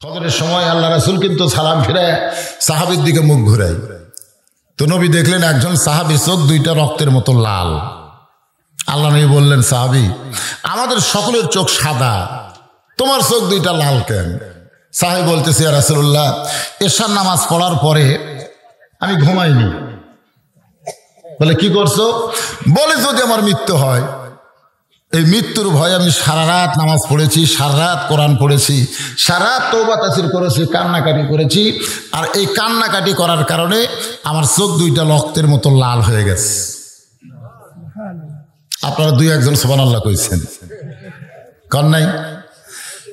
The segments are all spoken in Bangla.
ফজরের সময় আল্লাহ রাসূল কিন্তু সালাম ফিরে সাহাবীর দিকে মুখ ঘুরাই। তো নবী দেখলেন একজন সাহাবী চোখ দুইটা রক্তের মতো লাল। আল্লাহ নবী বললেন, সাহাবী, আমাদের সকলের চোখ সাদা, তোমার চোখ দুইটা লাল কেন? সাহাবী বলতেছে, ইয়া রাসূলুল্লাহ, এশার নামাজ পড়ার পরে আমি ঘুমাইনি। বলে, কি করছো? বলে, যদি আমার মৃত্যু হয়, এই মৃত্যুর ভয়ে আমি সারা রাত নামাজ পড়েছি, সারা রাত কোরআন পড়েছি, সারা রাত তওবা তাসবিহ করেছি, কান্নাকাটি করেছি, আর এই কান্নাকাটি করার কারণে আমার চোখ দুইটা রক্তের মতো লাল হয়ে গেছে। আপনারা দুই একজন সুবহানাল্লাহ কইছেন, কর নাই?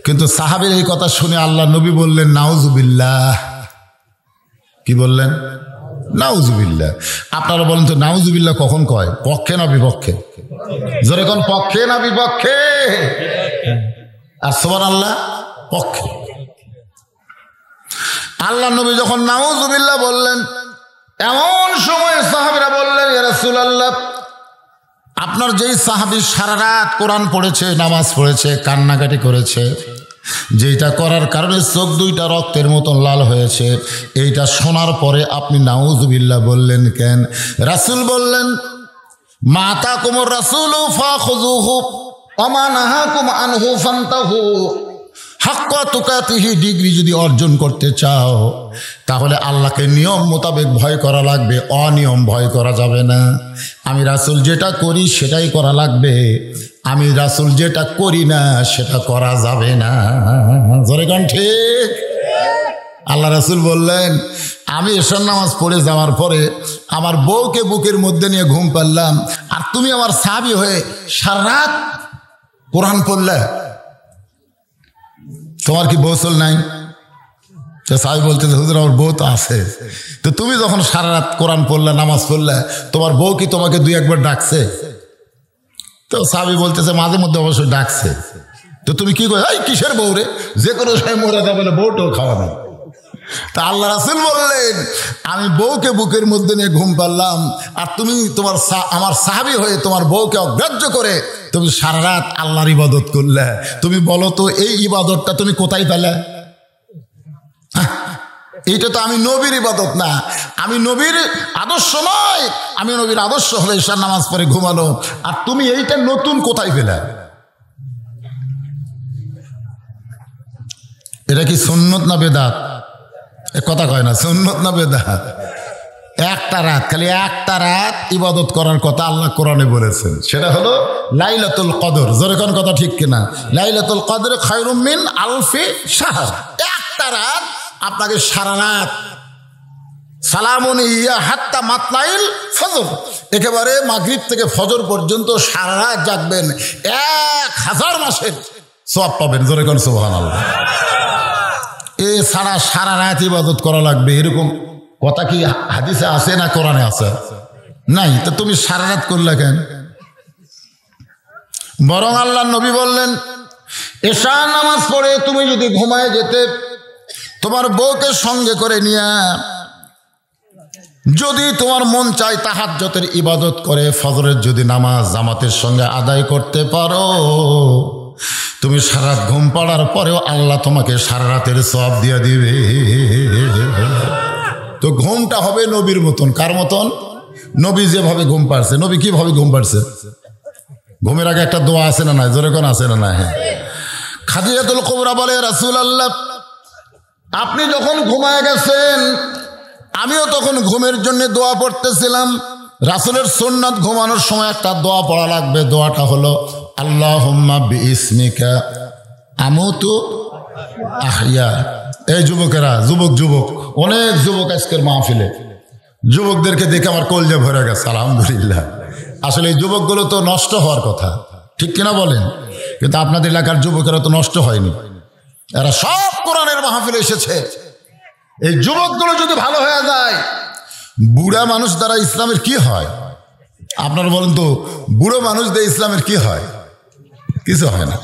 কিন্তু সাহাবীর এই কথা শুনে আল্লাহ নবী বললেন, নাউজুবিল্লাহ। কি বললেন? নাউজুবিল্লাহ। আপনারা বলেন তো, নাউজুবিল্লাহ কখন কয়? পক্ষে না বিপক্ষে? জোরে কোন, পক্ষে না বিপক্ষে? আর সুবহানাল্লাহ পক্ষে। আল্লাহ নবী যখন নাউজুবিল্লাহ বললেন, এমন সময় সাহাবীরা বললেন, ইয়া রাসূলুল্লাহ, আপনার যেই সাহাবী সারা রাত কোরআন পড়েছে, নামাজ পড়েছে, কান্নাকাটি করেছে, যেটা করার কারণে চোখ দুইটা রক্তের মতন লাল হয়েছে, এইটা শোনার পরে আপনি নাউজুবিল্লাহ বললেন কেন? রাসূল বললেন, মা আতাকুমুর রাসূলু ফাখুযুহু ওয়া মা নাহাকুম আনহু ফান্তাহু। হাক্কা তুকাতিহি ডিগ্রি যদি অর্জন করতে চাও, তাহলে আল্লাহকে নিয়ম মোতাবেক ভয় করা লাগবে, অনিয়ম ভয় করা যাবে না। আমি রাসূল যেটা করি সেটাই করা লাগবে, আমি রাসূল যেটা করি না সেটা করা যাবে না। জোরে কোন ঠিক? আল্লাহ রাসূল বললেন, আমি এশার নামাজ পড়ে যাওয়ার পরে আমার বউকে বুকের মধ্যে নিয়ে ঘুম পাড়লাম, আর তুমি আমার সাহাবী হয়ে সারা রাত কোরআন পড়লে, তোমার কি বউ চল নাই? সাহাবী বলতেছে, হুজুর আমার বউ তো আছে। তো তুমি যখন সারা রাত কোরআন পড়লে, নামাজ পড়লে, তোমার বউ কি তোমাকে দুই একবার ডাকছে? তো সাহাবী বলতেছে, মাঝে মধ্যে অবশ্যই ডাকছে। তো তুমি কি কই, এই কিসের বউ রে, যে কোনো সময় মরে যাবে, বউটাও খাওয়া নেই। তা আল্লাহ রাসূল বললেন, আমি বউকে বুকের মধ্যে নিয়ে ঘুম পাড়লাম, আর তুমি তোমার আমার সাহাবী হয়ে তোমার বউকে অগ্রাহ্য করে তুমি সারা রাত আল্লাহর ইবাদত করলে। তুমি বলো তো, এই ইবাদতটা তুমি কোথায় পেলে? এইটা তো আমি নবীর ইবাদত না, আমি নবীর আদর্শ নয়। আমি নবীর আদর্শ হলে ঈশার নামাজ পড়ে ঘুমানো, আর তুমি এইটা নতুন কোথায় পেলে? এটা কি সুন্নত না বেদাত? কথা কয় না, সুন্নত না বেদাত? একটা রাত, খালি একটা রাত ইবাদত করার কথা আল্লাহ কোরআনে বলেছেন, সেটা হলো লাইলাতুল কদর। জোরে কোন কথা ঠিক কিনা? লাইলাতুল কদর খায়রুম মিন আলফি শাহর। একটা রাত আপনাকে সারা রাত সালামুন ইয়া হাত্তা মাতলাইল ফজর, একেবারে মাগরিব থেকে ফজর পর্যন্ত সারা রাত জাগবেন, 1000 মাসের সওয়াব পাবেন। জোরে কোন সুবহানাল্লাহ। এ ছাড়া সারা রাত ইবাদত করা লাগবে, এরকম কথা কি হাদিসে আছে না কোরআনে আছে? নাই। তো তুমি সারা রাত করলে কেন? বরং আল্লাহ নবী বললেন, এশা নামাজ পড়ে তুমি যদি ঘুমায় যেতে, তোমার বউকে সঙ্গে করে নিয়ে যদি তোমার মন চায় তাহাজ্জুদের ইবাদত করে, ফজরের যদি নামাজ জামাতের সঙ্গে আদায় করতে পারো, তুমি সারা রাত ঘুম পাড়ার পরেও আল্লাহ তোমাকে সারা রাতের সওয়াব দিয়ে দিবে। তো ঘুমটা হবে নবীর মতন। কার মতন? নবী যেভাবে ঘুম পাড়ছে। নবী কিভাবে ঘুম পাড়ছে? ঘুমের আগে একটা দোয়া আছে না নাই? জোরে কোন আছে না নাই? খাদিজাতুল কুবরা বলে, রাসূলুল্লাহ, আপনি যখন ঘুমায় গেছেন, আমিও তখন ঘুমের জন্য দোয়া পড়তেছিলাম। রাসূলের সুন্নাত ঘুমানোর সময় একটা দোয়া পড়া লাগবে। দোয়াটা হলো, আল্লাহুম্মা বিইসমিকা আমুতু আহইয়া। এই যুবকেরা, যুবক অনেক যুবক আজকের মাহফিলে, যুবকদেরকে দেখে আমার কলজা ভরে গেছে, আলহামদুলিল্লাহ। আসলে এই যুবকগুলো তো নষ্ট হওয়ার কথা, ঠিক কিনা বলেন? কিন্তু আপনাদের এলাকার যুবকেরা তো নষ্ট হয়নি, এরা সব কোরআনের মাহফিলে এসেছে। এই যুবকগুলো যদি ভালো হয়ে যায়, বুড়া মানুষ দ্বারা ইসলামের কি হয়? আপনারা বলেন তো, বুড়ো মানুষ দিয়ে ইসলামের কি হয়? কিছু হয় না।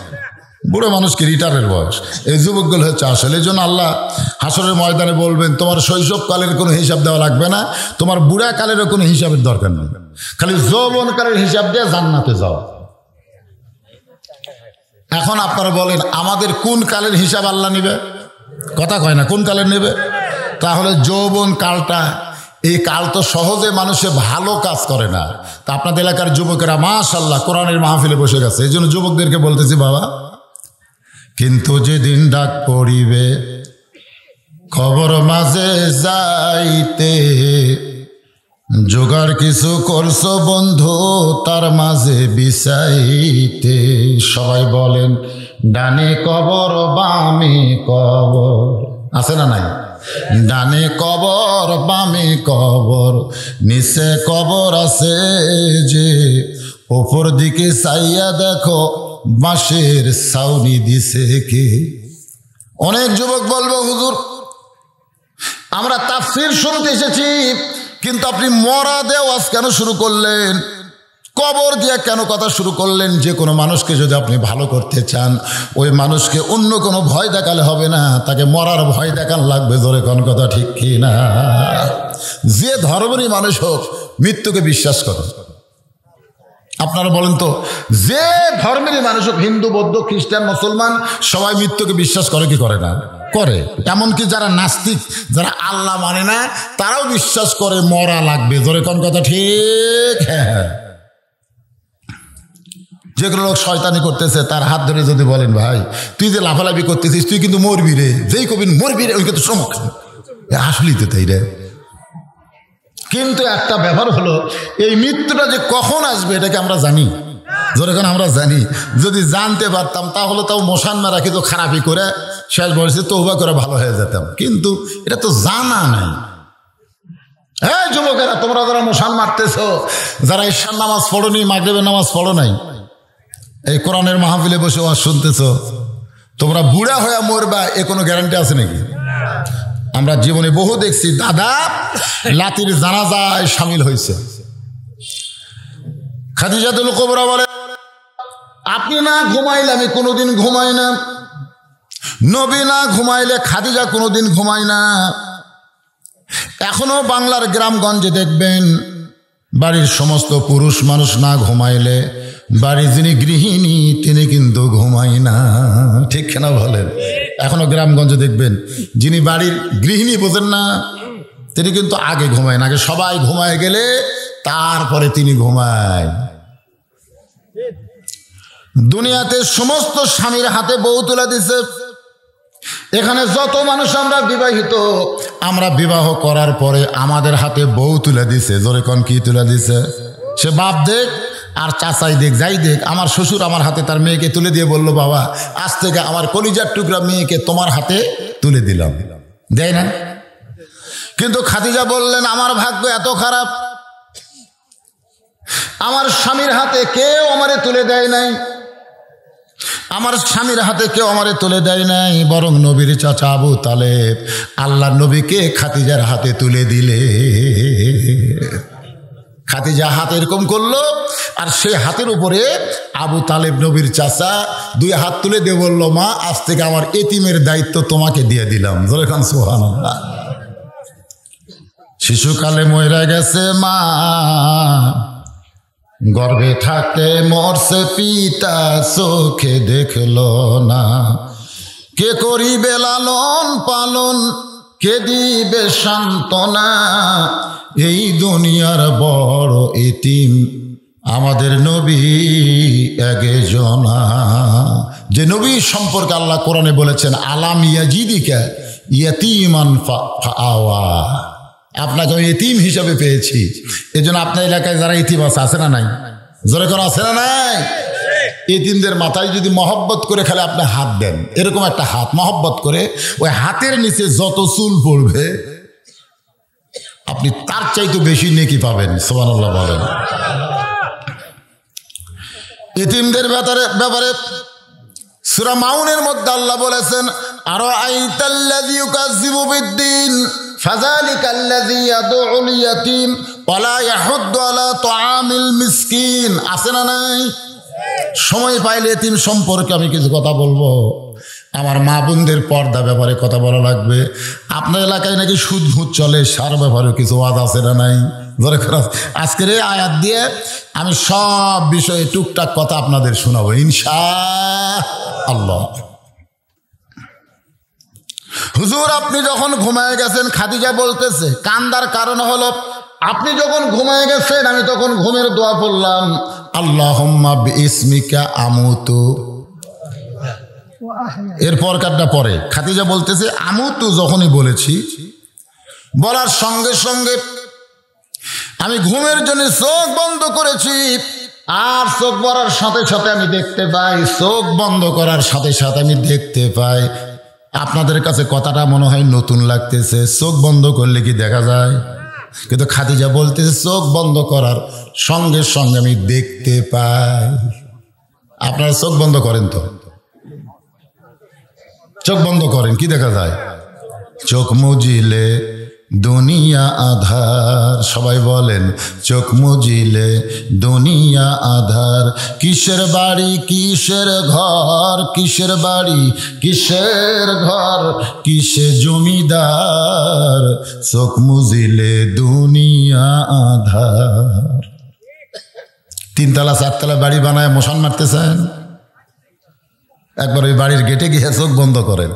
বুড়ো মানুষকে রিটায়ারের বয়স। এই যুবকগুলো হচ্ছে আসলে। এই জন্য আল্লাহ হাসরের ময়দানে বলবেন, তোমার শৈশবকালের কোনো হিসাব দেওয়া লাগবে না, তোমার বুড়া কালেরও কোনো হিসাবের দরকার নেই, খালি যৌবনকালের হিসাব দিয়ে জান্নাতে যাও। এখন আপনারা বলেন, আমাদের কোন কালের হিসাব আল্লাহ নিবে? কথা কয় না, কোন কালে নেবে? তাহলে যৌবন কালটা, এই কাল তো সহজে মানুষে ভালো কাজ করে না। তা আপনাদের এলাকার যুবকেরা মাশাআল্লাহ কোরআনের মাহফিলে বসে গেছে। এই জন্য যুবকদেরকে বলতেছি, বাবা, কিন্তু যেদিন ডাক পড়িবে খবর মাঝে যাইতে, জোগাড় কিছু করছো বন্ধু তার মাঝে বিছাইতে। সবাই বলেন ডানে কবর বামে কবর, আছে না নাই? ডানে কবর বামে কবর, নিচে কবর আছে যে, ওপর দিকে চাইয়া দেখো বাঁশের ছাউনি দিছে কে। অনেক যুবক বলবো, হুজুর আমরা তাফসীর শুনতে এসেছি, কিন্তু আপনি মরা দিয়ে ওয়াজ কেন শুরু করলেন? কবর দিয়ে কেন কথা শুরু করলেন? যে কোনো মানুষকে যদি আপনি ভালো করতে চান, ওই মানুষকে অন্য কোনো ভয় দেখালে হবে না, তাকে মরার ভয় দেখান লাগবে। জোরে কোন কথা ঠিক কি না? যে ধর্মেরই মানুষ হোক মৃত্যুকে বিশ্বাস করে। আপনারা বলেন তো, যে ধর্মেরই মানুষ হোক, হিন্দু বৌদ্ধ খ্রিস্টান মুসলমান, সবাই মৃত্যুকে বিশ্বাস করে কি করে না? করে। এমনকি যারা নাস্তিক, যারা আল্লাহ মানে না, তারাও বিশ্বাস করে মরা লাগবে। জোরে কোন কথা ঠিক? হ্যাঁ। যে কোনো লোক শয়তানি করতেছে, তার হাত ধরে যদি বলেন, ভাই তুই যে লাফালাফি করতেছিস, তুই কিন্তু মরবি রে, যেই কবিন মরবি রে, ওই কিন্তু শ্রমক আসলেই তো তাই রে। কিন্তু একটা ব্যাপার হলো, এই মৃত্যুটা যে কখন আসবে এটাকে আমরা জানি? যখন আমরা জানি, যদি জানতে পারতাম তাহলে তাও মশান মারা কিন্তু খারাপই করে শেষ বয়সে তওবা করে ভালো হয়ে যেতাম। কিন্তু এটা তো জানা নাই। হ্যাঁ যুবকেরা, তোমরা যারা মশান মারতেছো, যারা ঈশার নামাজ পড়োনি, মাগরিবের নামাজ পড়ো নাই, এই কোরআনের মাহফিলে বসে ওয়াজ শুনতেছো, তোমরা বুড়া হয়ে মরবা এ কোনো গ্যারান্টি আছে নাকি? আমরা জীবনে বহু দেখছি, দাদা লাতির জানাজায় শামিল হয়েছে। খাদিজাতুল কুবরা বলে, আপনি না ঘুমাইলে আমি কোনোদিন ঘুমাই না, নবী না ঘুমাইলে খাদিজা কোনোদিন ঘুমায় না। এখনো বাংলার গ্রামগঞ্জে দেখবেন, বাড়ির সমস্ত পুরুষ মানুষ না ঘুমাইলে বাড়ির যিনি গৃহিণী তিনি কিন্তু ঘুমায় না। ঠিক না বলেন? এখনো গ্রামগঞ্জে দেখবেন, যিনি বাড়ির গৃহিণী বোঝেন না, তিনি কিন্তু আগে ঘুমায় না। আগে সবাই ঘুমায় গেলে তারপরে তিনি ঘুমায়। দুনিয়াতে সমস্ত স্বামীর হাতে বউ তুলে দিছে। এখানে যত মানুষ আমরা বিবাহিত, আমরা বিবাহ করার পরে আমাদের হাতে বউ তুলে দিছে। জোরে কোন কি তুলে দিছে? সে বাপ দেখ আর চাচাই দেখ, যাই দেখ, আমার শ্বশুর আমার হাতে তার মেয়েকে তুলে দিয়ে বলল, বাবা আজ থেকে আমার কলিজার টুকরা মেয়েকে তোমার হাতে তুলে দিলাম। দেয় না? কিন্তু খাদিজা বললেন, আমার ভাগ্য এত খারাপ, আমার স্বামীর হাতে কেউ আমারে তুলে দেয় নাই, আমার স্বামীর হাতে কেউ আমারে তুলে দেয় নাই, বরং নবীর চাচা আবু তালেব আল্লাহর নবীকে খাদিজার হাতে তুলে দিলে। খাদিজা হাত এরকম করলো, আর সেই হাতের উপরে আবু তালেব নবীর চাচা দুই হাত তুলে দিয়ে বলল, মা আজ থেকে আমার এতিমের দায়িত্ব তোমাকে দিয়ে দিলাম। যেখান সুবহানাল্লাহ। শিশুকালে মরে গেছে মা, গর্ভে থাকতে মরছে পিতা, চোখে দেখলো না, কে করিবে লালন পালন, কে দিবে সান্ত্বনা, এই দুনিয়ার বড় এতিম আমাদের নবী একজনা। যে নবী সম্পর্কে আল্লাহ কোরআনে বলেছেন, আলাম ইয়াজিদিকা ইয়াতীমান ফাআওয়া, আপনাকে আমি এতিম হিসাবে পেয়েছি। এই জন্য আপনার এলাকায় যারা এতিম আছে না নাই? জোরে করে আছে না নাই? এতিমদের মাথায় যদি মহব্বত করে খালি আপনি হাত দেন, এরকম একটা হাত মহব্বত করে, ওই হাতের নিচে যত চুল পড়বে আপনি তার চাইতে বেশি নেকি পাবেন। সুবহানাল্লাহ বলেন। এতিমদের ব্যাপারে সূরা মাউনের মধ্যে আল্লাহ বলেছেন, আরাআইতাল্লাযী ইউকাযযিবু বিদ্দীন ফাযালিকাল্লাযী ইয়াদউল ইয়াতীম ওয়া লা ইয়াহুদ্দু আলা তুআমিল মিসকিন। আছে না নাই? সময় পাইলে এতিম সম্পর্কে আমি কিছু কথা বলবো। আমার মা বোনদের পর্দা ব্যাপারে কথা বলা লাগবে। আপনার এলাকায় নাকি সুদ ঘুষ চলে, সার ব্যাপারে কিছু ওয়াজ আছে না নাই? আজকের এই আয়াত দিয়ে আমি সব বিষয়ে টুকটাক কথা আপনাদের শোনাবো ইনশাআল্লাহ। হুজুর আপনি যখন ঘুমায় গেছেন, খাদিজা বলতেছে কান্দার কারণ হলো আপনি যখন ঘুমায় গেছেন আমি তখন ঘুমের দোয়া পড়লাম, আল্লাহুম্মা বিইসমিকা আমুতু। এরপর কারটা পরে খাদিজা বলতেছে আমুতু যখনই বলেছি, বলার সঙ্গে সঙ্গে আমি ঘুমের জন্য চোখ বন্ধ করেছি, আর চোখ বলার সাথে সাথে আমি দেখতে পাই, চোখ বন্ধ করার সাথে সাথে আমি দেখতে পাই। আপনাদের কাছে কথাটা মনে হয় নতুন লাগতেছে, চোখ বন্ধ করলে কি দেখা যায়? কিন্তু খাদিজা বলতেছে চোখ বন্ধ করার সঙ্গে সঙ্গে আমি দেখতে পাই। আপনারা চোখ বন্ধ করেন তো, চোখ বন্ধ করেন, কি দেখা যায়? চোখ মুজিলে দুনিয়া আধার। সবাই বলেন চোখ মুজিলে দুনিয়া আধার। কিসের বাড়ি কিসের ঘর, কিসের বাড়ি কিসের ঘর, কিসে জমিদার, চোখ মুজিলে দুনিয়া আধার। 3 তলা 4 তলা বাড়ি বানায় মশান মারতেছেন, একবার ওই বাড়ির গেটে গিয়ে চোখ বন্ধ করেন,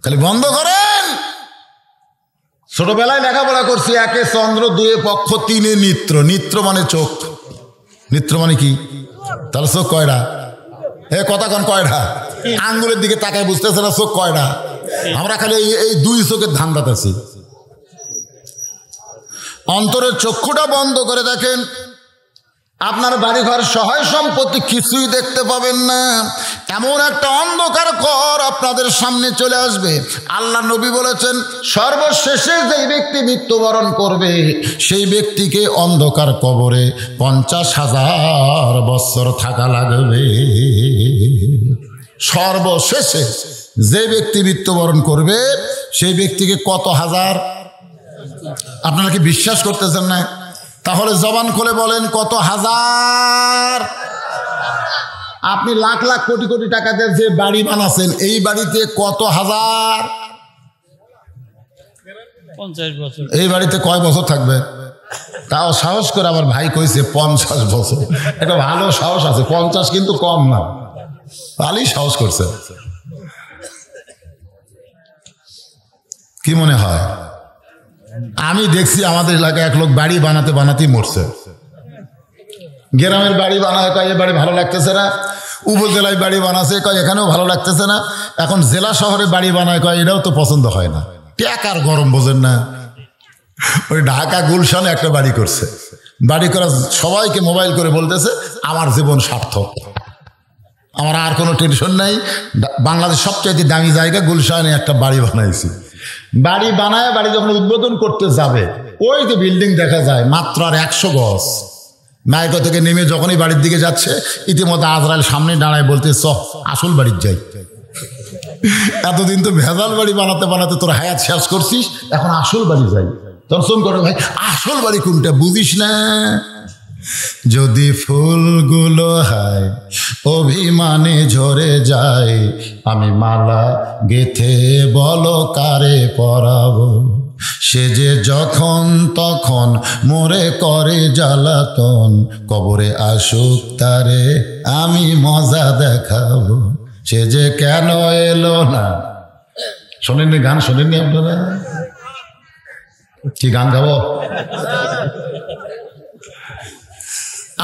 খালি বন্ধ করেন। ছোটবেলায় লেখাপড়া করছি, 1 চন্দ্র 2 পক্ষ 3 নিত্র। নিত্র মানে চোখ, নিত্র মানে কি? তাহলে চোখ কয়টা? কথা কন কয়টা? আঙ্গুলের দিকে তাকায় বুঝতেছে না চোখ কয়টা? আমরা খালি এই 2 চোখের ধান্দাতে আছি। অন্তরের চক্ষুটা বন্ধ করে দেখেন, আপনার বাড়িঘর সহায় সম্পত্তি কিছুই দেখতে পাবেন না। এমন একটা অন্ধকার ঘর আপনাদের সামনে চলে আসবে। আল্লাহ নবী বলেছেন সর্বশেষে যেই ব্যক্তি মৃত্যুবরণ করবে সেই ব্যক্তিকে অন্ধকার কবরে 50,000 বছর থাকা লাগবে। সর্বশেষে যে ব্যক্তি মৃত্যুবরণ করবে সেই ব্যক্তিকে কত হাজার? আপনারা কি বিশ্বাস করতেছেন না? তাহলে জবান খুলে বলেন কত হাজার? আপনি লাখ লাখ কোটি কোটি টাকা দিয়ে যে বাড়ি বানাচ্ছেন, এই বাড়িতে কত হাজার? 50 বছর। এই বাড়িতে কয় বছর থাকবে? তাও সাহস করে আমার ভাই কইছে 50 বছর। এটা ভালো সাহস আছে, 50 কিন্তু কম না, ভালোই সাহস করছে। কি মনে হয়? আমি দেখছি আমাদের এলাকায় এক লোক বাড়ি বানাতে বানাতেই মরছে। গ্রামের বাড়ি বানায় কয় এ বাড়ি ভালো লাগতেছে না, উপজেলায় বাড়ি বানাচ্ছে কয় এখানেও ভালো লাগতেছে না, এখন জেলা শহরে বাড়ি বানায় কয় এটাও তো পছন্দ হয় না। টাকার গরম বোঝেন না? ওই ঢাকা গুলশানে একটা বাড়ি করছে, বাড়ি করা সবাইকে মোবাইল করে বলতেছে আমার জীবন সার্থক, আমার আর কোনো টেনশন নাই। বাংলাদেশ সবচেয়ে দামি জায়গা গুলশানে একটা বাড়ি বানাইছি। বাড়ি বানায় বাড়ি যখন উদ্বোধন করতে যাবে, ওই যে বিল্ডিং দেখা যায় মাত্র আর 100 গজ। নায়িকা থেকে নেমে যখনই বাড়ির দিকে যাচ্ছে, ইতিমধ্যে আজরাইল সামনে দাঁড়ায় বলতে চ আসল বাড়ির যাই। এতদিন তো ভেজাল বাড়ি বানাতে বানাতে তোর হায়াত শেষ করছিস, এখন আসল বাড়ি যাই। দর্শন করে ভাই আসল বাড়ি কোনটা বুঝিস না? যদি ফুলগুলো হয় অভিমানে ঝরে যায়, আমি মালা গেথে বলো কারে পরাবো, সে যে যখন তখন মোরে করে জ্বালাতন, কবরে আসুক তারে আমি মজা দেখাবো, সে যে কেন এলো না। শোনেননি গান? শোনেননি আপনারা? কি গান গাবো?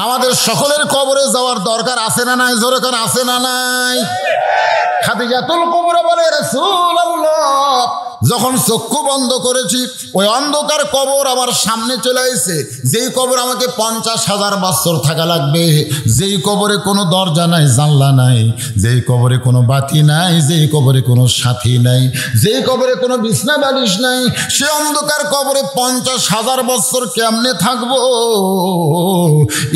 আমাদের সকলের কবরে যাওয়ার দরকার আছে না নাই? জোরে করে আছে না নাই? খাদিজাতুল কুবরা বলে রাসূলুল্লাহ যখন চক্ষু বন্ধ করেছি ওই অন্ধকার কবর আমার সামনে চলে এসেছে, যেই কবর আমাকে 50,000 বছর থাকা লাগবে, যেই কবরে কোনো দরজা নাই জানলা নাই, যেই কবরে কোনো বাতি নাই, যেই কবরে কোনো সাথী নাই, যেই কবরে কোনো বিছনা বালিশ নাই, সে অন্ধকার কবরে 50,000 বছর কেমনে থাকবো?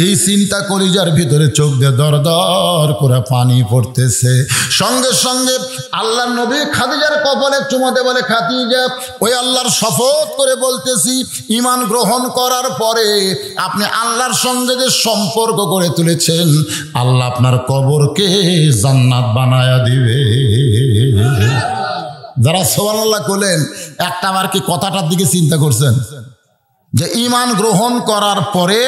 এই চিন্তা কলিজার ভিতরে চোখ দিয়ে দর দর করে পানি পড়তেছে। সঙ্গে সঙ্গে আল্লাহ নবী খাদিজার কপালে চুমাতে বলে, খাদিজা ওই আল্লাহর শপথ করে বলতেছি, ঈমান গ্রহণ করার পরে আপনি আল্লাহর সঙ্গে যে সম্পর্ক গড়ে তুলেছেন, আল্লাহ আপনার কবরকে জান্নাত বানায়া দিবে। যারা সুবহানাল্লাহ বলেন, একটা বার কি কথাটার দিকে চিন্তা করছেন যে ঈমান গ্রহণ করার পরে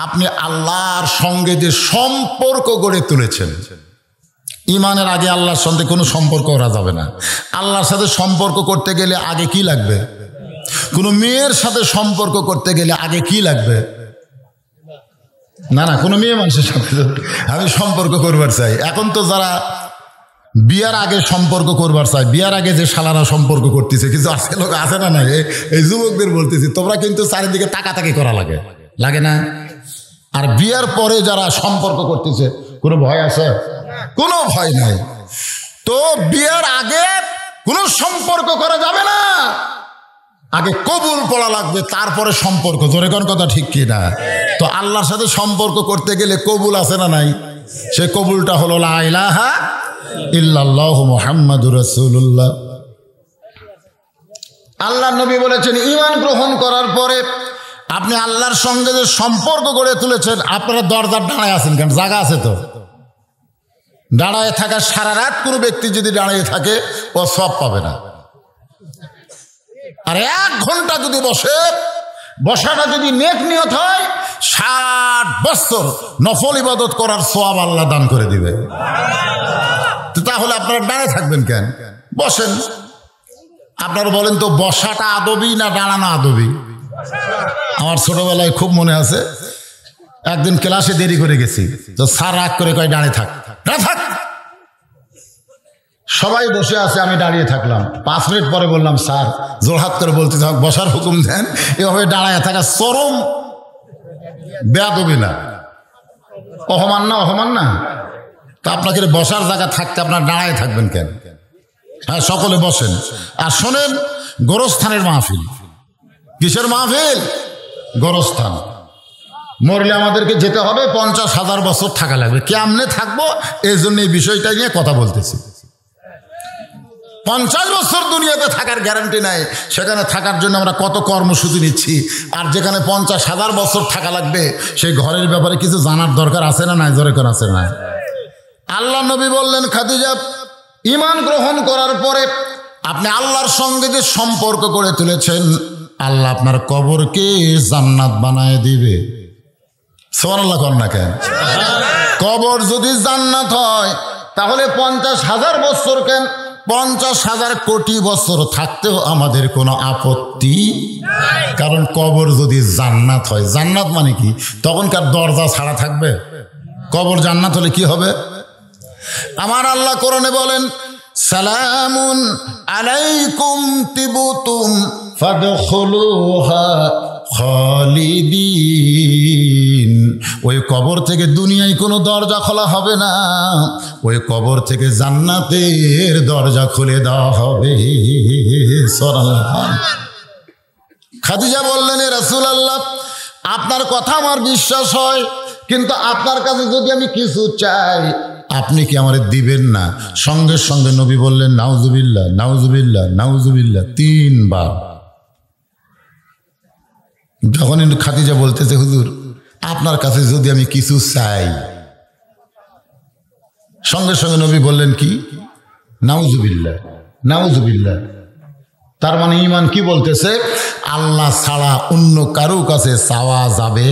আপনি আল্লাহর সঙ্গে যে সম্পর্ক গড়ে তুলেছেন, ইমানের আগে আল্লাহর সঙ্গে কোনো সম্পর্ক করা যাবে না। আল্লাহর সাথে সম্পর্ক করতে গেলে আগে কি লাগবে? কোনো মেয়ের সাথে সম্পর্ক করতে গেলে আগে কি লাগবে? না, কোনো মেয়ে মানুষের সাথে আমি সম্পর্ক করবার চাই। এখন তো যারা বিয়ার আগে সম্পর্ক করবার চাই, বিয়ার আগে যে শালারা সম্পর্ক করতেছে, কিছু আছে লোক আছে না? না, এই যুবকদের বলতেছি, তোমরা কিন্তু চারিদিকে তাকাতাকি করা লাগে না? আর বিয়ার পরে যারা সম্পর্ক করতেছে, কোনো ভয় আছে? কোনো ভয় নাই। তো বিয়ার আগে কোনো সম্পর্ক করা যাবে না, আগে কবুল পড়া লাগবে, তারপরে সম্পর্ক। জোরে কোন কথা ঠিক কি না? তো আল্লাহর সাথে সম্পর্ক করতে গেলে কবুল আছে না নাই? সে কবুলটা হলো লা ইলাহা ইল্লাল্লাহু মুহাম্মাদুর রাসূলুল্লাহ। আল্লাহর নবী বলেছেন, ঈমান গ্রহণ করার পরে আপনি আল্লাহর সঙ্গে যে সম্পর্ক গড়ে তুলেছেন, আপনারা দরজার দাঁড়ায় আছেন কেন? জায়গা আছে তো। দাঁড়ায় থাকা সারা রাত কোনো ব্যক্তি যদি দাঁড়িয়ে থাকে, ও সওয়াব পাবে না। আর 1 ঘন্টা যদি বসে, বসাটা যদি নেক নিয়ত হয়, 60 বছর নফল ইবাদত করার সওয়াব আল্লাহ দান করে দিবে। তাহলে আপনারা দাঁড়িয়ে থাকবেন কেন? বসেন। আপনারা বলেন তো, বসাটা আদবি না দাঁড়ানো আদবি? আমার ছোটবেলায় খুব মনে আছে, একদিন ক্লাসে দেরি করে গেছি, তো স্যার রাগ করে কয় দাঁড়িয়ে থাক। সবাই বসে আছে, আমি দাঁড়িয়ে থাকলাম। 5 মিনিট পরে বললাম, স্যার, জোরহাত করে বলতে থাক, বসার হুকুম দেন। এভাবে দাঁড়ায় থাকা চরম বেয়াদবি না? অপমান না? তা আপনাকে বসার জায়গা থাকতে আপনার দাঁড়ায় থাকবেন কেন? হ্যাঁ, সকলে বসেন। আর শোনেন, গোরস্থানের মাহফিল। কিসের মাহফিল? গোরস্থান। মরলে আমাদেরকে যেতে হবে, 50,000 বছর থাকা লাগবে। কেমনে থাকবো, এই জন্য এই বিষয়টা নিয়ে কথা বলতেছি। 50 বছর দুনিয়াতে থাকার গ্যারান্টি নাই। সেখানে থাকার জন্য আমরা কত কর্মসূচি নিচ্ছি। আর যেখানে 50,000 বছর থাকা লাগবে, সেই ঘরের ব্যাপারে কিছু জানার দরকার আছে না নাই? জোরে করে আছে না? আল্লাহ নবী বললেন, খাদিজা, ঈমান গ্রহণ করার পরে আপনি আল্লাহর সঙ্গে যে সম্পর্ক গড়ে তুলেছেন, আল্লাহ আপনার কবরকে জান্নাত বানায় দিবে। সুবহানাল্লাহ কর না কেন? কবর যদি জান্নাত হয়, তাহলে 50,000 বছর কেন, 50,000 কোটি বছর থাকতেও আমাদের কোনো আপত্তি। কারণ কবর যদি জান্নাত হয়, জান্নাত মানে কি? তখনকার দরজা ছাড়া থাকবে। কবর জান্নাত হলে কি হবে? আমার আল্লাহ কোরআনে বলেন, সালামুন আলাইকুম তিবতুম ফাদখুলুহা খালিদিন। ওই কবর থেকে দুনিয়ায় কোনো দরজা খোলা হবে না, ওই কবর থেকে জান্নাতের দরজা খুলে দেওয়া হবে। খাদিজা বললেন, এ রাসূলুল্লাহ, আপনার কথা আমার বিশ্বাস হয়, কিন্তু আপনার কাছে যদি আমি কিছু চাই, আপনি কি আমারে দিবেন না? সঙ্গে সঙ্গে নবী বললেন, নাউজুবিল্লাহ, নাউজুবিল্লাহ, নাউজুবিল্লাহ 3 বার। যখন খাদিজা বলতেছে, হুজুর, আপনার কাছে যদি আমি কিছু চাই, সঙ্গে সঙ্গে নবী বললেন কি? নাউজুবিল্লাহ, নাউজুবিল্লাহ। তার মানে ঈমান কি বলতেছে? আল্লাহ ছাড়া অন্য কারো কাছে চাওয়া যাবে।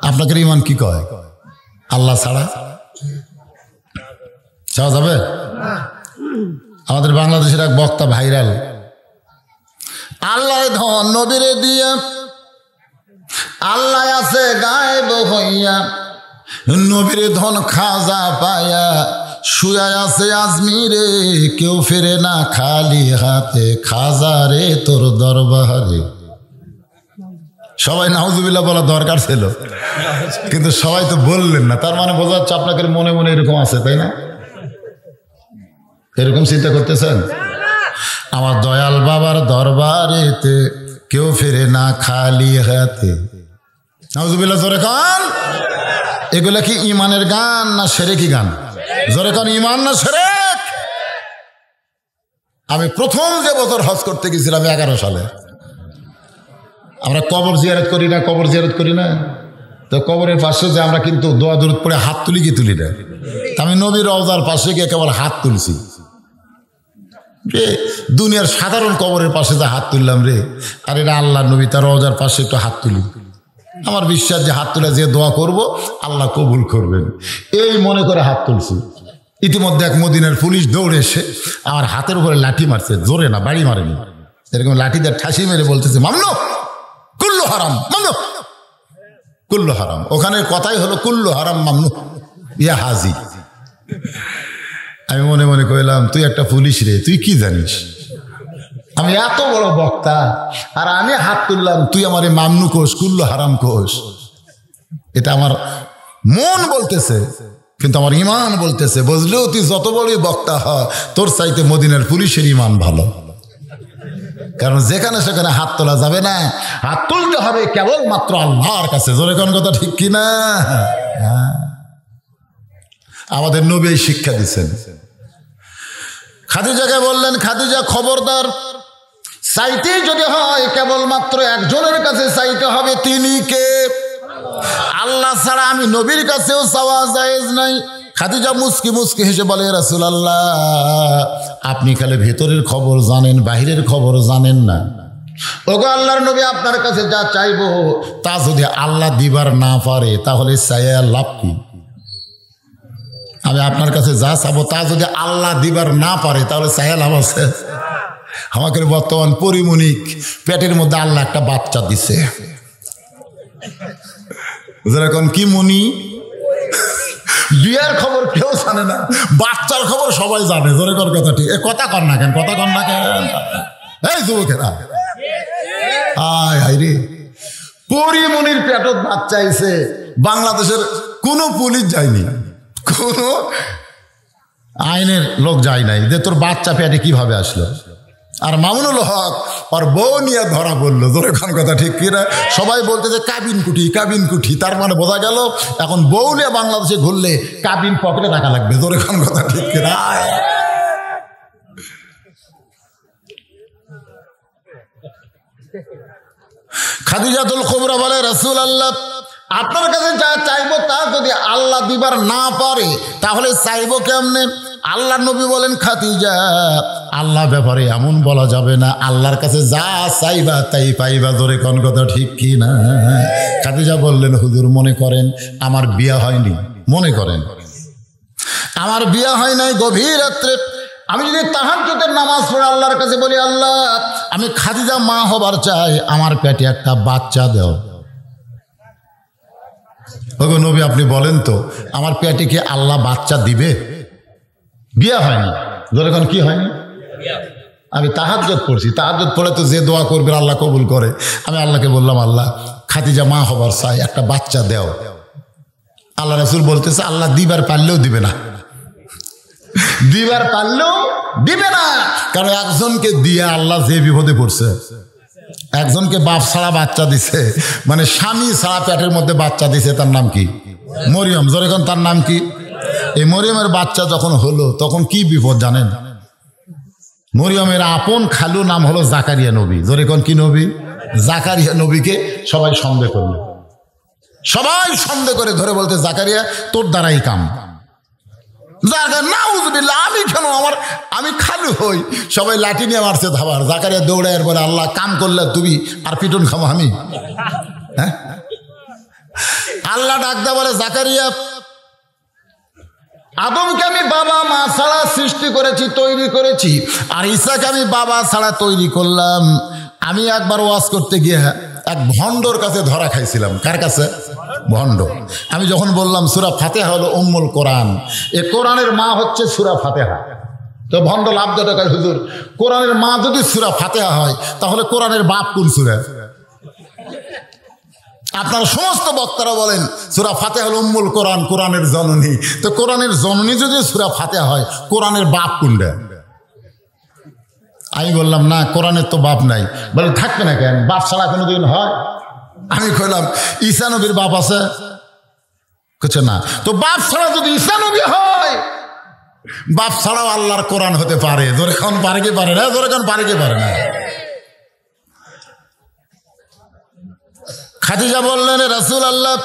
আপনাকে ঈমান কি কয়? আল্লাহ ছাড়া চাওয়া যাবে? আমাদের বাংলাদেশের এক বক্তা ভাইরাল, আল্লাহ ধন নবীরে দিয়া, আল্লাহ আছে গায়েব হইয়া, নবীরে ধন খাজা পায়া, শুয়া আছে আজমিরে, কেউ ফেরে না খালি হাতে, খাজা রে তোর দরবারে। সবাই নাউজুবিল্লাহ বলা দরকার ছিল, কিন্তু সবাই তো বললেন না। তার মানে বোঝা যাচ্ছে আপনাকে মনে মনে এরকম আছে, তাই না? এরকম চিন্তা করতেছেন? আমার দয়াল বাবার দরবারেতে কেউ ফেরে না খালি হাতে। নাউজুবিল্লাহ, জোরে কান। এগুলা কি ইমানের গান না শিরকি গান? জোরে কান, ইমান না শিরক? আমি প্রথম যে বছর হজ করতে গেছিলাম 11 সালে, আমরা কবর জিয়ারত করি না? কবর জিয়ারত করি না? তো কবরের পাশে যে আমরা কিন্তু দোয়া দরুদ পড়ে হাত তুলি কি তুলি না? আমি নবীর রওজার পাশে গিয়ে কেবল হাত তুলছি। দুনিয়ার সাধারণ কবরের পাশে যে হাত তুললাম রে, আর এটা আল্লাহ নবী তার রওজার পাশে একটু হাত তুলি। আমার বিশ্বাস যে হাত তুলে যে দোয়া করব আল্লাহ কবুল করবেন, এই মনে করে হাত তুলছি। ইতিমধ্যে এক মদিনার পুলিশ দৌড়ে এসে আমার হাতের উপরে লাঠি মারছে, জোরে না, বাড়ি মারেনি, এরকম লাঠি দিয়ে ঠাসি মেরে বলতেছে, মামনু কুল্লু হারাম, মামনু কুল্লু হারাম। ওখানে কথাই হলো কুল্লু হারাম মামনু ইয়া হাজি। আমি মনে মনে কইলাম, তুই একটা পুলিশ রে, তুই কি জানিস? আমি এত বড় বক্তা আর আমি হাত তুললাম, তুই আমার মামনু কোষ, কুল্লু হারাম কোষ। এটা আমার মন বলতেছে, কিন্তু আমার ইমান বলতেছে, বুঝলেও তুই যত বড়ই বক্তা হ, তোর চাইতে মদিনার পুলিশের ইমান ভালো। কারণ যেখানে সেখানে হাত তোলা যাবে না, হাত তুলতে হবে কেবলমাত্র আল্লাহর কাছে। জোরে কোন কথা ঠিক কিনা? আমাদের নবী এই শিক্ষা দিচ্ছেন। খাদিজাকে বললেন, খাদিজা খবরদার, চাইতে যদি হয় কেবলমাত্র একজনের কাছে চাইতে হবে, তিনি কে? আল্লাহ ছাড়া আমি নবীর কাছেও চাওয়া জায়েজ নাই। খাদিজা মুস্কি মুস্কি হেসে বলে, রাসূলুল্লাহ আপনি খালি ভেতরের খবর জানেন, বাহিরের খবর জানেন না। ওগো আল্লাহর নবী, আপনার কাছে যা চাইবো তা যদি আল্লাহ দিবার না পারে তাহলে চাইয়া লাভ কি? আমি আপনার কাছে যা চাবো তা যদি আল্লাহ দিবার না পারে তাহলে চাইয়া লাভ আছে? আমাকে বর্তমান পরিমণিক পেটের মধ্যে আল্লাহ একটা বাচ্চা দিছে, যেরকম কি মনি, বিয়ের খবর কেউ জানে না, বাচ্চার খবর সবাই জানে। জোরে কর কথা ঠিক, কথা কর না কেন, কথা কর না কেন? এই যুবকেরা, আয় হায় রে, পরিমণির পেটত বাচ্চা আইছে, বাংলাদেশের কোনো পুলিশ যায়নি, কোনো আইনের লোক যায় নাই যে তোর বাচ্চা পেটে কিভাবে আসলো। আর মামুনুল হক আর বউ নিয়ে ধরা পড়লো। জোরে কোন কথা ঠিক কিনা? সবাই বলতে যে কাবিন কুঠি, কাবিন কুঠি, তার মানে বোঝা গেল এখন বউ নিয়ে বাংলাদেশে ঘুরলে কাবিন পকেটে রাখা লাগবে। জোরে কোন কথা ঠিক কিনা? খাদিজাতুল কুবরা বলে, রাসূলুল্লাহ আপনার কাছে যা চাইবো তা যদি আল্লাহ দিবার না পারে তাহলে চাইবো কেমনে? আল্লাহর নবী বলেন, খাদিজা আল্লাহ ব্যাপারে এমন বলা যাবে না, আল্লাহর কাছে যা চাইবা তাই পাইবা। জোরে কোন কথা ঠিক কি না? খাদিজা বললেন, হুজুর মনে করেন আমার বিয়ে হয়নি, মনে করেন আমার বিয়ে হয় নাই, গভীর রাত্রে আমি যদি তাহাজ্জুদের নামাজ পড়ে আল্লাহর কাছে বলি, আল্লাহ আমি খাদিজা মা হবার চাই, আমার পেটে একটা বাচ্চা দাও। ওগো নবী আপনি বলেন তো, আমার পেটে কি আল্লাহ বাচ্চা দিবে? বিয়ে হয়নি, যখন কি হয়নি? আমি তাহাজ্জুদ পড়ছি, তাহাজ্জুদ পড়ে তো যে দোয়া করবে আল্লাহ কবুল করে। আমি আল্লাহকে বললাম, আল্লাহ খাদিজা মা হবার চাই, একটা বাচ্চা দেও। আল্লাহ রাসূল বলতেছে, আল্লাহ দিবার পারলেও দিবে না, দিবার পারলেও দিবে না। কারণ একজনকে দিয়ে আল্লাহ যে বিপদে পড়ছে, একজনকে বাপ ছাড়া বাচ্চা দিছে, মানে স্বামী ছাড়া পেটের মধ্যে বাচ্চা দিছে, তার নাম কি? মরিয়ম। যখন তার নাম কি? এই মরিয়মের বাচ্চা যখন হলো তখন কি বিপদ জানেন? মরিয়মের আপন খালু নাম হলো জাকারিয়া নবী। যখন কি নবী? জাকারিয়া নবীকে সবাই সন্দেহ করলো, সবাই সন্দেহ করে ধরে বলতে, জাকারিয়া তোর দ্বারাই কাম। আমি কেন, আমি খালু হই। সবাই লাঠি নিয়ে মারছে ধাবার। জাকারিয়া দৌড়ায় বলে, আল্লাহ কাম করলে তুমি আর পিটন খাবো আমি? হ্যাঁ, আল্লাহ ডাকদা বলে, জাকারিয়া আদমকে আমি বাবা মা ছাড়া সৃষ্টি করেছি, তৈরি করেছি, আর ঈসাকে আমি বাবা ছাড়া তৈরি করলাম। আমি একবার ওয়াজ করতে গিয়ে এক ভণ্ডর কাছে ধরা খাইছিলাম। কার কাছে? ভণ্ড। আমি যখন বললাম সূরা ফাতিহা হলো উম্মুল কোরআন, এ কোরআনের মা হচ্ছে সূরা ফাতিহা, তো ভণ্ড লাভ দেয়, হুজুর কোরআনের মা যদি সূরা ফাতিহা হয় তাহলে কোরআনের বাপ কোন সূরা? আপনারা সমস্ত বক্তারা বলেন সূরা ফাতিহা হলো উম্মুল কোরআন, কোরআনের জননী। তো কোরআনের জননী যদি সূরা ফাতিহা হয়, কোরআনের বাপ কোনটা? আমি বললাম, না কোরআনের তো বাপ নাই। বলে থাকবে না কেন, বাপ ছাড়া কোনোদিন হয়? আমি কইলাম, ঈসা নবীর বাপ আছে? কিছু না। তো বাপ ছাড়া যদি ঈসা নবী হয়, বাপ ছাড়াও আল্লাহর কোরআন হতে পারে। জোরে কোন পারে কি পারে না? জোরে কোন পারে কি পারে না? খাদিজা বললেন, রাসূলুল্লাহ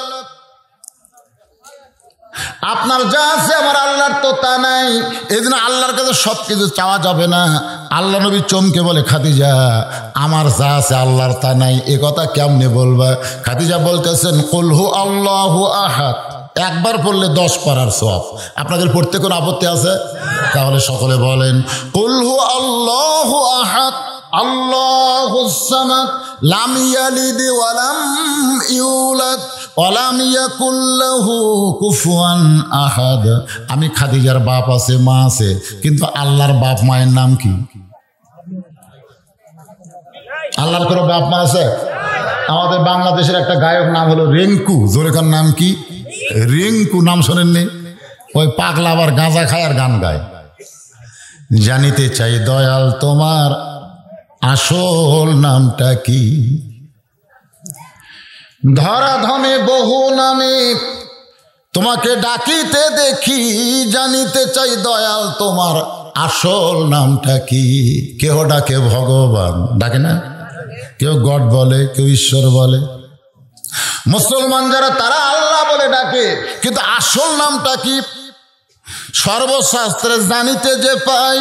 আপনার যা আছে আমার আল্লাহর তো তা নাই, এই জন্য আল্লাহর কাছে সব কিছু চাওয়া যাবে না। আল্লাহ নবী চমকে বলে, খাদিজা আমার যা আছে আল্লাহর তা নাই, এ কথা কেমনে বলবা? খাদিজা বলতেছেন, কুল হু আল্লাহু আহাদ একবার পড়লে 10 পারার সওয়াব। আপনাদের পড়তে কোনো আপত্তি আছে? তাহলে সকলে বলেন কুল হু আল্লাহু আহাদ আল্লাহুস সামাদ লাম ইয়ালিদ ওয়া লাম ইউলাদ ওয়া লাম ইয়াকুল লাহু কুফুয়ান আহাদ। আমি খাদিজার বাপ আছে, মা আছে, কিন্তু আল্লাহর বাপ মায়ের নাম কি? আল্লাহর কোনো বাপ মা আছে? আমাদের বাংলাদেশের একটা গায়ক নাম হলো রিঙ্কু। জোরেকার নাম কি? রিঙ্কু। নাম শোনেননি? ওই পাগলা আবার গাঁজা খায় আর গান গায়। জানিতে চাই দয়াল তোমার আসল নামটা কি? ধরাধামে বহু নামে তোমাকে ডাকিতে দেখি, জানিতে চাই দয়াল তোমার আসল নামটা কি? কেউ ডাকে ভগবান, ডাকে না? কেউ গড বলে, কেউ ঈশ্বর বলে। মুসলমান যারা তারা আল্লাহ বলে ডাকে, কিন্তু আসল নামটা কি? সর্বশাস্ত্রে জানিতে যে পাই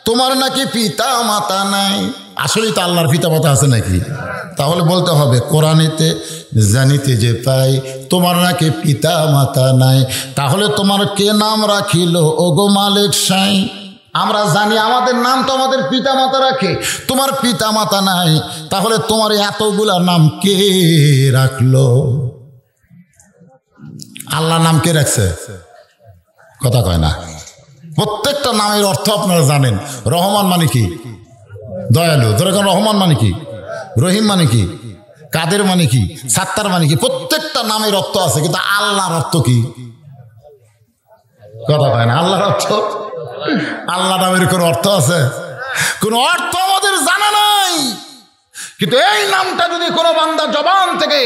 তোমার নাকি পিতা মাতা নাই। আসলেই তো আল্লাহর পিতা মাতা আছে নাকি? তাহলে বলতে হবে কোরআনেতে জানিতে যে পাই তোমার নাকি পিতা মাতা নাই। তাহলে তোমার কে নাম রাখিল ওগো মালিক সাই? আমরা জানি আমাদের নাম তো আমাদের পিতা মাতা রাখে, তোমার পিতা মাতা নাই, তাহলে তোমার এতগুলা নাম কে রাখলো? আল্লাহ নাম কে রাখছে? কথা কয় না। প্রত্যেকটা নামের অর্থ আপনারা জানেন। রহমান মানে কি? দয়ালু। ধরে রহমান মানে কি? রহিম মানে কি? কাদের মানে কি? সাত্তার মানে কি? প্রত্যেকটা নামের অর্থ আছে, কিন্তু আল্লাহর অর্থ কি? কথা কয় না। আল্লাহর অর্থ, আল্লাহ নামের কোন অর্থ আছে? কোন অর্থ আমাদের জানা নাই। কিন্তু এই নামটা যদি কোনো বান্দা জবান থেকে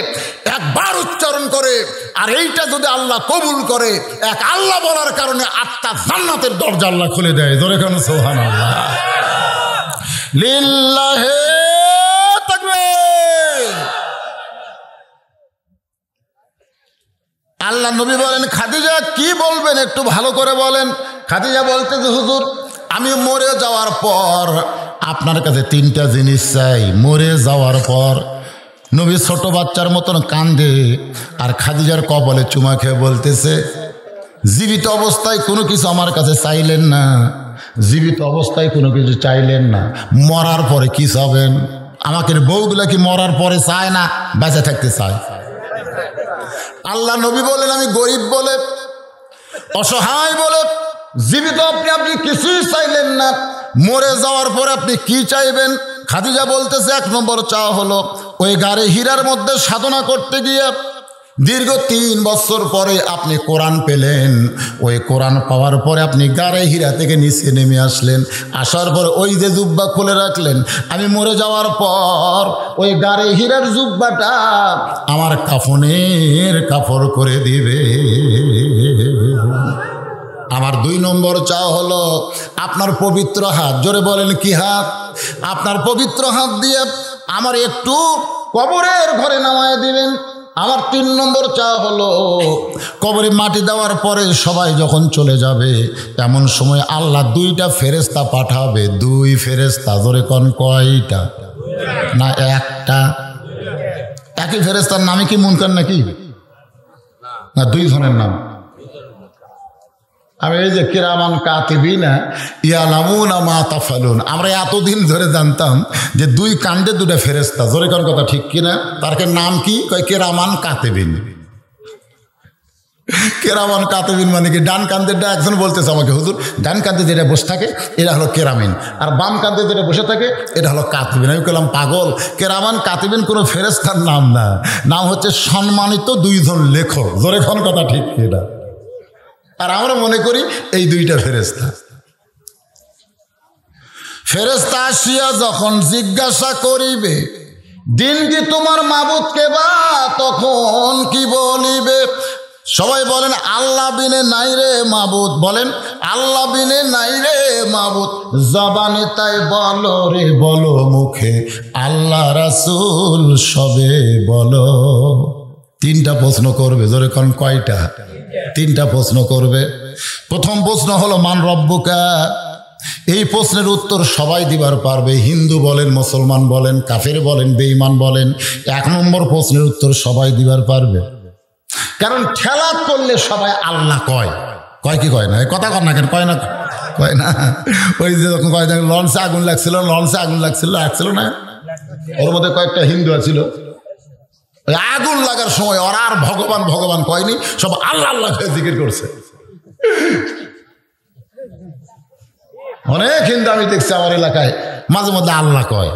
একবার উচ্চারণ করে, আর এইটা যদি আল্লাহ কবুল করে, এক আল্লাহ বলার কারণে 8টা জান্নাতের দরজা আল্লাহ খুলে দেয়। জোরে কেন সুবহানাল্লাহ। লিল্লাহি তাকবীর। আল্লাহ নবী বলেন খাদিজা কি বলবেন একটু ভালো করে বলেন। খাদিজা বলতে যে হুজুর আমি মরে যাওয়ার পর আপনার কাছে 3টা জিনিস চাই। মরে যাওয়ার পর নবী ছোট বাচ্চার মতন কান্দে, আর খাদিজার কপালে চুমা খেয়ে বলতেছে জীবিত অবস্থায় কোনো কিছু আমার কাছে চাইলেন না, জীবিত অবস্থায় কোনো কিছু চাইলেন না, মরার পরে কি চাবেন? আমাকে বউগুলা কি মরার পরে চায় না, বেঁচে থাকতে চায়? আল্লাহ নবী বলেন আমি গরিব বলে, অসহায় বলে, জীবিত আপনি কিছুই চাইলেন না, মরে যাওয়ার পরে আপনি কি চাইবেন? খাদিজা বলতেছে 1 নম্বর চাওয়া হলো ওই গাড়ি হীরার মধ্যে সাধনা করতে গিয়ে দীর্ঘ 3 বছর পরে আপনি কোরআন পেলেন। ওই কোরআন পাওয়ার পরে আপনি গাড়ি হীরা থেকে নিচে নেমে আসলেন, আসার পর ওই যে জুব্বা খুলে রাখলেন, আমি মরে যাওয়ার পর ওই গাড়ি হীরার জুব্বাটা আমার কাফনের কাপড় করে দিবে। আমার 2 নম্বর চাওয়া হলো আপনার পবিত্র হাত, জোরে বলেন কি হাত? আপনার পবিত্র হাত দিয়ে আমার একটু কবরের ঘরে নামায় দিবেন। আমার 3 নম্বর চাওয়া হলো কবরে মাটি দেওয়ার পরে সবাই যখন চলে যাবে এমন সময় আল্লাহ 2টা ফেরেশতা পাঠাবে। 2 ফেরেশতা। জোরে কোন কয়টা? না একটা? একই ফেরেশতার নামে কি মুনকার নাকি? না 2 জনের নাম। আমি এই যে কিরামান কাতিবিনা ইয়ালামুনা মা তাফালুন, আমরা এতদিন ধরে জানতাম যে 2 কান্দে 2টা ফেরেশতা। জোরে কোন কথা ঠিক কিনা? তার নাম কি? কয় কিরামান কাতিবিন। কেরামান কাতিবিন মানে কি? ডান কান্দেরটা একজন বলতেছে আমাকে হুজুর ডান কান্দে যেটা বসে থাকে এটা হলো কেরামিন, আর বাম কান্দে যেটা বসে থাকে এটা হলো কাতিবিন। আমি বললাম পাগল, কেরামান কাতিবিন কোনো ফেরেশতার নাম না, নাম হচ্ছে সম্মানিত 2 জন লেখক। জোরে কোন কথা ঠিক কিনা? আর আমরা মনে করি এই 2টা ফেরেশতা। ফেরেশতা আসিয়া যখন জিজ্ঞাসা করিবে দিন কি তোমার মাবুদকে বা, তখন কি বলিবে? সবাই বলেন আল্লাহ বিনে নাই রে মাবুদ। বলেন আল্লাহ বিনে নাই রে মাবুদ। জবানে তাই বলো রে বলো, মুখে আল্লাহ রাসূল সবে বলো। 3টা প্রশ্ন করবে। জোরে কোন কয়টা? 3টা প্রশ্ন করবে। প্রথম প্রশ্ন হলো মান রব্বুকা। এই প্রশ্নের উত্তর সবাই দিবার পারবে, হিন্দু বলেন, মুসলমান বলেন, কাফের বলেন, বেঈমান বলেন। 1 নম্বর প্রশ্নের উত্তর সবাই দিবার পারবে। কারণ খেলাত করলে সবাই আল্লাহ কয়, কয় কি কয় না, এই কথা কর না কেন, কয় না, কয় না। ওই যে যখন কয় লঞ্চে আগুন লাগছিল, লঞ্চে আগুন লাগছিল না, ওর মধ্যে কয়েকটা হিন্দু আছিল, ওই আগুন লাগার সময় ওরা আর ভগবান ভগবান কয়নি, সব আল্লাহ আল্লাহ জিকির করছে। অনেক হিন্দু আমি দেখছি আমার এলাকায় মাঝে মধ্যে আল্লাহ কয়।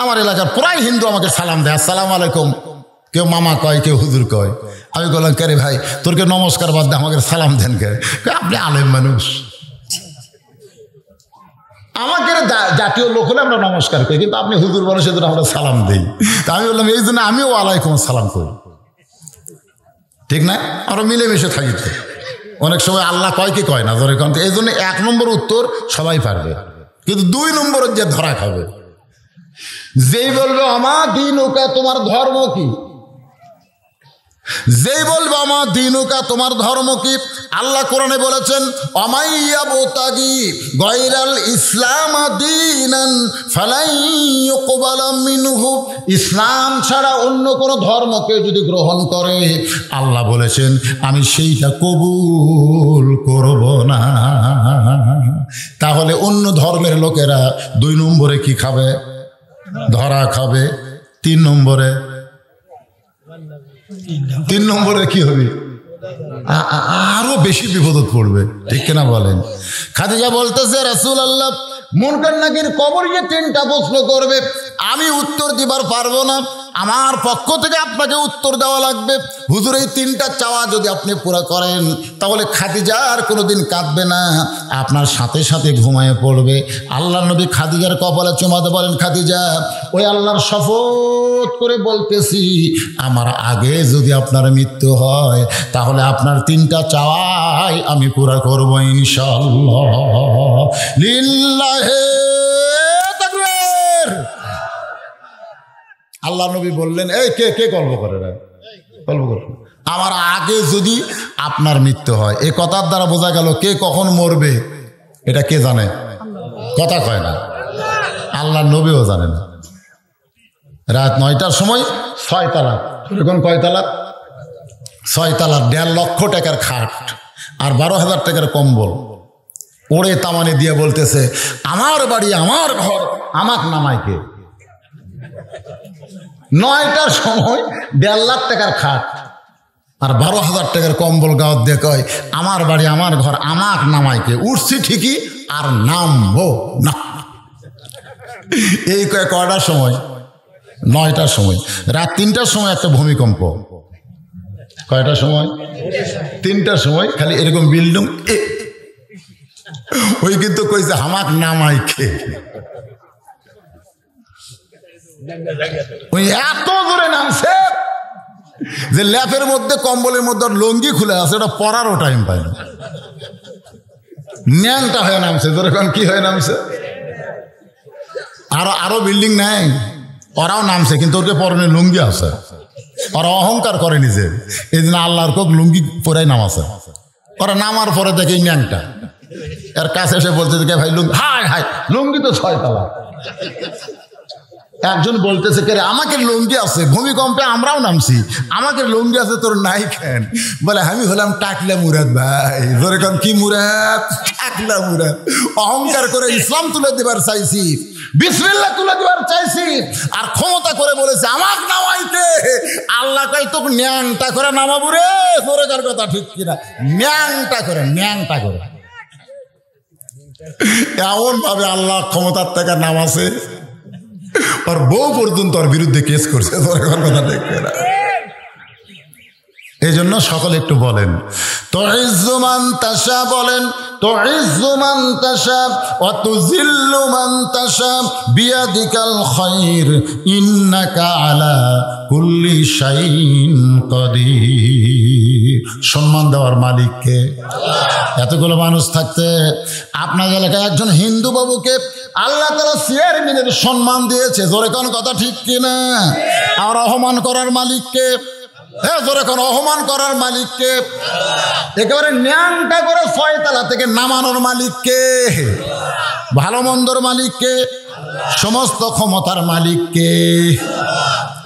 আমার এলাকার প্রায় হিন্দু আমাকে সালাম দেয়, আসসালামু আলাইকুম, কেউ মামা কয়, কেউ হুজুর কয়। আমি বললাম কে রে ভাই, তোরকে নমস্কার বাদ দে, আমাকে সালাম দেন কে? আপনি আলেম মানুষ, আমাকে জাতীয় লোক হলে আমরা নমস্কার করি, কিন্তু আপনি হুজুর মানুষ, এজন্য আমরা সালাম দিই। তা আমি বললাম এই জন্য আমিও ওয়ালাইকুম সালাম করি, ঠিক না? আমরা মিলেমিশে থাকি। অনেক সময় আল্লাহ কয় কি কয় না, ধরে কারণ এই জন্য 1 নম্বর উত্তর সবাই পারবে, কিন্তু 2 নম্বরের যে ধরা খাবে, যেই বলবে আমার দিন ওকা তোমার ধর্ম কি, যেই বলবে আমার দিন ওকা তোমার ধর্ম কি, আল্লাহ কোরআনে বলেছেন অমাইয়াবতাগি গায়রাল ইসলাম দীনান ফালাই ইউকবালা মিনহু, ইসলাম ছাড়া অন্য কোন ধর্মকে যদি গ্রহণ করে আল্লাহ বলেছেন আমি সেইটা কবুল করব না। তাহলে অন্য ধর্মের লোকেরা 2 নম্বরে কি খাবে? ধরা খাবে। 3 নম্বরে কি হবে? আরো বেশি বিপদত পড়বে, ঠিক কিনা বলেন? খাদিজা বলতেছে রাসূলুল্লাহ, মুনকার নাকির কবর যে 3টা প্রশ্ন করবে, আমি উত্তর দিবার পারবো না, আমার পক্ষ থেকে আপনাকে উত্তর দেওয়া লাগবে। হুজুর এই 3টা চাওয়া যদি আপনি পুরো করেন তাহলে খাদিজা আর কোনোদিন কাঁদবে না, আপনার সাথে সাথে ঘুমায়ে পড়বে। আল্লাহ নবী খাদিজার কপালে চুমাতে বলেন, খাদিজা ওই আল্লাহর শপথ করে বলতেছি, আমার আগে যদি আপনার মৃত্যু হয় তাহলে আপনার 3টা চাওয়াই আমি পুরা করব ইনশাআল্লাহ। লিল্লাহে তাকবীর। আল্লাহ নবী বললেন, এই কে কে গল্প করে রে, গল্প করে, আমার আগে যদি আপনার মৃত্যু হয়। এই কথার দ্বারা বোঝা গেল কে কখন মরবে এটা কে জানে? কথা কয় না, আল্লাহ নবীও জানে না। রাত 9টার সময় 6 তালাক, এখন কয় তালাক? 6 তালাক। 1.5 লক্ষ টাকার খাট আর 12,000 টাকার কম্বল ওড়ে তামানে দিয়ে বলতেছে, আমার বাড়ি আমার ঘর, আমাক নামায় কে? 9টার সময় 1.5 লাখ টাকার খাট আর 12,000 টাকার কম্বল গাওয়ার দিয়ে কয়, আমার বাড়ি আমার ঘর, আমাক নামায় কে? উঠছি ঠিকই আর নামবো না। এই কয়টার সময়? 9টার সময়। রাত 3টার সময় একটা ভূমিকম্প। কয়টার সময়? 3টার সময়। খালি এরকম বিল্ডিং, ওই কিন্তু কইছে হামাক নামাই কে? ওই এত জোরে নামছে যে ল্যাপের মধ্যে কম্বলের মধ্যে লঙ্গি খুলে আছে, ওটা পরারও টাইম পায় না, ন্যাংটা হয়ে নামছে। যেরকম কি হয়ে নামছে? আরো বিল্ডিং নাই, ওরাও নামছে কিন্তু ওকে পরনে লুঙ্গি আছে, ওরা অহংকার করে নিজে, এই জন্য আল্লাহর কোক লুঙ্গি পরাই নামাছে। ওরা নামার পরে দেখে ন্যাংটা এর কাছে এসে বলতে দেখে, ভাই লুঙ্গি, হায় হায় লুঙ্গি তো 6 তালা। একজন বলতেছে, কে রে, আমাকে লুঙ্গি আছে, ভূমিকম্পে আমরাও নামছি, আমাকে লুঙ্গি আছে, তোর নাই কেন? বলে আমি হলাম টাকলা মুরাদ। ভাই ধরে কাম কি মুরাদ? টাকলা মুরাদ। অহংকার করে ইসলাম তুলে দেবার চাইছি, বিসমিল্লাহ তুলে দেবার চাইছি, আর ক্ষমতা করে বলেছে আমাক নামাইতে। আল্লাহ কই তোকে ন্যাংটা করে নামাবো রে। ধরে কার কথা ঠিক কিনা? ন্যাংটা করে, ন্যাংটা করে। এমন ভাবে আল্লাহ ক্ষমতার থেকে নামাছে, আর বউ পর্যন্ত ওর বিরুদ্ধে কেস করছে। কথা দেখবে না। এই জন্য সকলে একটু বলেন তুইজ্জু মান তাশা, বলেন তুইজ্জু মান তাশা ওয়া তুযিল্লু মান তাশা বিয়াদিকাল খায়র ইন্নাকা আলা কুল্লি শাইইন কাদির। সম্মান দেওয়ার মালিককে। এতগুলো মানুষ থাকতে আপনার এলাকায় একজন হিন্দু বাবুকে আল্লাহ তাআলা চেয়ারম্যানের সম্মান দিয়েছে। জোরে কোন কথা ঠিক কিনা? আর অপমান করার মালিককে, হ্যাঁ জোরে কোন অপমান করার মালিককে, একেবারে ন্যাংটা করে 6 তালা থেকে নামানোর মালিককে, ভালো মন্দর মালিককে, সমস্ত ক্ষমতার মালিককে।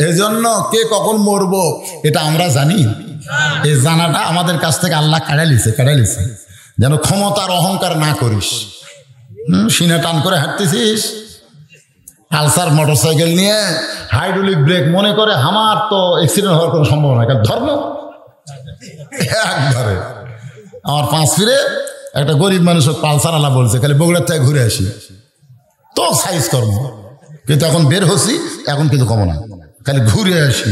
এই জন্য কে কখন মরবো এটা আমরা জানি। এই জানাটা আমাদের কাছ থেকে আল্লাহ কাড়াই লিছে যেন ক্ষমতার অহংকার না করিস। সিনা টান করে হাঁটতেছিস, পালসার মোটরসাইকেল নিয়ে হাইড্রোলিক ব্রেক মনে করে আমার তো অ্যাক্সিডেন্ট হওয়ার কোনো সম্ভাবনা, কারণ ধর্ম একবারে। আমার 5 ফিরে একটা গরিব মানুষ পালসার আলা বলছে খালি বগুড়ার থেকে ঘুরে আসি, তো সাইজ কর্ম, কিন্তু এখন বের হচ্ছি, এখন কিন্তু কম না, খালি ঘুরে আসি।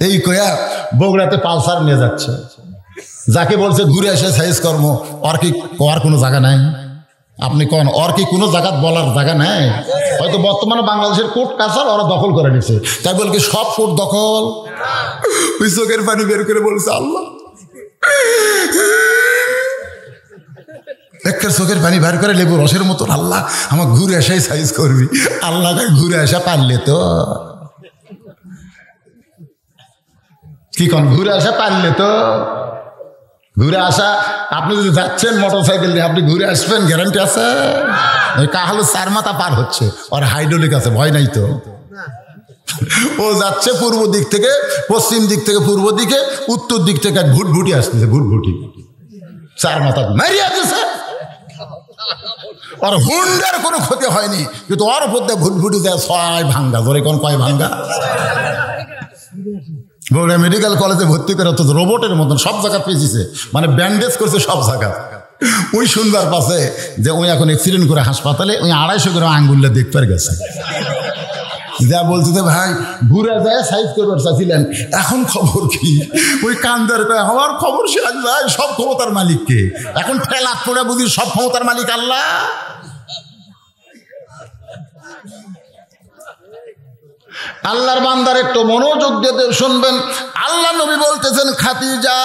এই কয়া বগুড়াতে পালসার নিয়ে যাচ্ছে, যাকে বলছে ঘুরে আসে সাইজ কর্ম, ওর কি কোয়ার কোনো জায়গা নাই? আপনি কোন ওর কি কোনো জায়গা বলার জায়গা নাই? হয়তো বর্তমানে বাংলাদেশের কোর্ট কাছার ওরা দখল করে নিচ্ছে, তাই বল কি সব কোর্ট দখল? ওই চোখের পানি বের করে বলছে আল্লাহ, একটা চোখের পানি বের করে লেবু রসের মতন, আল্লাহ আমার ঘুরে আসাই সাইজ করবি। আল্লাহ ঘুরে আসা পারলে তো কি কন, ঘুরে আসা পারলে তো ঘুরে আসা। আপনি যদি যাচ্ছেন মোটরসাইকেল নিয়ে, আপনি ঘুরে আসবেন গ্যারান্টি আছে? কাহালু 4 মাথা পার হচ্ছে, আর হাইড্রোলিক আছে, ভয় নাই তো। ও যাচ্ছে পূর্ব দিক থেকে, পশ্চিম দিক থেকে পূর্ব দিকে, উত্তর দিক থেকে ভুটভুটি আসতেছে, ভুটভুটি 4 মাথা মারিয়া দিছে। আর হুন্ডার কোনো ক্ষতি হয়নি, কিন্তু ওর উপর দিয়ে ভুটভুটি দেয় 6 ভাঙ্গা। ধরে কোন কয় ভাঙ্গা? বগুড়া মেডিকেল কলেজে ভর্তি করে তো রোবটের মতন সব জায়গা পেয়েছে, মানে ব্যান্ডেজ করছে সব জায়গা। ওই সুন্দর পাশে যে ওই এখন অ্যাক্সিডেন্ট করে হাসপাতালে ওই 250 করে আঙ্গুলটা দেখতে গেছে। যা বলছে যে ভাই ঘুরে যায় সাইজ করবার চাচ্ছিলেন, এখন খবর কি? ওই কান্দার কয় আমার খবর শেষ ভাই, সব ক্ষমতার মালিককে এখন ঠেলা পড়ে বুঝি সব ক্ষমতার মালিক আল্লাহ। আল্লাহর বান্দার একটু মনোযোগ দিয়ে শুনবেন। আল্লাহ নবী বলতেছেন, খাদিজা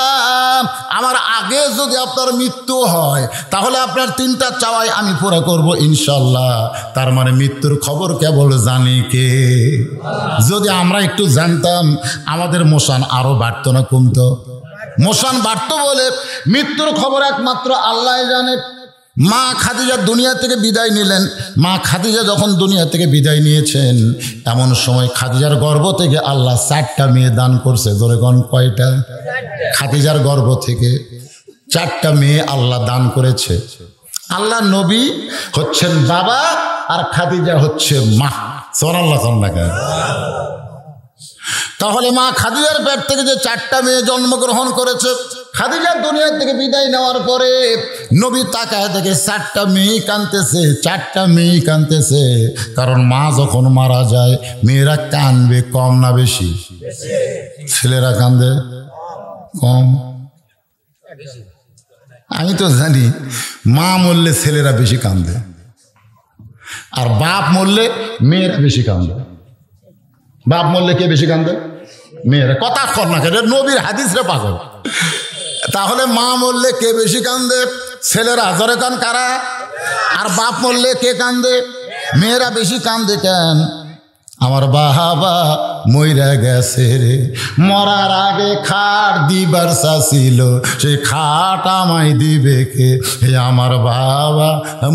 আমার আগে যদি আপনার মৃত্যু হয় তাহলে আপনার 3টা চাওয়াই আমি পুরা করব ইনশাল্লাহ। তার মানে মৃত্যুর খবর কেবল জানি কে? যদি আমরা একটু জানতাম আমাদের মোশান আরো বাড়তো না কমতো? মোশান বাড়তো বলে মৃত্যুর খবর একমাত্র আল্লাহ জানে। মা খাদিজা দুনিয়া থেকে বিদায় নিলেন। মা খাদিজা যখন দুনিয়া থেকে বিদায় নিয়েছেন, এমন সময় খাদিজার গর্ভ থেকে আল্লাহ 4টা মেয়ে দান করছে। ধরে কোন কয়টা? খাদিজার গর্ভ থেকে 4টা মেয়ে আল্লাহ দান করেছে। আল্লাহ নবী হচ্ছেন বাবা আর খাদিজা হচ্ছে মা। সুবহানাল্লাহ। তাহলে মা খাদিজার পেট থেকে যে 4টা মেয়ে জন্মগ্রহণ করেছে, খাদিজা দুনিয়া থেকে বিদায় নেওয়ার পরে নবী তাকায় দেখে 4টা মেয়ে কাঁদতেছে, 4টা মেয়ে কাঁদতেছে। কারণ মা যখন মারা যায় মেয়েরা কাঁদবে কম না বেশি? ছেলেরা কাঁদে কম। আমি তো জানি মা মরলে ছেলেরা বেশি কাঁদে, আর বাপ মরলে মেয়েরা বেশি কাঁদে। বাপ মরলে কে বেশি কাঁদে? মেয়েরা। কথা কর না কেন, নবীর হাদিস রে পাগল। তাহলে মা মরলে কে বেশি কান্দে? ছেলেরা। জোরে কান কারা? আর বাপ মরলে কে কান্দে? মেয়েরা বেশি কান্দে কেন? আমার বাবা মইরা গেছে রে, মরার আগে খাট দিবার চাছিল, সেই খাট আমায় দিবে কে? হে আমার বাবা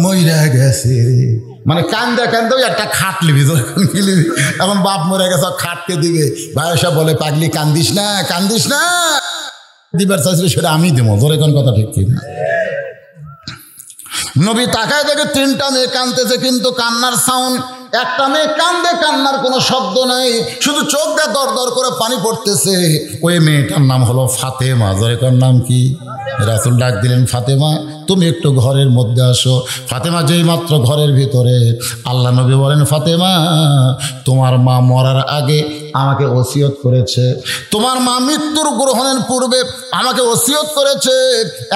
মইরা গেছে রে। মানে কান্দা কান্দা একটা খাট লিবি, লিবি। এখন বাপ মরে গেছে, খাটকে দিবে। ভাইসা বলে পাগলি কান্দিস না, কান্দিস না, দিবার চাইছিল সেটা আমি দেবো। ধরে কোন কথা ঠিক কিনা? নবী তাকায় দেখে 3টা মেয়ে কাঁদতেছে, কিন্তু কান্নার সাউন্ড। একটা মেয়ে কান্দে, কান্নার কোনো শব্দ নাই, শুধু চোখ দিয়ে দর দর করে পানি পড়তেছে। ওই মেয়েটার নাম হলো ফাতেমা। ধরে কোন নাম কি? রাসূল ডাক দিলেন, ফাতেমা তুমি একটু ঘরের মধ্যে আসো। ফাতেমা যেই মাত্র ঘরের ভিতরে, আল্লাহ নবী বলেন, ফাতেমা তোমার মা মরার আগে আমাকে ওসিয়ত করেছে। তোমার মা মৃত্যুর গ্রহণের পূর্বে আমাকে ওসিয়ত করেছে।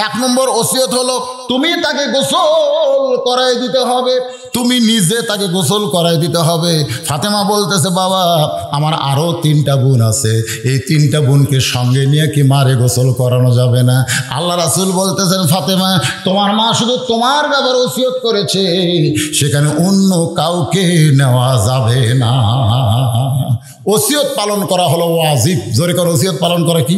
1 নম্বর ওসিয়ত হলো তুমি তাকে গোসল করাই দিতে হবে, তুমি নিজে তাকে গোসল করাই দিতে হবে। ফাতেমা বলতেছে, বাবা আমার আরো 3টা বোন আছে, এই 3টা বোনকে সঙ্গে নিয়ে কি মারে গোসল করানো যাবে না? আল্লাহ রাসূল বলতেছেন, ফাতেমা তোমার মা শুধু তোমার ব্যাপারে ওসিয়ত করেছে, সেখানে অন্য কাউকে নেওয়া যাবে না। ওসিয়ত পালন করা হলো ওয়াজিব। জোরে করে ওসিয়ত পালন করা কি?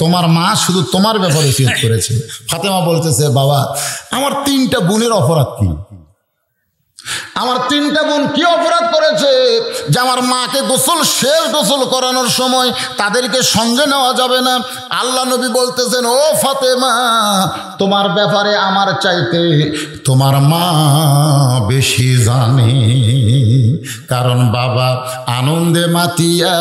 তোমার মা শুধু তোমার ব্যাপারে ওসিয়ত করেছে। ফাতেমা বলতেছে, বাবা আমার 3টা বোনের অপরাধ কি? আমার তিনটা বোন কি অপরাধ করেছে যে আমার মাকে শেষ গোসল করানোর সময় তাদেরকে সঙ্গে নেওয়া যাবে না? আল্লাহ নবী বলতেছেন, ও ফাতেমা, তোমার ব্যাপারে আমার চাইতে তোমার মা বেশি জানে। কারণ বাবা আনন্দে মাতিয়া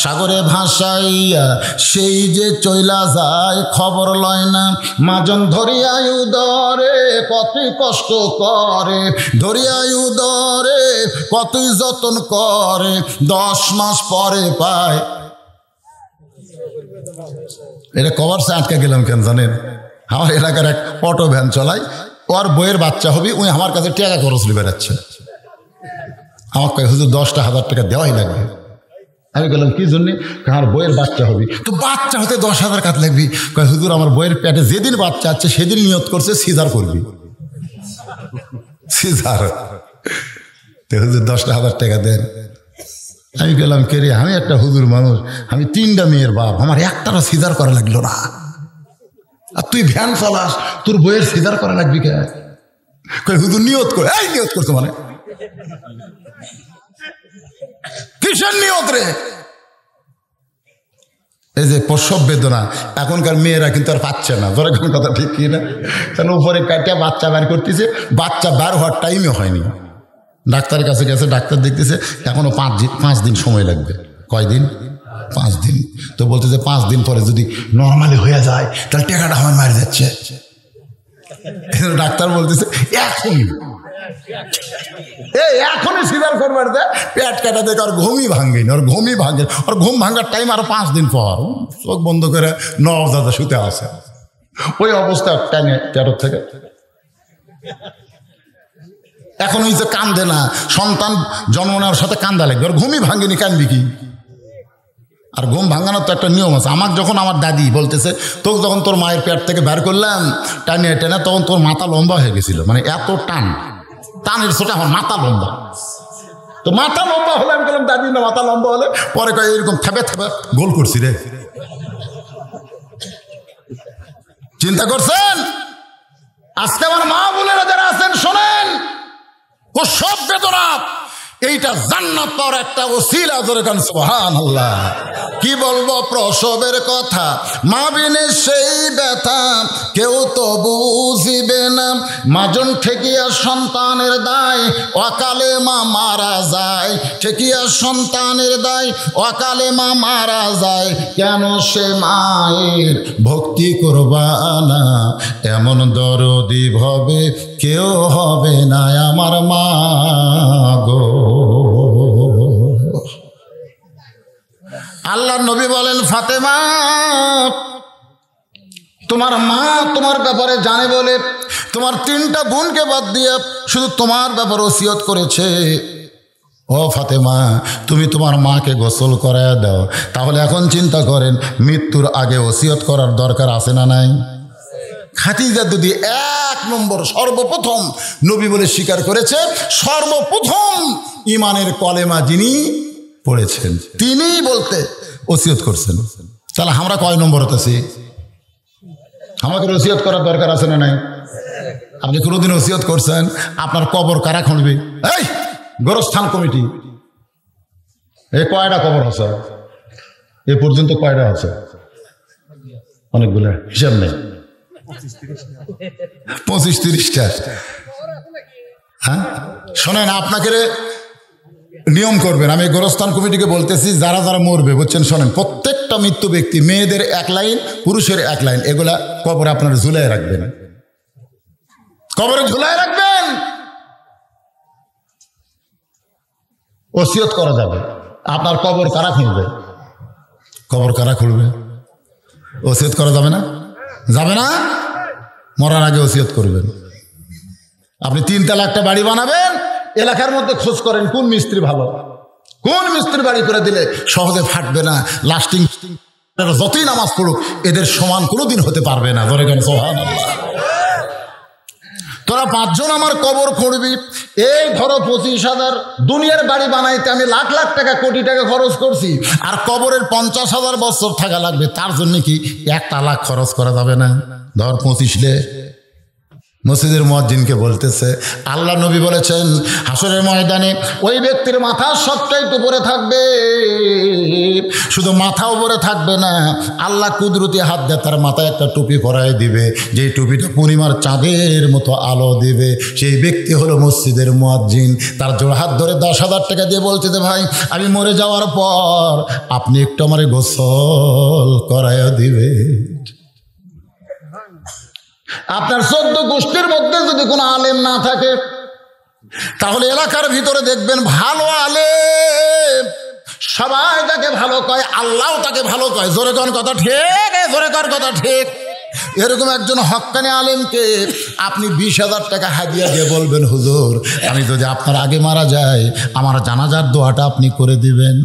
সাগরে ভাসাইয়া সেই যে চইলা যায় খবর লয় না। মাজন ধরিয়াই উদরে কতই কষ্ট করে, ধরিয়াই উদরে কতই যতন করে, 10 মাস পরে পায়। এটা কভার সে আটকে গেলাম কেন জানেন? আমার এলাকার এক অটো ভ্যান চলাই, ওর বইয়ের বাচ্চা হবে, ওই আমার কাছে টাকা খরচ নিয়ে বেড়াচ্ছে। আমার কয় হুজুর 10,000 টাকা দেওয়াই লাগবে। আমি বললাম কি জন্যে? আমার বইয়ের বাচ্চা হবে। তো বাচ্চা হতে 10,000 কাত লাগবি। কয় হুজুর আমার বইয়ের পেটে যেদিন বাচ্চা আছে সেদিন নিয়ত করছে সিজার করবি। সিজার হুজুর 10,000 টাকা দেন। আমি গেলাম কে রে, আমি একটা হুজুর মানুষ, আমি 3টা মেয়ের বাপ, আমার একটারও সিজার করা লাগলো না। আর তুই ভ্যান চালাস, তোর বইয়ের সিজার করা লাগবি কে? কয় হুজুর নিয়ত করে। এই নিয়ত করতো মানে কিসের নিয়ত রে? এই যে প্রসব বেদনা এখনকার মেয়েরা কিন্তু আর পাচ্ছে না, ধরে কোন কথা ঠিক কি না? কারণ উপরে কাটিয়া বাচ্চা বের করতেছে, বাচ্চা বের হওয়ার টাইমে হয়নি। ডাক্তারের কাছে গেছে, ডাক্তার দেখতেছে এখনো 5 দিন সময় লাগবে। কয়দিন? 5 দিন। তো বলতেছে 5 দিন পরে যদি নর্মালি হয়ে যায় তাহলে টাকাটা আমার মারি যাচ্ছে। ডাক্তার বলতেছে এখনই সিজার করবার দেয়, পেট কাটা দেখে ওর ঘুমই ভাঙেনি, ওর ঘুমই ভাঙে, ওর ঘুম ভাঙার টাইম আরো 5 দিন পর। চোখ বন্ধ করে নবজাতক শুতে আসে, ওই অবস্থা টাইমে পেটের থেকে। এখন ওই যে কান্দে না, সন্তান জন্ম নেওয়ার সাথে কান্দা লাগবে, ওর ঘুমই ভাঙেনি, কান্দবি কি? আর ঘুম ভাঙানোর তো একটা নিয়ম আছে। আমার যখন আমার দাদি বলতেছে তোকে যখন তোর মায়ের পেট থেকে বের করলাম টানে টেনে, তখন তোর মাথা লম্বা হয়ে গেছিল, মানে এত টানের ছোট আমার মাথা লম্বা। তো মাথা লম্বা হলে আমি বললাম দাদি না মাথা লম্বা হলে, পরে কয় এরকম থাবে গোল করছি রে। চিন্তা করছেন? আজকে আমার মা বোনেরা যারা আছেন শোনেন, ও সব বেদনা এইটা জান্নাত পাওয়ার একটা ওসিলা। ধরে কান সুবহানাল্লাহ। কি বলবো প্রসবের কথা, মা বিনে সেই ব্যথা কেউ তো বুঝিবে না। মাজন ঠেকিয়া সন্তানের দায়, অকালে মা মারা যায়। ঠেকিয়া সন্তানের দায়, অকালে মা মারা যায়। কেন সে মায়ের ভক্তি করবা না? এমন দরদি ভবে কেউ হবে না আমার মা গো। আল্লাহ নবী বলেন, ফাতেমা তোমার মা তোমার ব্যাপারে জানে বলে তোমার 3টা বোনকে বাদ দিয়ে শুধু তোমার ব্যাপারে ওসিয়ত করেছে। ও ফাতেমা, তুমি তোমার মাকে গোসল করায় দাও। তাহলে এখন চিন্তা করেন, মৃত্যুর আগে ওসিয়ত করার দরকার আছে না নাই? খাদিজা যদি 1 নম্বর সর্বপ্রথম নবী বলে স্বীকার করেছে, সর্বপ্রথম ইমানের কলেমা যিনি পড়েছেন তিনিই বলতে ওসিয়ত করছেন। তাহলে আমরা কয় নম্বর হতেছি? আমাকে ওসিয়ত করার দরকার আছে না নাই? আপনি কোনোদিন ওসিয়ত করছেন আপনার কবর কারা খুঁড়বে? এই গোরস্থান কমিটি কয়টা কবর আছে এ পর্যন্ত? কয়টা আছে? অনেকগুলো, হিসাব নেই। 25-30টা। হ্যাঁ শোনেন, আপনাকে নিয়ম করবেন। আমি গোরস্থান কমিটিকে বলতেছি, যারা যারা মরবে বুঝছেন, শোনেন, প্রত্যেকটা মৃত্যু ব্যক্তি মেয়েদের 1 লাইন, পুরুষের 1 লাইন, এগুলা কবরে আপনারা ঝুলাই রাখবেন, কবরে ঝুলাই রাখবেন। ওসিয়ত করা যাবে। আপনার কবর কারা খুলবে? কবর কারা খুলবে? ওসিয়ত করা যাবে না? যাবে না? মরার আগে ওসিয়ত করবেন। আপনি 3 তলা একটা বাড়ি বানাবেন, এলাকার মধ্যে খোঁজ করেন কোন মিস্ত্রি ভালো, কোন মিস্ত্রি বাড়ি করে দিলে সহজে ফাটবে না, লাস্টিং, যতই নামাজ পড়ুক এদের সমান কোনোদিন হতে পারবে না। ধরে গেল সুবহানাল্লাহ। তোরা 5 জন আমার কবর খুঁড়বি, এই ধরো 25,000। দুনিয়ার বাড়ি বানাইতে আমি লাখ লাখ টাকা, কোটি টাকা খরচ করছি, আর কবরের 50,000 বছর থাকা লাগবে, তার জন্য কি 1 লাখ খরচ করা যাবে না? ধর 25 লে মসজিদের মুয়াজ্জিনকে বলতেছে, আল্লাহ নবী বলেছেন হাসরের ময়দানে ওই ব্যক্তির মাথা সবটাই উপরে থাকবে, শুধু মাথা উপরে থাকবে না, আল্লাহ কুদরতি হাত দিয়ে তার মাথায় একটা টুপি পরায় দিবে, যেই টুপিটা পূর্ণিমার চাঁদের মতো আলো দিবে। সেই ব্যক্তি হলো মসজিদের মুয়াজ্জিন। তার জোড় হাত ধরে 10,000 টাকা দিয়ে বলছে যে ভাই আমি মরে যাওয়ার পর আপনি একটু আমারে গোসল করায় দিবে। আপনার 14 গোষ্ঠীর মধ্যে যদি কোনো আলেম না থাকে, তাহলে এলাকার ভিতরে দেখবেন ভালো আলেম সবাই তাকে ভালো কয়, আল্লাহও তাকে ভালো কয়। জোরে কোন কথা ঠিক, জোরে কোন কথা ঠিক। এরকম একজন হক্কানি আলেমকে আপনি 20,000 টাকা হাদিয়া দিয়ে বলবেন, হুজুর আমি যদি আপনার আগে মারা যায় আমার জানাজার দোয়াটা আপনি করে দিবেন।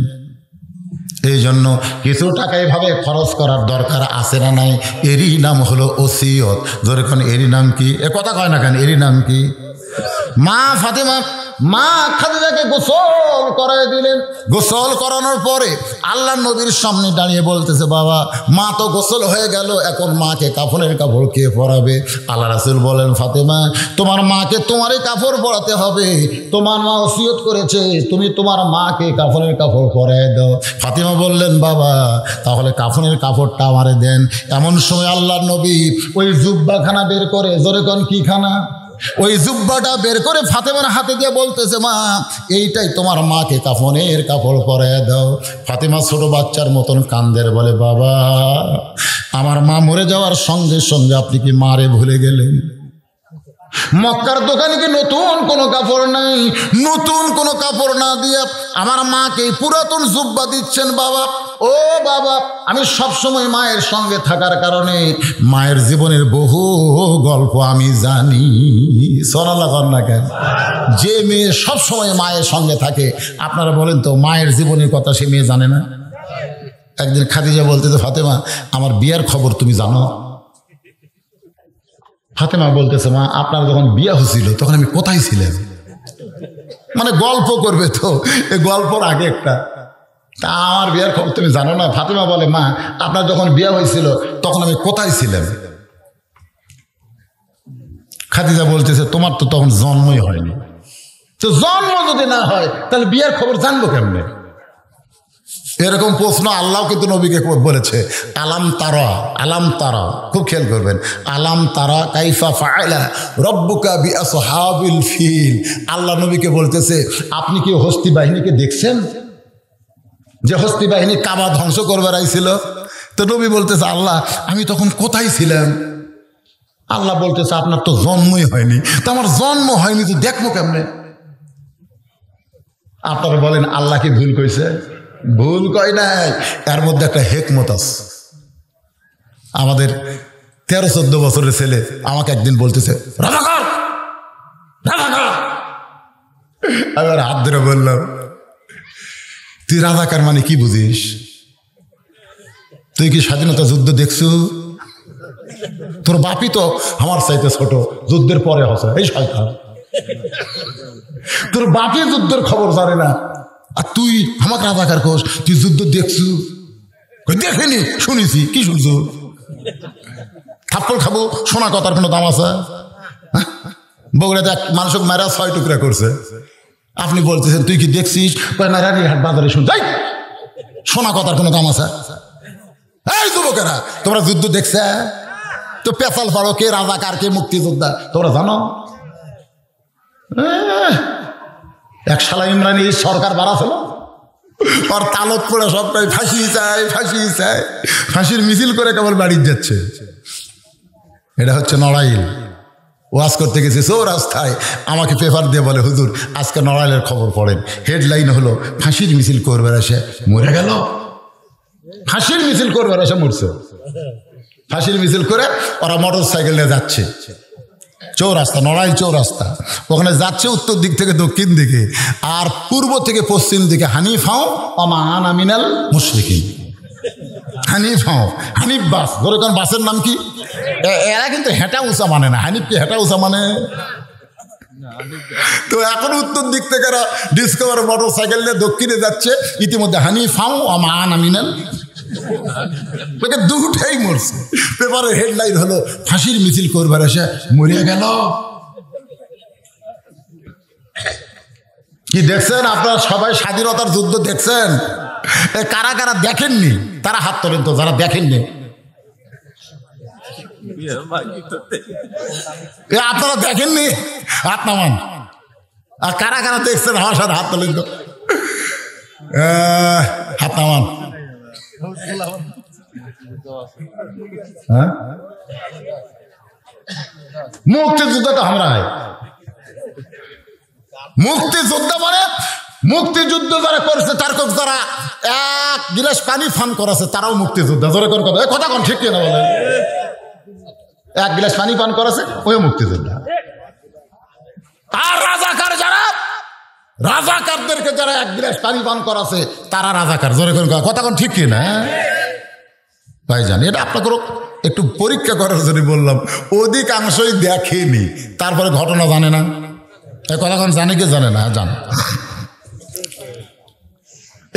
এই জন্য কিছু টাকা এভাবে খরচ করার দরকার আছে না নাই? এরই নাম হলো ওসিয়ত। ধরে কোন এরই নাম কি? এ কথা কয় না কেন? এরই নাম কি? মা ফাতেমা মা খাদিজাকে গোসল করাই দিলেন। গোসল করানোর পরে আল্লাহ নবীর সামনে দাঁড়িয়ে বলতেছে, বাবা মা তো গোসল হয়ে গেল, এখন মাকে কাফনের কাপড় কে পরাবে? আল্লাহ রাসূল বলেন, ফাতেমা তোমার মাকে তোমারই কাপড় পরাতে হবে, তোমার মা ওসিয়ত করেছে তুমি তোমার মাকে কাফনের কাপড় পরাই দাও। ফাতেমা বললেন, বাবা তাহলে কাফনের কাপড়টা আমারে দেন। এমন সময় আল্লাহ নবী ওই জুব্বাখানা বের করে, জোরে কোন কি খানা? ওই জুব্বাটা বের করে ফাতেমার হাতে দিয়ে বলতেছে, মা এইটাই তোমার মাকে কাফনের কাপড় পরায় দাও। ফাতেমা ছোট বাচ্চার মতন কান্দের, বলে বাবা আমার মা মরে যাওয়ার সঙ্গে সঙ্গে আপনি কি মারে ভুলে গেলেন? মক্কার দোকানে কি নতুন কোনো কাপড় নাই? নতুন কোনো কাপড় না দিয়ে আমার মাকে পুরাতন জুব্বা দিচ্ছেন। বাবা ও বাবা, আমি সবসময় মায়ের সঙ্গে থাকার কারণে মায়ের জীবনের বহু গল্প আমি জানি। সোনাল্লাহ কর না কেন? যে মেয়ে সবসময় মায়ের সঙ্গে থাকে, আপনারা বলেন তো মায়ের জীবনের কথা সে মেয়ে জানে না? একদিন খাদিজা বলতে, ফাতেমা আমার বিয়ার খবর তুমি জানো? ফাতেমা বলতেছে, মা আপনার যখন বিয়া হয়েছিল তখন আমি কোথায় ছিলাম? মানে গল্প করবে তো, এই গল্পর আগে একটা, তা আমার বিয়ার খবর তুমি জানো না? ফাতেমা বলে, মা আপনার যখন বিয়া হয়েছিল তখন আমি কোথায় ছিলাম? খাদিজা বলতেছে, তোমার তো তখন জন্মই হয়নি। তো জন্ম যদি না হয় তাহলে বিয়ার খবর জানবো কেমনে? এরকম প্রশ্ন আল্লাহ কিন্তু নবীকে বলেছে, আলাম তারা, আলাম তারা, খুব খেয়াল করবেন, আলাম তারা কাইফা ফাআলা রব্বুকা বিআসহাবিল ফিল। আল্লাহ নবীকে বলতেছে, আপনি কি হস্তি বাহিনীকে দেখছেন? যে হস্তি বাহিনী কাবা ধ্বংস করবার আইছিল। তো নবী বলতেছে, আল্লাহ আমি তখন কোথায় ছিলাম? আল্লাহ বলতেছে, আপনার তো জন্মই হয়নি। তো আমার জন্ম হয়নি তো দেখবো কেমনে? আপনারা বলেন আল্লাহ কি ভুল কইছে? ভুল কয় নাই, এর মধ্যে একটা হেকমত আছে। আমাদের 13-14 বছরের ছেলে আমাকে একদিন বলতেছে, রাজাকার রাজাকার। আমি আর হাত ধরে বললাম, তুই রাজাকার মানে কি বুঝিস? তুই কি স্বাধীনতা যুদ্ধ দেখছু? তোর বাপি তো আমার চাইতে ছোট, যুদ্ধের পরে হসে। এই শয়তান, তোর বাপি যুদ্ধের খবর জানে না, আর তুই আমাকে রাজাকার কোস? তুই যুদ্ধ দেখছু? দেখেনি, শুনেছি। কি শুনছু? থাপ্পড় খাবো, শোনা কথার কোনো দাম আছে? বগুড়াতে এক মানুষকে মারা 6 টুকরা করছে। আপনি বলতেছেন তুই কি দেখছিস? হাট বাজারে শুন, যাই শোনা কথার কোনো দাম আছে? এই যুবকেরা, তোমরা যুদ্ধ দেখছে তো পেশাল পাড়ো, কে রাজাকার কে মুক্তিযোদ্ধা তোমরা জানো? এক শালা ইমরানি সরকার বাড়াছিল, আর তালত পড়ে সবটাই ফাঁসি চায়, ফাঁসি চায়, ফাঁসির মিছিল করে কেবল বাড়ি যাচ্ছে। এটা হচ্ছে নড়াইল। ওয়াজ করতে গেছে চৌরাস্তায়, আমাকে পেপার দিয়ে বলে, হুজুর আজকে নড়াইলের খবর পড়েন। হেডলাইন হলো ফাঁসির মিছিল করবার এসে মরে গেল। ফাঁসির মিছিল করবার এসে মরছে। ফাঁসির মিছিল করে ওরা মোটর সাইকেল নিয়ে যাচ্ছে চৌরাস্তা, নড়াইল চৌরাস্তা। ওখানে যাচ্ছে উত্তর দিক থেকে দক্ষিণ দিকে, আর পূর্ব থেকে পশ্চিম দিকে হানিফাও আমান আমিনাল মুশরিকিন। হানিফাও, হানিফ বাস। ধরে কোন বাসের নাম কি? এরা কিন্তু হেঁটা উঁচা মানে না। হানিফ কি হেঁটা উঁচা মানে? তো এখন উত্তর দিক থেকে এরা ডিসকভার মোটর সাইকেল নিয়ে দক্ষিণে যাচ্ছে। ইতিমধ্যে হানিফাও আমান আমিনাল দুটাই মরছে। পেপারের হেডলাইন হলো ফাঁসির মিছিল করবার এসে মরিয়া গেল। কি দেখছেন আপনারা সবাই স্বাধীনতার যুদ্ধ দেখছেন? কারা কারা দেখেননি তারা হাত তোলেন তো, যারা দেখেননি। আপনারা দেখেননি হাত নামান। আর কারা কারা দেখছেন আমার সাথে হাত তোলেন তো, হাত নামান। মুক্তিযুদ্ধ তো আমরা মুক্তিযুদ্ধ মানে মুক্তিযুদ্ধ যারা করছে তার যারা এক গিলাস পানি ফান করেছে তারাও মুক্তিযুদ্ধ। জোরে কোন কথা, কথা কোন ঠিক না বলেন? এক গিলাস পানি পান করেছে ওই মুক্তিযোদ্ধা। আর রাজাকার যারা, রাজাকারদেরকে যারা এক গিলাস পানি পান করাছে তারা রাজাকার। জোরে কোন কথা কোন ঠিক না ভাই জানি? এটা আপনাকে একটু পরীক্ষা করার জন্য বললাম। অধিকাংশই দেখেনি, তারপরে ঘটনা জানে না। কথা কোন জানে কি জানে না? জান।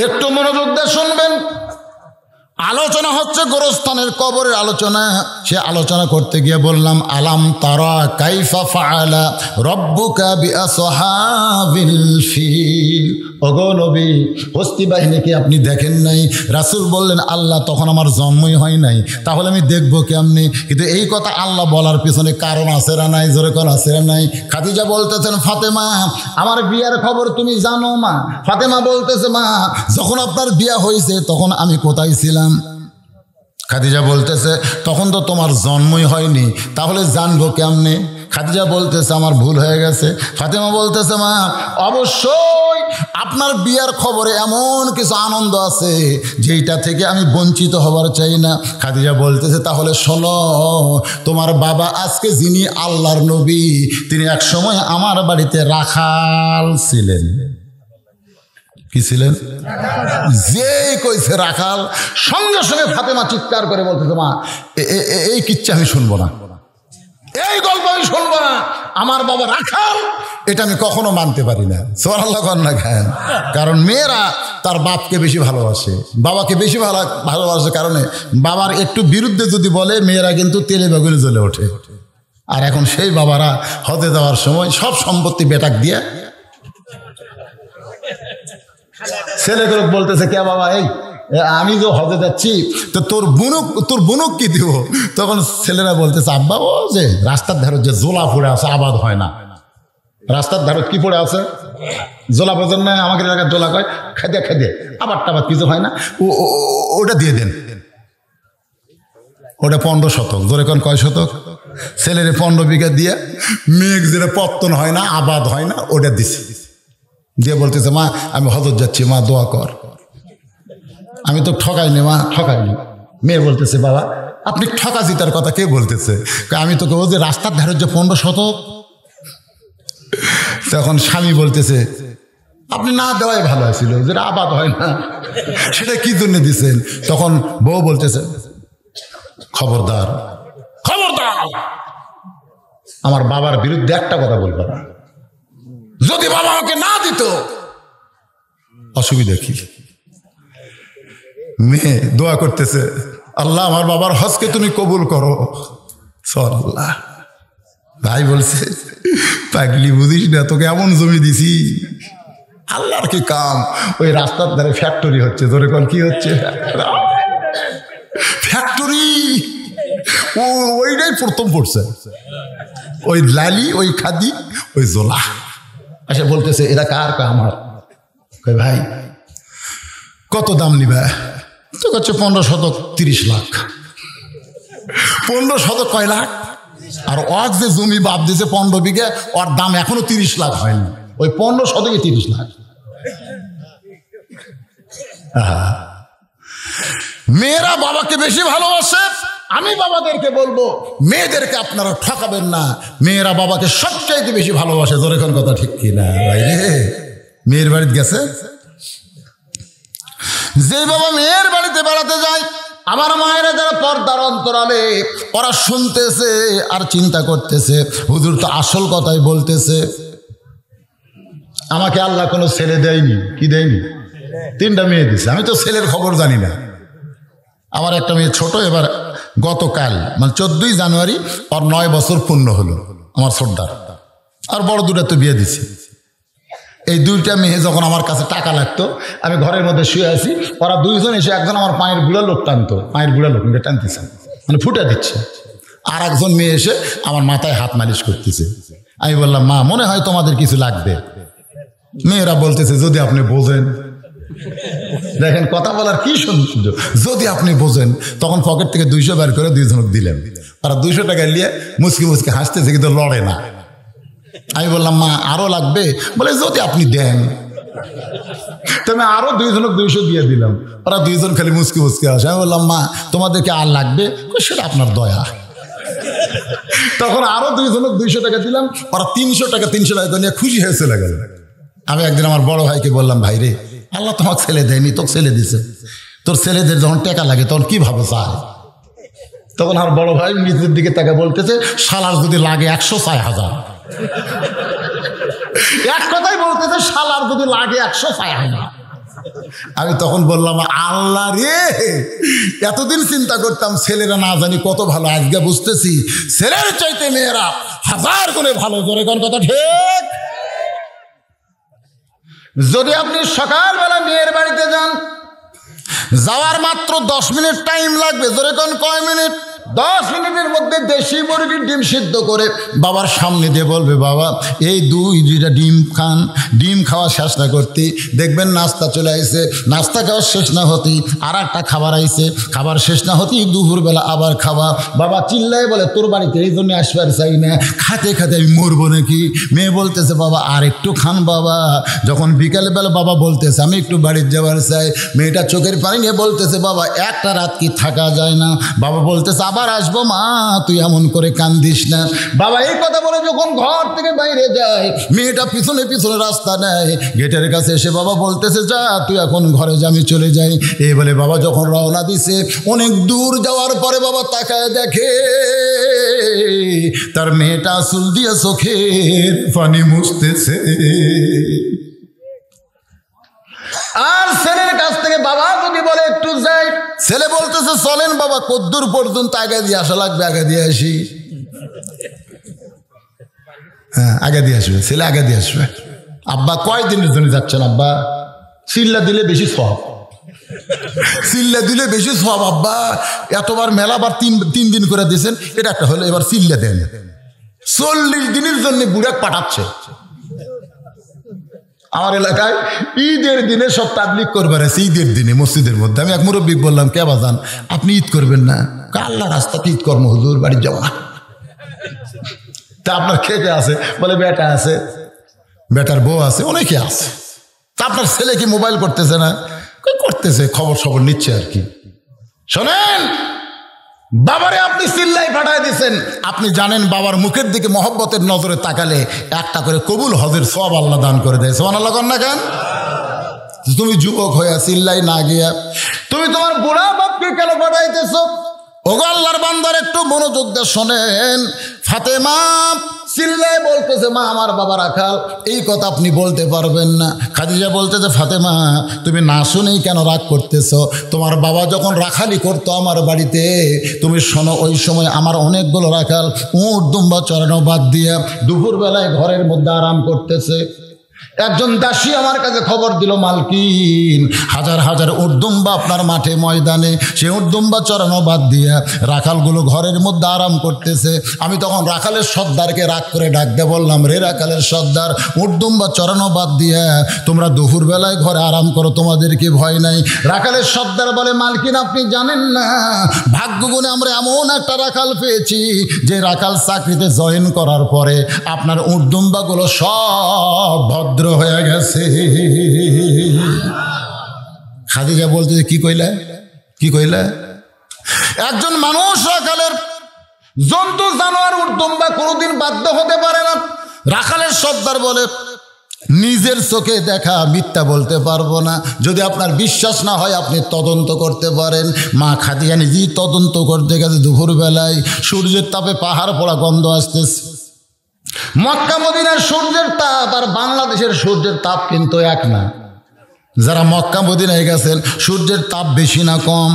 একটু মনোযোগ দিয়ে শুনবেন। আলোচনা হচ্ছে গোরস্থানের কবরের আলোচনা। সে আলোচনা করতে গিয়ে বললাম, আলাম তারা কাইফা ফাআলা রব্বুকা বিআসহাবিল ফিল। ওগো নবী, হস্তি বাহিনীকে আপনি দেখেন নাই? রাসূল বললেন, আল্লাহ তখন আমার জন্মই হয় নাই, তাহলে আমি দেখবো কেমনি? কিন্তু এই কথা আল্লাহ বলার পিছনে কারণ আছে না নাই? জোরে কোন আছে না নাই? খাদিজা বলতেছেন, ফাতেমা আমার বিয়ার খবর তুমি জানো মা? ফাতেমা বলতেছে, মা যখন আপনার বিয়া হয়েছে তখন আমি কোথায় ছিলাম? খাদিজা বলতেছে, তখন তো তোমার জন্মই হয়নি, তাহলে জানবো কেমনে? খাদিজা বলতেছে, আমার ভুল হয়ে গেছে। ফাতেমা বলতেছে, মা অবশ্যই আপনার বিয়ার খবরে এমন কিছু আনন্দ আছে যেটা থেকে আমি বঞ্চিত হবার চাই না। খাদিজা বলতেছে, তাহলে শোনো, তোমার বাবা আজকে যিনি আল্লাহর নবী, তিনি এক সময় আমার বাড়িতে রাখাল ছিলেন। কি ছিলেন? যে কইছে রাখাল, সঙ্গে সঙ্গে ফাতেমা চিৎকার করে বলতেছে, মা এই কিচ্ছা আমি শুনবো না, এই গল্প আমি শুনবো না। আমার বাবা রাখাল, এটা আমি কখনো মানতে পারি না। সুবহানাল্লাহ না খান। কারণ মেয়েরা তার বাপকে বেশি ভালোবাসে, বাবাকে বেশি ভালোবাসে কারণে বাবার একটু বিরুদ্ধে যদি বলে মেয়েরা কিন্তু তেলে বেগুনে জ্বলে ওঠে। আর এখন সেই বাবারা হতে দেওয়ার সময় সব সম্পত্তি বেটাক দিয়ে ছেলেগুলো বলতেছে, কে বাবা এই আমি তো হজে যাচ্ছি, তো তোর বুনুক কি দিব? তখন ছেলেরা বলতেছে, আব্বা ও যে রাস্তার ধারে যে জোলা পড়ে আছে আবাদ হয় না, রাস্তার ধারে কি পড়ে আছে? জোলা বোঝেন না? আমাকে এলাকার জোলা কয়, খেদে আবার টাবাদ কিছু হয় না, ওটা দিয়ে দেন। ওটা 15 শতক। জোরে কোন কয় শতক? ছেলের 15 বিঘা দিয়ে মেঘ যেটা পত্তন হয় না, আবাদ হয় না, ওটা দিছে। দিয়ে বলতেছে, মা আমি হজত যাচ্ছি, মা দোয়া কর। আমি তো ঠকাইনি মা, ঠকাইনি। মেয়ে বলতেছে, বাবা আপনি ঠকা জিতার কথা কে বলতেছে? আমি তো কেউ যে রাস্তার ধারের যে 15 শতক। তখন স্বামী বলতেছে, আপনি না দেওয়াই ভালো হয়েছিল, যেটা আবাদ হয় না সেটা কি জন্য দিচ্ছেন? তখন বউ বলতেছে, খবরদার খবরদার, আমার বাবার বিরুদ্ধে একটা কথা বলবে না। যদি বাবা আমাকে না দিত অসুবিধা কি? মেয়ে দোয়া করতেছে, আল্লাহ আমার বাবার হজকে তুমি কবুল করো। সুবহানাল্লাহ। ভাই বলছে, পাগলি বুঝিস না, তোকে এমন জমি দিছি, আল্লাহর কি কাম। ওই রাস্তার ধারে ফ্যাক্টরি হচ্ছে। ধরে কোন কি হচ্ছে? ফ্যাক্টরি। ওইটাই প্রথম পড়ছে, ওই লালি, ওই খাদি, ওই জোলা। আচ্ছা বলতেছে, এরা কার? আমার। ভাই কত দাম নিবে? তো হচ্ছে 15 শতক 30 লাখ। 15 শতক কয় লাখ? আর ওর যে জমি বাপ দিয়েছে 15 বিঘে, ওর দাম এখনো 30 লাখ হয়নি। ওই 15 শতকে 30 লাখ। মেয়েরা বাবাকে বেশি ভালোবাসে। আমি বাবাদেরকে বলবো, মেয়েদেরকে আপনারা ঠকাবেন না। মেয়েরা বাবাকে সবচাইতে বেশি ভালোবাসে। জোরে কোন কথা ঠিক কিনা? মেয়ের বাড়িতে গেছে, যে বাবা মেয়ের বাড়িতে বেড়াতে যায়, আমার মায়েরা যারা পর্দার অন্তরালে, ওরা শুনতেছে আর চিন্তা করতেছে, হুজুর তো আসল কথাই বলতেছে। আমাকে আল্লাহ কোনো ছেলে দেয়নি। কি দেয়নি? 3টা মেয়ে দিছে। আমি তো ছেলের খবর জানি না। আমার একটা মেয়ে ছোট, এবার গতকাল মানে 14ই জানুয়ারি ওর 9 বছর পূর্ণ হলো আমার ছোটদার। আর বড় দুটা তো বিয়ে দিছি। এই দুইটা মেয়ে যখন আমার কাছে টাকা লাগতো, আমি ঘরের মধ্যে শুয়ে আছি, ওরা দুইজন এসে একজন আমার পায়ের বুড়া লোক টানতো, পায়ের বুড়া লোক টানতেছে মানে ফুটে দিচ্ছে, আর একজন মেয়ে এসে আমার মাথায় হাত মালিশ করতেছে। আমি বললাম, মা মনে হয় তোমাদের কিছু লাগবে। মেয়েরা বলতেছে, যদি আপনি বোঝেন। দেখেন কথা বলার কি সৌন্দর্য, যদি আপনি বোঝেন। তখন পকেট থেকে 200 বের করে দুইজনক দিলেন। তারা 200 টাকা নিয়ে মুচকি মুচকি হাসতেছে, কিন্তু লড়ে না। আমি বললাম, মা আরো লাগবে? বলে যদি আপনি দেন। তুমি আরো দুইজনক 200 দিয়ে দিলাম। ওরা দুইজন খালি মুচকি মুচকি আসে। আমি বললাম, মা তোমাদেরকে আর লাগবে? সেটা আপনার দয়া। তখন আরো দুইজনক 200 টাকা দিলাম। ওরা 300 টাকা নিয়ে খুশি হয়ে চলে গেল। আমি একদিন আমার বড় ভাইকে বললাম, ভাই রে, আল্লাহ তোমাকে ছেলে দেয়নি, তোকে ছেলে দিছে। তোর ছেলেদের যখন টাকা লাগে তখন কিভাবে চায়? তখন আমার বড় ভাই নিজের দিকে তাকে বলতেছে, শালার যদি লাগে 100 চায় 1000। এক কথাই বলতেছে, শালার যদি লাগে 100 চায় 1000। আমি তখন বললাম, আল্লাহ রে, এতদিন চিন্তা করতাম ছেলেরা না জানি কত ভালো, আজকে বুঝতেছি ছেলের চাইতে মেয়েরা 1000 গুণে ভালো। করে কোন কথা ঠিক? যদি আপনি সকালবেলা মেয়ের বাড়িতে যান, যাওয়ার মাত্র 10 মিনিট টাইম লাগবে। জোরে কোন কয় মিনিট? 10 মিনিটের মধ্যে দেশি মুরগির ডিম সিদ্ধ করে বাবার সামনে দিয়ে বলবে, বাবা এই দুইটা ডিম খান। ডিম খাওয়া শেষ না করতে দেখবেন নাস্তা চলে আসে, নাস্তা খাওয়া শেষ না হতেই আর একটা খাবার আইছে, খাবার শেষ না হতেই দুপুরবেলা আবার খাওয়া। বাবা চিল্লায় বলে, তোর বাড়িতে এই জন্য আসবার চাই না, খাতে খাতে আমি মরবো নাকি? মেয়ে বলতেছে, বাবা আর একটু খান বাবা। যখন বিকালবেলা বাবা বলতেছে, আমি একটু বাড়ির যাবার চাই, মেয়েটা চোখের পানি নিয়ে বলতেছে, বাবা একটা রাত কি থাকা যায় না? বাবা বলতেছে, আবার আসবো মা, তুই এমন করে কান্দিস না। বাবা এই কথা বলে যখন ঘর থেকে বাইরে যায়, মেয়েটা পিছনে পিছনে রাস্তা নেয়, গেটের কাছে এসে বাবা বলতেছে, যা তুই এখন ঘরে যা, আমি চলে যাই। এই বলে বাবা যখন রওনা দিছে, অনেক দূর যাওয়ার পরে বাবা তাকায় দেখে তার মেয়েটা চুল দিয়ে চোখের পানি মুছতেছে। আর ছেলের কাছ থেকে বাবা যদি বলে একটু যাই, ছেলে বলতেছে, চলেন বাবা, কদ্দূর পর্যন্ত আগে দিয়ে আসা লাগবে, আগে দিয়ে আসি। হ্যাঁ আগে দিয়ে আসবে, ছেলে আগে দিয়ে আসবে। আব্বা কয়দিনের জন্য যাচ্ছেন? আব্বা চিল্লা দিলে বেশি সব, চিল্লা দিলে বেশি সব। আব্বা এতবার মেলা বার 3 দিন করে দিয়েছেন, এটা একটা হলো, এবার চিল্লা দেন। 40 দিনের জন্য বুড়াক পাঠাচ্ছে। আমার এলাকায় ঈদের দিনে সব তাবলিগ করবার আছে, ঈদের দিনে মসজিদের মধ্যে। আমি এক মুরব্বী বললাম, কে বাজান আপনি ঈদ করবেন না? আল্লাহ রাস্তাতে ঈদ কর্ম, হুজুর বাড়ি যাবো না। তা আপনার কে কে আছে? বলে বেটা আছে, বেটার বউ আছে, অনেকে আছে। তা আপনার ছেলে কি মোবাইল করতেছে না? করতেছে, খবর সবর নিচ্ছে আর কি। শোনেন, বাবারে আপনি চিল্লাই পাঠায় দিচ্ছেন। আপনি জানেন বাবার মুখের দিকে মহব্বতের নজরে তাকালে একটা করে কবুল হজের সব আল্লাহ দান করে দেয়। সুবহানাল্লাহ কর না কেন? তুমি যুবক হইয়া চিল্লাই না গিয়া তুমি তোমার বুড়া বাপকে কেন পাঠাইতেছ? ওগো আল্লাহর বান্দার একটু মনোযোগ দিয়ে শোনেন। ফাতেমা চিল্লায় বলতেছে, মা আমার বাবা রাখাল, এই কথা আপনি বলতে পারবেন না। খাদিজা বলতেছে, ফাতেমা তুমি না শুনেই কেন রাগ করতেছ? তোমার বাবা যখন রাখালি করতো আমার বাড়িতে, তুমি শোনো, ওই সময় আমার অনেকগুলো রাখাল উট দুম্বা চড়ানো বাদ দিয়া দুপুরবেলায় ঘরের মধ্যে আরাম করতেছে। একজন দাসী আমার কাছে খবর দিল, মালকিন হাজার হাজার উটদুম্বা আপনার মাঠে ময়দানে, সে উটদুম্বা চড়ানো বাদ দিয়া রাখালগুলো ঘরের মধ্যে আরাম করতেছে। আমি তখন রাখালের সর্দারকে রাগ করে ডাকতে বললাম, রে রাখালের সর্দার, উটদুম্বা চড়ানো বাদ দিয়া তোমরা দুপুরবেলায় ঘরে আরাম করো, তোমাদের কি ভয় নাই? রাখালের সর্দার বলে, মালকিন আপনি জানেন না, ভাগ্যগুণে আমরা এমন একটা রাখাল পেয়েছি যে রাখাল চাকরিতে জয়েন করার পরে আপনার উটদুম্বাগুলো সব ভদ্র হয়ে গেছে। খাদিজা বলতে, কি কইলা কি কইলা? একজন মানুষ রাখালের জন্তু জানোয়ার উটদুম্বা কোনোদিন বাধ্য হতে পারে না। রাখালের সর্দার বলে, নিজের চোখে দেখা মিথ্যা বলতে পারবো না। যদি আপনার বিশ্বাস না হয় আপনি তদন্ত করতে পারেন। মা খাদিজা নিজেই তদন্ত করতে গেছে। দুপুরবেলায় সূর্যের তাপে পাহাড় পড়া গন্ধ আসতেছে। মক্কা মদিনার সূর্যের তাপ আর বাংলাদেশের সূর্যের তাপ কিন্তু এক না। যারা মক্কা মদিনায় গেছেন, সূর্যের তাপ বেশি না কম?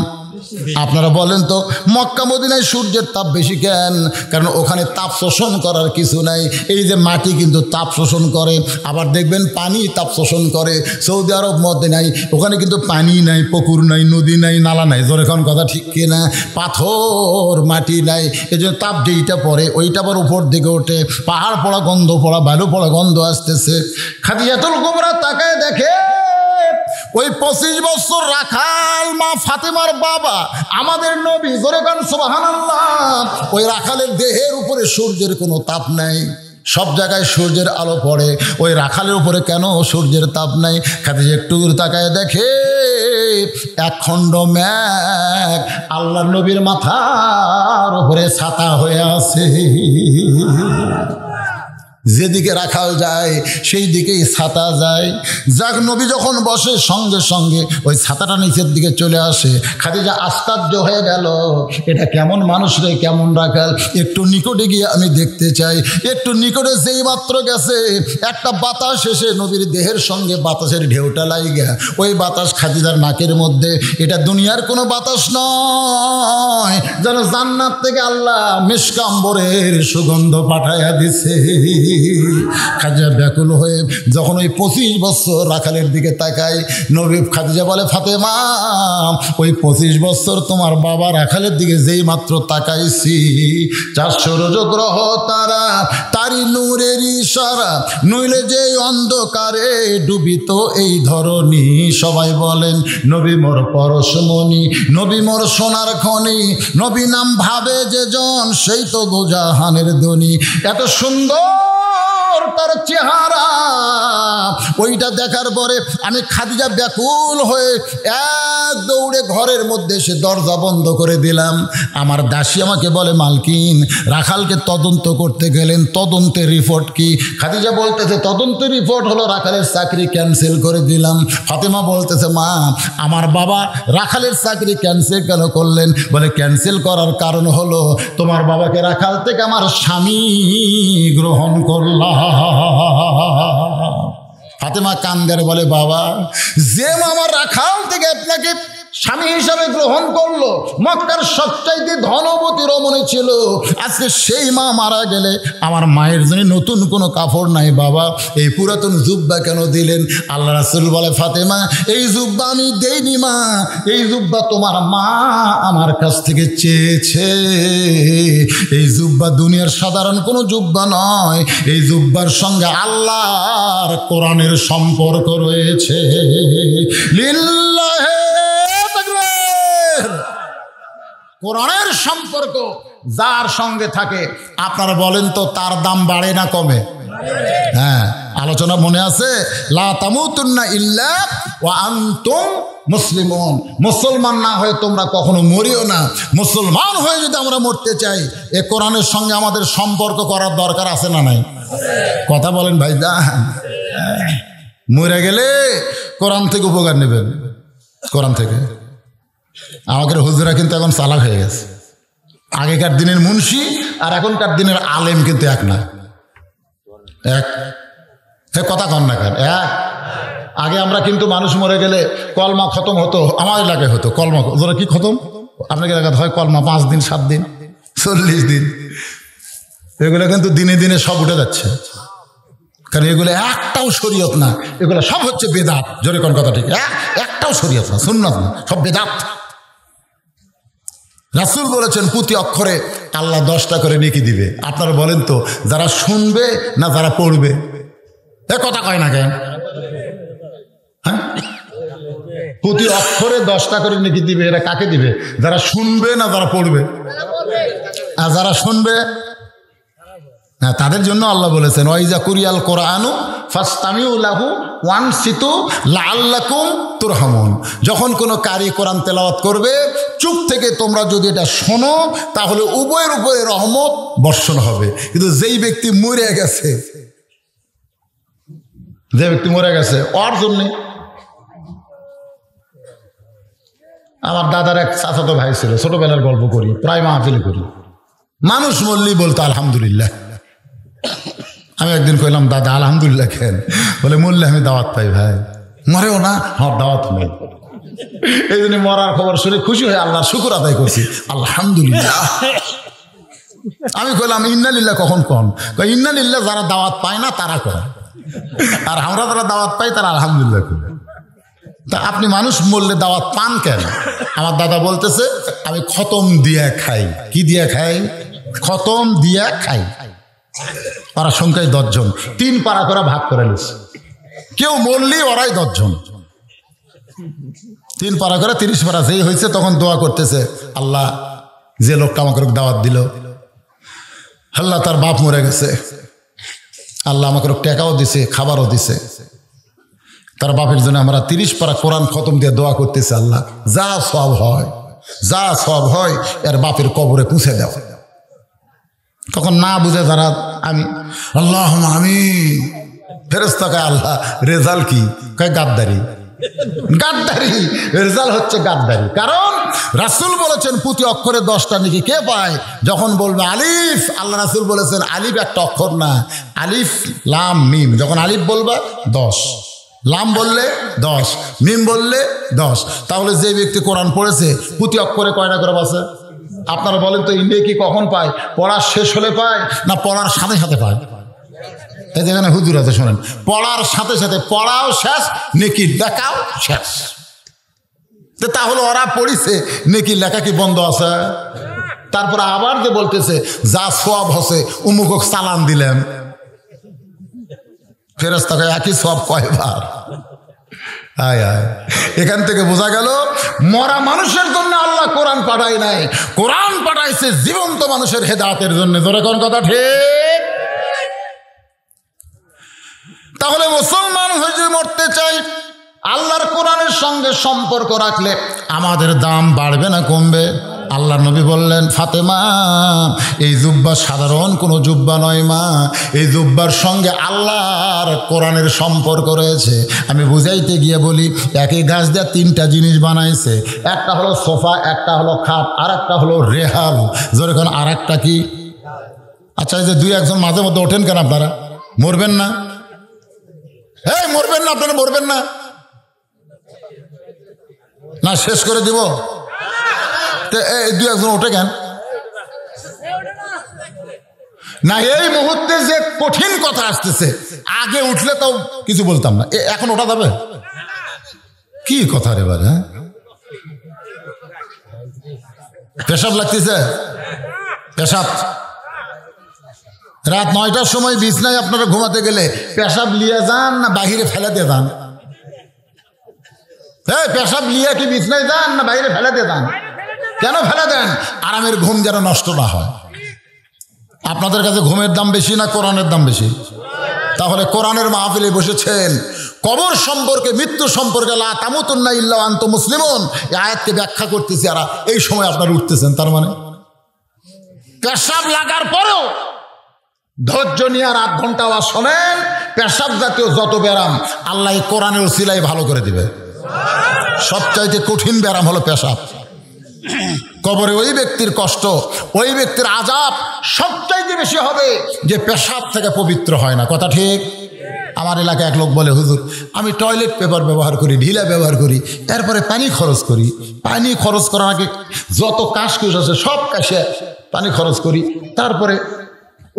আপনারা বলেন তো মক্কা মদিনায় সূর্যের তাপ বেশি কেন? কারণ ওখানে তাপ শোষণ করার কিছু নাই। এই যে মাটি কিন্তু তাপ শোষণ করে, আবার দেখবেন পানি তাপ শোষণ করে। সৌদি আরব মদিনায় ওখানে কিন্তু পানি নাই, পুকুর নাই, নদী নাই, নালা নাই, জোরে কোন কথা ঠিক কিনা? পাথর মাটি নাই, এই জন্য তাপ যেইটা পড়ে ওইটা আবার উপর দিকে ওঠে, পাহাড় পড়া গন্ধ পড়া, বালু পড়া গন্ধ আসতেছে। খাদিজাতুল কুবরা তাকায় দেখে ওই 25 বছর রাখাল মা ফাতেমার বাবা আমাদের নবী, জোরে কান সুবহানাল্লাহ, ওই রাখালের দেহের উপরে সূর্যের কোনো তাপ নাই। সব জায়গায় সূর্যের আলো পড়ে, ওই রাখালের উপরে কেন সূর্যের তাপ নাই? খাদিজা একটু তাকায় দেখে এক খণ্ড মেঘ আল্লাহ নবীর মাথার উপরে ছাতা হয়ে আছে। যেদিকে রাখাল যায় সেই দিকেই ছাতা যায়। যাক, নবী যখন বসে সঙ্গে সঙ্গে ওই ছাতাটা নিচের দিকে চলে আসে। খাদিজা আশ্চর্য হয়ে গেল, এটা কেমন মানুষ রে, কেমন রাখাল, একটু নিকটে গিয়ে আমি দেখতে চাই। একটু নিকটে যেই মাত্র গেছে একটা বাতাস এসে নবীর দেহের সঙ্গে বাতাসের ঢেউটা লাগিয়া ওই বাতাস খাদিজার নাকের মধ্যে। এটা দুনিয়ার কোনো বাতাস নয়, যেন জান্নাত থেকে আল্লাহ মিশক আম্বরের সুগন্ধ পাঠাইয়া দিছে। খাদিজা ব্যাকুল হয়ে যখন ওই 25 বছর রাখালের দিকে তাকায়, নবী খাদিজা বলে, ফাতেমা ওই 25 বছর তোমার বাবা রাখালের দিকে যেই মাত্র তাকাইছি, 4 সূর্য গ্রহ তারা তারি নূরের ইশারা, নইলে যে অন্ধকারে ডুবিত এই ধরনী। সবাই বলেন নবী মোর পরশমণি, নবী মোর সোনার খনি, নবী নাম ভাবে যে জন সেই তো গোজাহানের ধ্বনি। এত সুন্দর তার চেহারা, ওইটা দেখার পরে আমি খাদিজা ব্যাকুল হয়ে এক দৌড়ে ঘরের মধ্যে সে দরজা বন্ধ করে দিলাম। আমার দাসী আমাকে বলে, মালকিন রাখালকে তদন্ত করতে গেলেন, তদন্তের রিপোর্ট কি? খাদিজা বলতেছে তদন্তের রিপোর্ট হলো রাখালের চাকরি ক্যান্সেল করে দিলাম। ফাতেমা বলতেছে, মা আমার বাবা রাখালের চাকরি ক্যান্সেল কেন করলেন? বলে ক্যান্সেল করার কারণ হলো তোমার বাবাকে রাখাল থেকে আমার স্বামী গ্রহণ করলাম। ফাতেমা কান্দের বলে, বাবা যে আমার রাখাল থেকে আপনাকে স্বামী হিসাবে গ্রহণ করলো, মক্কার সবচাইতে ধনবতী রমণী ছিল, আজকে সেই মা মারা গেলে আমার মায়ের জন্য নতুন কোনো কাপড় নাই, বাবা এই পুরাতন জুব্বা কেন দিলেন? আল্লাহ রাসূল বলে, ফাতেমা এই জুব্বা আমি দেইনি মা, এই জুব্বা তোমার মা আমার কাছ থেকে চেয়েছে। এই জুব্বা দুনিয়ার সাধারণ কোনো জুব্বা নয়, এই জুব্বার সঙ্গে আল্লাহর কোরআনের সম্পর্ক রয়েছে। লিল্লাহি কোরআনের সম্পর্ক যার সঙ্গে থাকে, আপনারা বলেন তো তার দাম বাড়ে না কমে? হ্যাঁ, আলোচনা মনে আছে, লা তামুতুন্না ইল্লা ওয়া আনতুম মুসলিমুন। মুসলমান না হয়ে তোমরা কখনো মরিও না। মুসলমান হয়ে যদি আমরা মরতে চাই, এ কোরআনের সঙ্গে আমাদের সম্পর্ক করার দরকার আছে না নাই? কথা বলেন ভাইদা। মরে গেলে কোরআন থেকে উপকার নেবেন, কোরআন থেকে। আমাদের হুজুরা কিন্তু এখন চালাক হয়ে গেছে। আগেকার দিনের মুন্সি আর এখনকার দিনের আলেম কিন্তু এক না। এক কথা কন না কেন? এক আগে আমরা কিন্তু মানুষ মরে গেলে কলমা খতম হতো, আমার এলাকায় হতো কলমা। ওরা কি খতম? আপনাকে এলাকাতে হয় কলমা 5 দিন, 7 দিন, 40 দিন। এগুলো কিন্তু দিনে দিনে সব উঠে যাচ্ছে, কারণ এগুলো একটাও শরীয়ত না, এগুলো সব হচ্ছে বেদাত। জোরে কোন কথা ঠিক? একটাও শরীয়ত না, সুন্নাত না, সব বেদাত। রাসূল বলেছেন প্রতি অক্ষরে আল্লাহ 10টা করে নেকি দিবে। আপনারা বলেন তো যারা শুনবে না যারা পড়বে? এ কথা কয় না কেন? হ্যাঁ, প্রতি অক্ষরে 10টা করে নেকি দিবে। এরা কাকে দিবে? যারা শুনবে না যারা পড়বে? আর যারা শুনবে হ্যাঁ, তাদের জন্য আল্লাহ বলেছেন, ওয়াইজা কুরিয়াল কোরআনু ফাসতামিউ লাহু ওয়ানসিতু লাআল্লাকুম তুরহামুন। যখন কোনো কারি কোরআন তেলাওয়াত করবে, চুপ থেকে তোমরা যদি এটা শোনো, তাহলে উভয়ের উপরে রহমত বর্ষণ হবে। কিন্তু যেই ব্যক্তি মরে গেছে, ওর জন্য। আমার দাদার এক চাচাতো ভাই ছিল, ছোটবেলার গল্প করি, প্রায় মাহফিল করি। মানুষ মরলেই বলতো আলহামদুলিল্লাহ। আমি একদিন কইলাম, দাদা আলহামদুলিল্লাহ কেন? বলে মরলে আমি দাওয়াত পাই। ভাই মরেও না, হ্যাঁ দাওয়াত নেই। এই জন্য মরার খবর শুনে খুশি হয়ে আল্লাহর শুকর আদায় করছি, আলহামদুলিল্লাহ। আমি কইলাম ইন্নালিল্লাহ কখন কন? ইন্নালিল্লাহ যারা দাওয়াত পায় না তারা করে, আর আমরা যারা দাওয়াত পাই তারা আলহামদুলিল্লাহ করে। তা আপনি মানুষ মরলে দাওয়াত পান কেন? আমার দাদা বলতেছে আমি খতম দিয়া খাই। কি দিয়া খাই? খতম দিয়া খাই। ওরা সংখ্যায় 10 জন, 3 পারা করে ভাগ করে নিচ্ছে। কেউ মরলেই ওরাই 10 জন, 3 পারা করে 30 পারা। যেই হয়েছে তখন দোয়া করতেছে, আল্লাহ যে লোকটা আমাকে দাওয়াত দিল, আল্লাহ তার বাপ মরে গেছে, আল্লাহ আমাকে টাকাও দিছে, খাবারও দিছে, তার বাপের জন্য আমরা 30 পারা কোরআন খতম দিয়ে দোয়া করতেছি, আল্লাহ যা সব হয়, যা সব হয় এর বাপের কবরে পুঁছে দাও। তখন না বুঝে যারা আমি আল্লাহ আমি ফেরেশতা কয় আল্লাহ রেজাল্ট কি? কয় গাদ্দারি। গাদ্দারি রেজাল্ট হচ্ছে গাদ্দারি। কারণ রাসূল বলেছেন প্রতি অক্ষরে 10টা নেকি। কে পায়? যখন বলবে আলিফ, আল্লাহ রাসূল বলেছেন আলিফ একটা অক্ষর না, আলিফ লাম মিম। যখন আলিফ বলবে 10, লাম বললে 10, মিম বললে 10। তাহলে যে ব্যক্তি কোরআন পড়েছে প্রতি অক্ষরে কয়টা করে বাসে? আপনারা বলেন তো ইন্ডিয়া কি কখন পায়? পড়ার শেষ হলে পায় না পড়ার সাথে সাথে পায়? এই যেখানে হুজুর আছে শোনেন, পড়ার সাথে সাথে, পড়াও শেষ নেকির লেখাও শেষ। তাহলে ওরা পড়িছে, নেকির লেখা কি বন্ধ আছে? তারপরে আবার যে বলতেছে যা সওয়াব হচ্ছে উমুক চালান দিলেন, ফেরেশতাকে একই সওয়াব কয়বার? আয় আয়। এখান থেকে বোঝা গেল মরা মানুষের জন্য আল্লাহ কোরআন পাঠায় নাই, কোরআন পাঠাইছে জীবন্ত মানুষের হেদায়েতের জন্য। জোরে কোন কথা ঠিক? তাহলে মুসলমান হয়ে যে মরতে চাই, আল্লাহর কোরআনের সঙ্গে সম্পর্ক রাখলে আমাদের দাম বাড়বে না কমবে? আল্লাহর নবী বললেন, ফাতেমা এই জুব্বা সাধারণ কোনো জুব্বা নয় মা, এই জুব্বার সঙ্গে আল্লাহর কোরআনের সম্পর্ক রয়েছে। আমি বুঝাইতে গিয়ে বলি, একই গাছ দিয়ে 3টা জিনিস বানাইছে, একটা হলো সোফা, একটা হলো খাট, আর একটা হলো রেহাল। যেরকম আর একটা কি? আচ্ছা, এই যে 2-1 মাঝে মধ্যে ওঠেন কেন আপনারা? মরবেন না? হ্যাঁ মরবেন না? আপনারা মরবেন না? না শেষ করে দিব? এই 2-1 ওঠে কেন না? এই মুহূর্তে যে কঠিন কথা আসতেছে, আগে উঠলে তো কিছু বলতাম না, এখন ওঠা যাবে? কি কথা রে এবার? হ্যাঁ পেশাব লাগতেছে, পেশাব। রাত 9টার সময় বিছনায় আপনারা ঘুমাতে গেলে পেশাব লিয়ে যান না বাহিরে ফেলে দিয়ে যান? পেশাব লিয়ে কি বিছনায় যান না বাইরে ফেলে দিয়ে যান? কেন ফেলে দেন? আরামের ঘুম যেন নষ্ট না হয়। আপনাদের কাছে ঘুমের দাম বেশি না কোরআনের দাম বেশি? তাহলে কোরআনের মাহফিলে বসেছেন, কবর সম্পর্কে, মৃত্যু সম্পর্কে লা তামুতুন্না ইল্লা ওয়া আনতুম মুসলিমুন এই আয়াতকে ব্যাখ্যা করতেছি, আর এই সময় আপনারা উঠতেছেন। তার মানে পেশাব লাগার পরেও ধৈর্য নিয়ে আর 8 ঘন্টা আওয়াজ শোনেন। পেশাব জাতীয় যত ব্যারাম আল্লাহ কোরআনের ওসিলায় ভালো করে দিবে। সবচাইতে কঠিন ব্যারাম হলো পেশাব। কবরে ওই ব্যক্তির কষ্ট, ওই ব্যক্তির আযাব সবচাইতে বেশি হবে যে পেশাব থেকে পবিত্র হয় না। কথা ঠিক? আমার এলাকায় এক লোক বলে, হুজুর আমি টয়লেট পেপার ব্যবহার করি, ঢিলা ব্যবহার করি, এরপরে পানি খরচ করি। পানি খরচ করার আগে যত কাশকুশ আছে সব কাশে পানি খরচ করি, তারপরে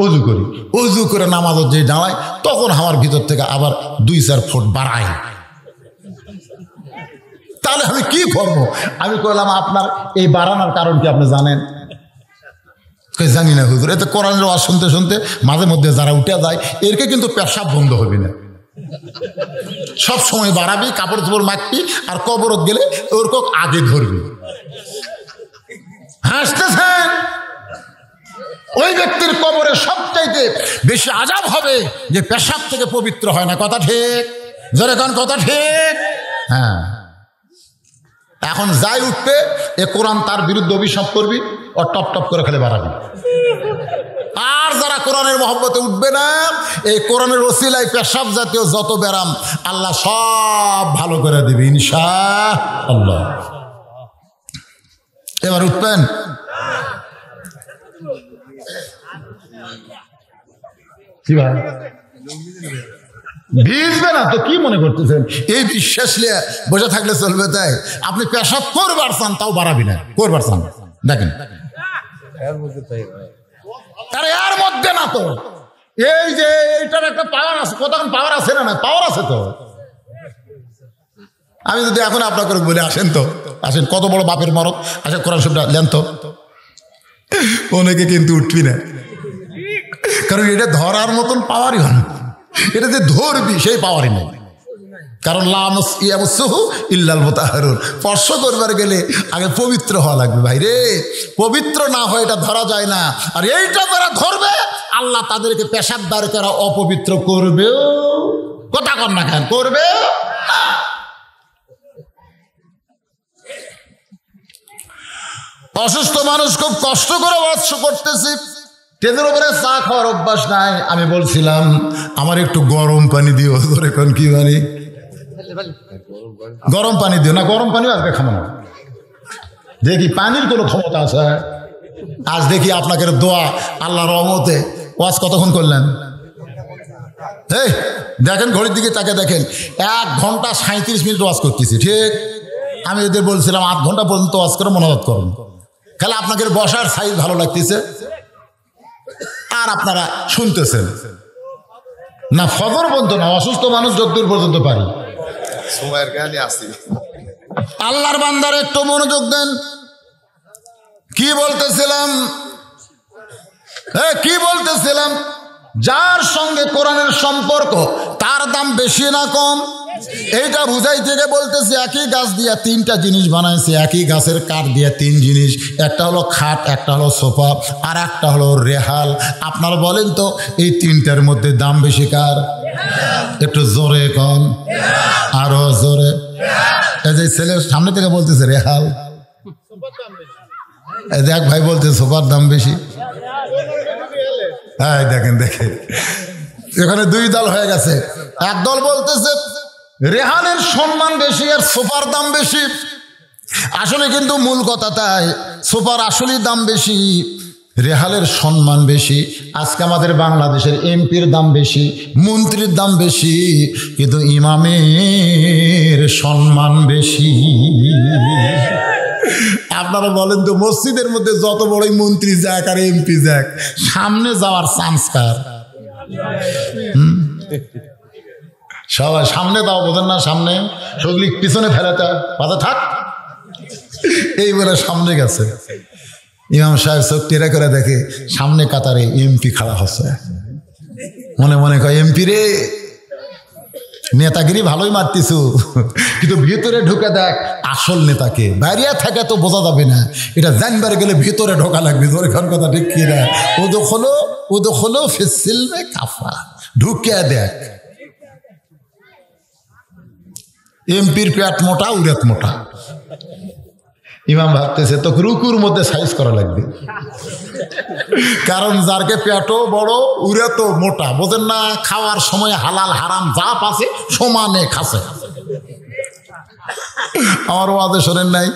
অজু করি। অজু করে নামাজত যে দাঁড়ায় তখন আমার ভিতর থেকে আবার 2-4 ফুট বাড়ায়। তাহলে আমি কি করবো? আমি কইলাম আপনার এই বাড়ানোর কারণ কি আপনি জানেন? জানি না হুজুর। এতে কোরআনের ওয়াজ শুনতে শুনতে মাঝে মধ্যে যারা উঠে যায় এরকে কিন্তু পেশাব বন্ধ হবে না, সব সময় বাড়াবি, কাপড় চোপড় মাখবি, আর কবরত গেলে ওরকম আগে ধরবি। হাসতেছেন? ওই ব্যক্তির কবরে সবচাইতে বেশি আযাব হবে যে পেশাব থেকে পবিত্র হয় না। কথা ঠিক? জোরে কোন কথা ঠিক? হ্যাঁ। এখন যাই উঠবে এ কোরআন তার বিরুদ্ধে অভিশাপ করবি, ও টপ টপ করে খেলে বাড়াবি। আর যারা কোরআনের মহব্বতে উঠবে না, এই কোরআনের ওসিলায় পেশাব জাতীয় যত ব্যারাম আল্লাহ সব ভালো করে দিবে ইনশাআল্লাহ। এবার উঠবেন? কি ভাই ভিজবে না তো কি মনে করতেছেন? এই বিশ্বাস নিয়ে বসে থাকলে চলবে? তাই আপনি পেশাব করবার চান, তাও বাড়াবি না, করবার চান। দেখেন আরে এর মধ্যে না তো, এই যে এইটার একটা পাওয়ার আছে, কতক্ষণ পাওয়ার আছে না? পাওয়ার আছে তো। আমি যদি এখন আপনাকে বলি আসেন তো, আসেন, কত বড় বাপের মরদ, আসেন কোরআন শরীফটা লেন তো, অনেকে কিন্তু উঠবি না, কারণ এটা ধরার মতন পাওয়ারই হয় না। এটা যে ধরবি সেই পাওয়ারই নেই, কারণ স্পর্শ করবার গেলে আগে পবিত্র হওয়া লাগবে। ভাই রে, পবিত্র না হয় এটা ধরা যায় না। আর এইটা যারা ধরবে আল্লাহ তাদেরকে পেশাব বার করা অপবিত্র করবেও, কথা কন না কেন, করবে। অসুস্থ মানুষ খুব কষ্ট করে বাস করতেছি, তেজের উপরে চা খাওয়ার অভ্যাস নাই। আমি বলছিলাম আমার একটু গরম পানি দিও, ধরে কোন কি পানি, গরম পানি দিও না, গরম পানিও আজকে খাবো না। দেখি পানির কোনো ক্ষমতা আছে? আজ দেখি আপনাকে দোয়া, আল্লাহর রহমতে ওয়াজ কতক্ষণ করলেন? এই দেখেন ঘড়ির দিকে তাকে দেখেন, 1 ঘন্টা 37 মিনিট ওয়াজ করতেছি, ঠিক? আমি এদের বলছিলাম 8 ঘন্টা পর্যন্ত ওয়াজ করে মনোবাদ করুন, খালি আপনাকে বসার সাইজ ভালো লাগতেছে আর আপনারা শুনতেছেন না। ফজর পর্যন্ত না, অসুস্থ মানুষ যতদূর পর্যন্ত পারি সময়ের জ্ঞানে আসি। আল্লাহর বান্দার একটু মনোযোগ দেন। কি বলতেছিলাম? কি বলতেছিলাম? যার সঙ্গে কোরআনের সম্পর্ক তার দাম বেশি না কম? এইটা বুঝাই থেকে বলতেছি, একই গাছ দিয়া 3টা জিনিস বানাইছে, একই গাছের কাঠ দিয়া 3 জিনিস, একটা হলো খাট, একটা হলো সোফা, আর একটা হলো রেহাল। আপনারা বলেন তো এই 3টার মধ্যে দাম বেশি কার? একটু জোরে কম, আরো জোরে। এই যে ছেলে সামনে থেকে বলতেছে রেহাল, দেখ ভাই বলতে সোফার দাম বেশি। হ্যাঁ দেখেন দেখেন, এখানে 2 দল হয়ে গেছে। এক দল বলতেছে রেহানের সম্মান বেশি আর সোফার দাম বেশি। আসলে কিন্তু মূল কথা তাই, সোফার আসলেই দাম বেশি, রেহালের সম্মান বেশি। আজকে আমাদের বাংলাদেশের এমপির দাম বেশি, মন্ত্রীর দাম বেশি, কিন্তু ইমামের সম্মান বেশি। আপনারা বলেন তো মসজিদের মধ্যে যত বড়ই মন্ত্রী যাক আর এমপি যাক, সামনে যাওয়ার চান্স কার? সবাই সামনে দাও, বোঝেন না? সামনে সগলি পিছনে ফেরাতে বাধা থাক, এই বলে সামনে গেছে। ইমাম সাহেব চোখ টেরা করে দেখে সামনে কাতারে এমপি খাড়া হচ্ছে, মনে মনে কয় এমপি রে নেতাগিরি ভালোই মারতিছু, কিন্তু ভিতরে ঢুকে দেখ আসল নেতাকে। বাইরে থাকে তো বোঝা যাবে না, এটা জানবার গেলে ভিতরে ঢোকা লাগবে। তোর কথা ঠিক কি না? ও হলো ফিসিলমে কাফা, ঢুকে দেখ। এমপির পেট মোটা, উড়াত মোটা। ইমাম ভাবতেছে তো রুকুর মধ্যে সাইজ করা লাগবে, কারণ যারকে পেটও বড় উড়ে তো মোটা, বোঝেন না? খাওয়ার সময় হালাল হারাম যা পাচ্ছে সমানে খাচ্ছে। আমার ওয়াজে শোনেন নাই,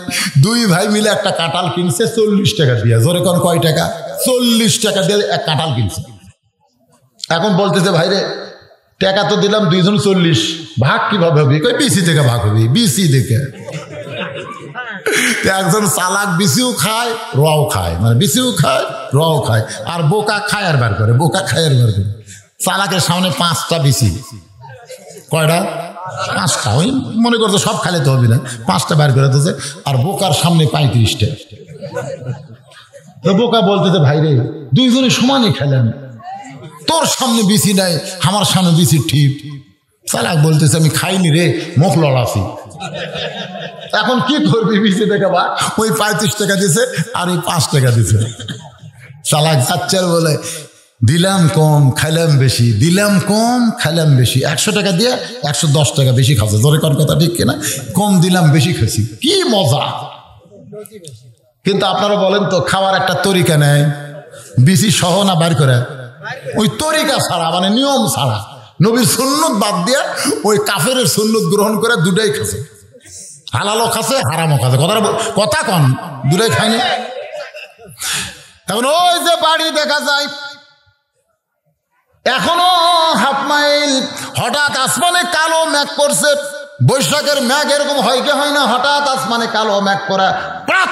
2 ভাই মিলে একটা কাঁঠাল কিনছে 40 টাকা দিয়ে। জোরে কোন কয় টাকা? 40 টাকা দিয়ে এক কাঁঠাল কিনছে। এখন বলতেছে ভাই রে টাকা তো দিলাম 2 জন 40, ভাগ কিভাবে হবে? কই বিসি থেকে ভাগ হবে, বিসি থেকে। একজন চালাক বিসিও খায় রও খায়, মানে বিসিও খায় রও খায়, আর বোকা খায় আর বার করে, বোকা খায় আর বার করে। চালাকের সামনে 5টা বিসি, কয়টা? 5টা। ওই মনে করতো সব খাইলে তো হবে না, 5টা বার করে দিচ্ছে, আর বোকার সামনে 35টা। তো বোকা বলতেছে ভাই রে 2 জনে সমানই খেলেন, তোর সামনে বিসি নাই, আমার সামনে বিসি ঠিক। চালাক বলতেছে আমি খাইনি রে, মুখ লড়াছি। এখন কি করবি? বিসি টাকা বা ওই 35 টাকা দিছে আর ওই 5 টাকা দিছে। চালাক যাচ্ছে বলে দিলাম কম খাইলাম বেশি, দিলাম কম খাইলাম বেশি। 100 টাকা দিয়ে 110 টাকা বেশি খাচ্ছে। ধরে কোন কথা ঠিক কিনা? কম দিলাম বেশি খাচ্ছি, কি মজা। কিন্তু আপনারা বলেন তো খাওয়ার একটা তরিকা নেই, বিসি সহ না বার করে? ওই তরিকা ছাড়া, মানে নিয়ম ছাড়া, নবীর সুন্নত বাদ দিয়ে ওই কাফেরের সুন্নত গ্রহণ করে দুটাই খাচ্ছে। হালালও খাচ্ছে হারামও খাচ্ছে। কথা কন, দুটাই খায়নি। এখন ওই যে বাড়ি দেখা যায় এখনো হাফ মাইল। হঠাৎ আসমানে কালো মেঘ করছে। বৈশাখের মেঘ এরকম হয় কি হয় না? হঠাৎ আসমানে কালো মেঘ করা, প্রাত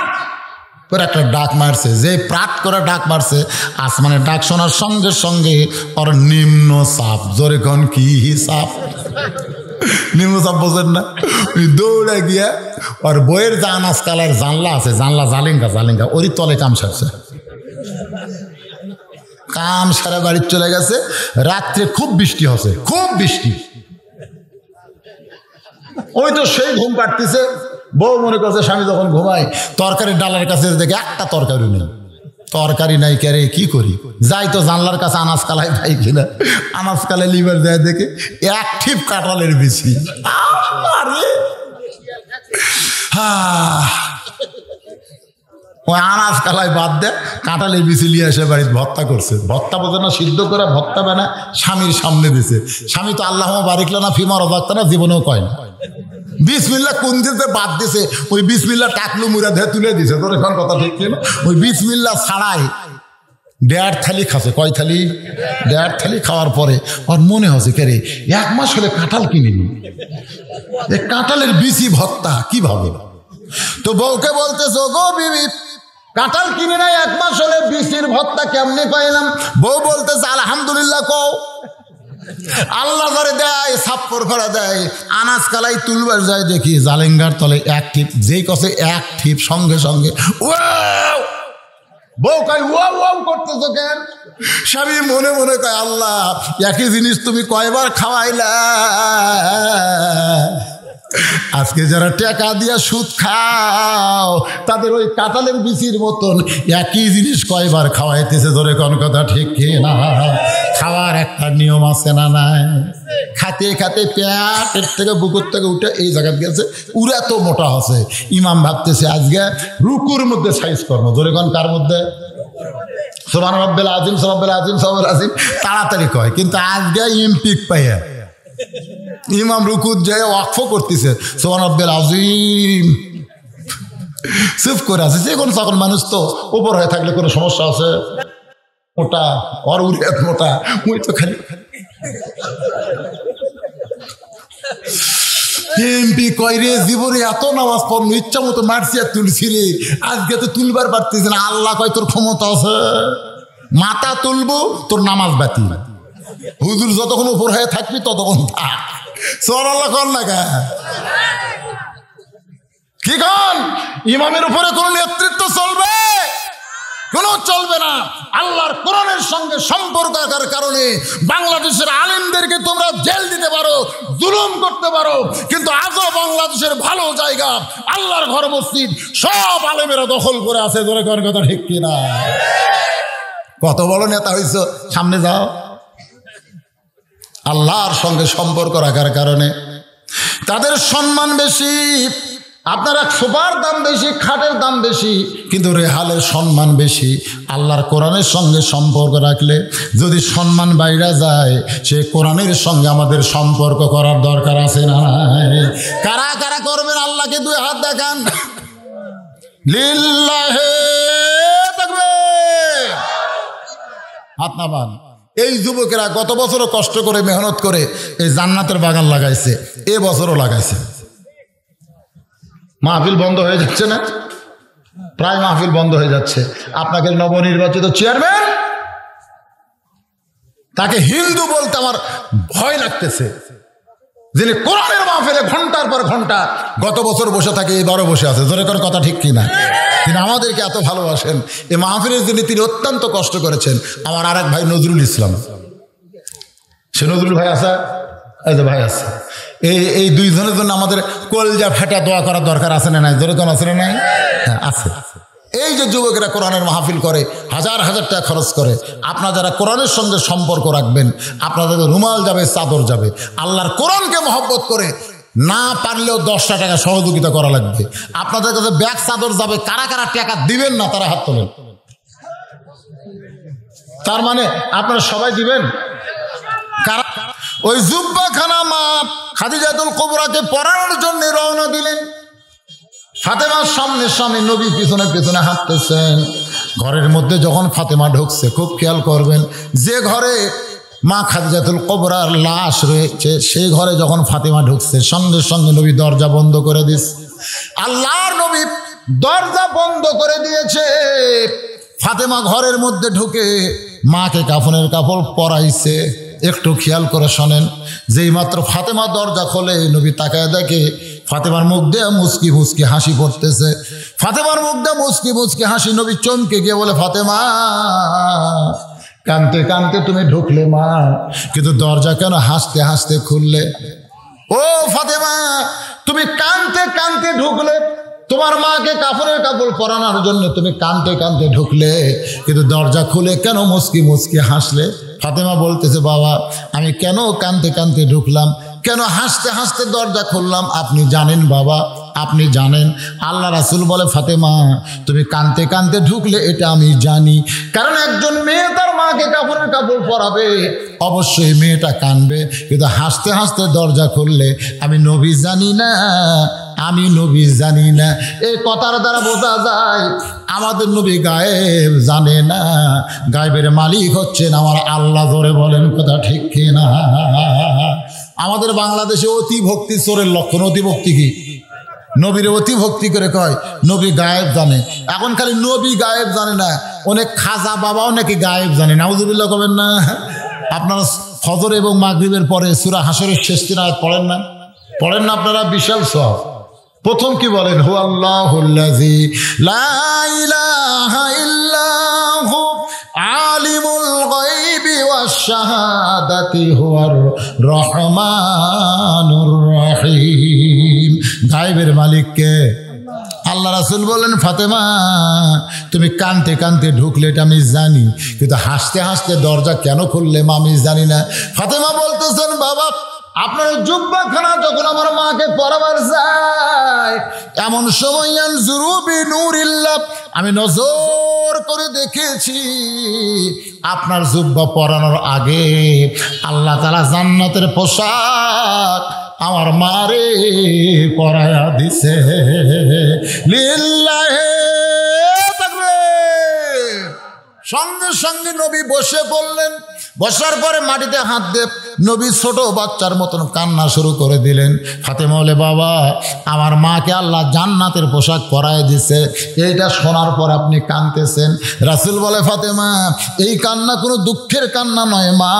করে একটা ডাক মারছে। যে প্রাত করে ডাক মারছে, আসমানে ডাক শোনার সঙ্গে সঙ্গে ওর নিম্ন চাপ, জোরে কোন কি চাপ? নিম্ন চাপ বোঝেন না? ওই দৌড়ে গিয়া ওর বইয়ের যে আনাজ কালার জানলা আছে, জানলা জালিঙ্গা ওরই তলে কাম সারছে। কাম সারা বাড়ি চলে গেছে। রাত্রে খুব বৃষ্টি হচ্ছে, খুব বৃষ্টি। ওই তো সেই ঘুম পাড়তেছে। বউ মনে করছে স্বামী যখন ঘুমায়, তরকারির ডালের কাছে দেখে একটা তরকারি নেই। তরকারি নাই কেরে কি করি? যাই তো জানলার কাছে আনাজ কালাই পাই কিনা। আনাজ কালাই লিভার যায় দেখে এক ঠিপ কাঁঠালের বিচি। ওই আনাজ কালাই বাদ দেয়, কাঁঠালের বিচি নিয়ে এসে বাড়িতে ভর্তা করছে। ভর্তা বোঝে না, সিদ্ধ করে ভর্তা বানা স্বামীর সামনে দিছে। স্বামী তো আল্লাহ বারিকলা না ফিমা রজাক্তা না, জীবনেও কয় না। বিসমিল্লাহ কোন দিতে বাদ দিছে, ওই বিসমিল্লাহ টাকলু মুড়া ধে তুলে দিছে। তোর এখন কথা ঠিক কিনা? ওই বিসমিল্লাহ ছাড়াই 1.5 থালি খাচ্ছে। কয় থালি? 1.5 থালি খাওয়ার পরে ওর মনে হচ্ছে কে রে, 1 মাস হলে কাঁঠাল কিনিনি, এই কাঁঠালের বিচি ভর্তা কিভাবে? তো বউকে বলতেছো, গো বিবি কাঁঠাল কিনে নাই 1 মাস হলে বিচির ভর্তা কেমনে পাইলাম? বউ বলতেছে আলহামদুলিল্লাহ কও। আল্লাহ ধরে দেয়, সাপ্পর করে দেয়। আনাজ কালাই তুলবার যায়, দেখি জালেঙ্গার তলে এক ঠিপ। যেই কষে এক ঠিপ, সঙ্গে সঙ্গে বউ কয় ওয়াও ওয়াও করতেছো কেন? স্বামী মনে মনে কয় আল্লাহ একই জিনিস তুমি কয়বার খাওয়াইলা? আজকে যারা টাকা দিয়া সুদ খাও তাদের ওই কাঁঠালের বিচির মতন একই জিনিস কয়বার খাওয়াইতেছে। ধরে কোন কথা ঠিক না? খাওয়ার একটা নিয়ম আছে না নাই? খাতে খাতে পেটের থেকে বুকুর থেকে উঠে এই জায়গা গেছে, উড়া তো মোটা হচ্ছে। ইমাম ভাবতেছে আজকে রুকুর মধ্যে সাইজ কর্ম। ধরে কোন কার মধ্যে? সুবহান রাব্বিল আযীম, সুবহানাল আযীম, সুবহানাল আযীম তাড়াতাড়ি কয়, কিন্তু আজকে এমপিক পাইয়া ইমাম রুকুত যায় ওয়াকফ করতেছে সুবহান রাব্বিল আযীম, চুপ করে আছে। যে কোনো সকল মানুষ তো উপর হয়ে থাকলে কোনো সমস্যা আছে? মোটা আর উড়িয়াত মোটা, মুই তো খালি এমপি কয় রে জীবনে এত নামাজ পড়লো, ইচ্ছা মতো মারছি আর তুলছি রে, আজকে তো তুলবার পারতেছি না। আল্লাহ কয় তোর ক্ষমতা আছে, মাথা তুলবো তোর নামাজ বাতি। হুজুর যতক্ষণ উপর হয়ে থাকবি ততক্ষণ থাক। সুবহানাল্লাহ কর না কা কি কন? ইমামের উপরে কোন নেতৃত্ব চলবে? কোনো চলবে না। আল্লাহর কোরআনের সঙ্গে সম্পর্ক থাকার কারণে বাংলাদেশের আলেমদেরকে তোমরা জেল দিতে পারো, জুলুম করতে পারো, কিন্তু আজও বাংলাদেশের ভালো জায়গা আল্লাহর ঘর মসজিদ সব আলেমেরা দখল করে আছে। ধরে কোন কথা ঠিক কিনা? কত বড় নেতা হইছ, সামনে যাও। আল্লাহর সঙ্গে সম্পর্ক রাখার কারণে তাদের সম্মান বেশি। আপনারা সোফার দাম বেশি, খাটের দাম বেশি, কিন্তু রেহালের সম্মান বেশি। আল্লাহর কোরআনের সঙ্গে সম্পর্ক রাখলে যদি সম্মান বাইরে যায়, সে কোরআনের সঙ্গে আমাদের সম্পর্ক করার দরকার আছে না? কারা কারা করবেন? আল্লাহকে 2 হাত দেখান। লিল্লাহে তাকবীর। হাত নামান। এই যুবকেরা গত বছরও কষ্ট করে মেহনত করে এই জান্নাতের বাগান লাগাইছে, এ বছরও লাগাইছে। মাহফিল বন্ধ হয়ে যাচ্ছে না? প্রায় মাহফিল বন্ধ হয়ে যাচ্ছে। আপনাকে নবনির্বাচিত চেয়ারম্যান, তাকে হিন্দু বলতে আমার ভয় লাগতেছে। যিনি কোরআনের মাহফিলে ঘন্টার পর ঘন্টা গত বছর বসে থাকে, এবারও বসে আছে। জোরে করে কথা ঠিক কিনা? তিনি আমাদেরকে এত ভালোবাসেন। এই মাহফিলের জন্য তিনি অত্যন্ত কষ্ট করেছেন। আমার আরেক ভাই নজরুল ইসলাম, সে নজরুল ভাই আছে, এই যে ভাই আছে, এই 2 জনের জন্য আমাদের কলজা ফেটা দোয়া করার দরকার আছে না নাই? জোরে কোন আছে না নাই? হ্যাঁ আছে। এই যে যুবকেরা কোরআনের মাহফিল করে, হাজার হাজার টাকা খরচ করে, আপনারা যারা কোরআনের সঙ্গে সম্পর্ক রাখবেন, আপনাদের রুমাল যাবে, চাদর যাবে। আল্লাহর কোরআনকে মহব্বত করে না পারলেও 10টা টাকা সহযোগিতা করা লাগবে। আপনাদের কাছে ব্যাগ চাদর যাবে। কারা কারা টাকা দিবেন না তারা হাত তোলেন। তার মানে আপনারা সবাই দিবেন। কারা? ওই জুব্বা খানা মা খাদিজাতুল কুবরাকে পড়ানোর জন্য রওনা দিলেন। ফাতেমার সামনে সামনে, নবী পিছনে পিছনে হাঁটতেছেন। ঘরের মধ্যে যখন ফাতেমা ঢুকছে, খুব খেয়াল করবেন, যে ঘরে মা খাদিজাতুল কুবরার লাশ রয়েছে সেই ঘরে যখন ফাতেমা ঢুকছে সঙ্গে সঙ্গে নবী দরজা বন্ধ করে দিয়েছে। আল্লাহর নবী দরজা বন্ধ করে দিয়েছে। ফাতেমা ঘরের মধ্যে ঢুকে মাকে কাফনের কাপড় পরাইছে। একটু খেয়াল করে শোনেন, যেই মাত্র ফাতেমা দরজা খোলে নবী তাকায় দেখে ফাতেমার মুখ দিয়ে মুচকি মুচকি হাসি পড়তেছে। ফাতেমার মুখ দিয়ে মুচকি মুচকি হাসি। নবী চমকে গিয়ে বলে, ফাতেমা কানতে কানতে তুমি ঢুকলে মা, কিন্তু দরজা কেন হাসতে হাসতে খুললে? ও ফাতেমা, তুমি কানতে কানতে ঢুকলে, তোমার মাকে কাফনের কাপড় পরানোর জন্য তুমি কানতে কানতে ঢুকলে, কিন্তু দরজা খুলে কেন মুচকি মুচকি হাসলে? ফাতেমা বলতেছে, বাবা আমি কেন কানতে কানতে ঢুকলাম, কেন হাসতে হাসতে দরজা খুললাম আপনি জানেন বাবা, আপনি জানেন? আল্লাহ রাসূল বলে, ফাতেমা তুমি কানতে কানতে ঢুকলে এটা আমি জানি, কারণ একজন মেয়ে তার মাকে কাফনের কাপড় পরাবে, অবশ্যই মেয়েটা কানবে, কিন্তু হাসতে হাসতে দরজা খুললে আমি নবী জানি না, আমি নবী জানি না। এই কথার দ্বারা বোঝা যায় আমাদের নবী গায়েব জানে না, গায়েবের মালিক হচ্ছেন আমার আল্লাহ। ধরে বলেন কথা ঠিক কিনা? আমাদের বাংলাদেশে অতি ভক্তি চোরের লক্ষণ। অতি ভক্তি কি? নবীর অতি ভক্তি করে কয় নবী গায়েব জানে। এখন খালি নবী গায়েব জানে না, অনেক খাজা বাবাও নাকি গায়েব জানে। নাউজুবিল্লাহ কবেন না? আপনারা ফজর এবং মাগরিবের পরে সূরা হাসরের শেষ 3 আয়াত পড়েন না? পড়েন না আপনারা? বিশাল সওয়াব। প্রথম কি বলেন? হু আল্লাহুল্লাযী লা ইলাহা ইল্লাহু আলিমুল গায়বি ওয়াশ শাহাদাতি হুয়ার রহমানুর রহিম। গায়েবের মালিক কে? আল্লাহ রাসূল বলেন, ফাতেমা তুমি কানতে কানতে ঢুকলে এটা আমি জানি, কিন্তু হাসতে হাসতে দরজা কেন খুললে মা আমি জানি না। ফাতেমা বলতেছেন, বাবা আপনার জুব্বাখানা যখন আমার মাকে পরাবার যায় এমন সময় আমি নজর করে দেখেছি আপনার জুব্বা পরানোর আগে আল্লাহ তাআলা জান্নাতের পোশাক আমার মারে পরায়া দিছে। লিল্লাহি তাকবীর। সঙ্গে সঙ্গে নবী বসে পড়লেন। বসার পরে মাটিতে হাত দিয়ে নবী ছোট বাচ্চার মতন কান্না শুরু করে দিলেন। ফাতেমা বলে, বাবা আমার মাকে আল্লাহ জান্নাতের পোশাক পরায় দিছে, এইটা শোনার পর আপনি কাঁদতেছেন। রাসূল বলে, ফাতেমা এই কান্না কোনো দুঃখের কান্না নয় মা,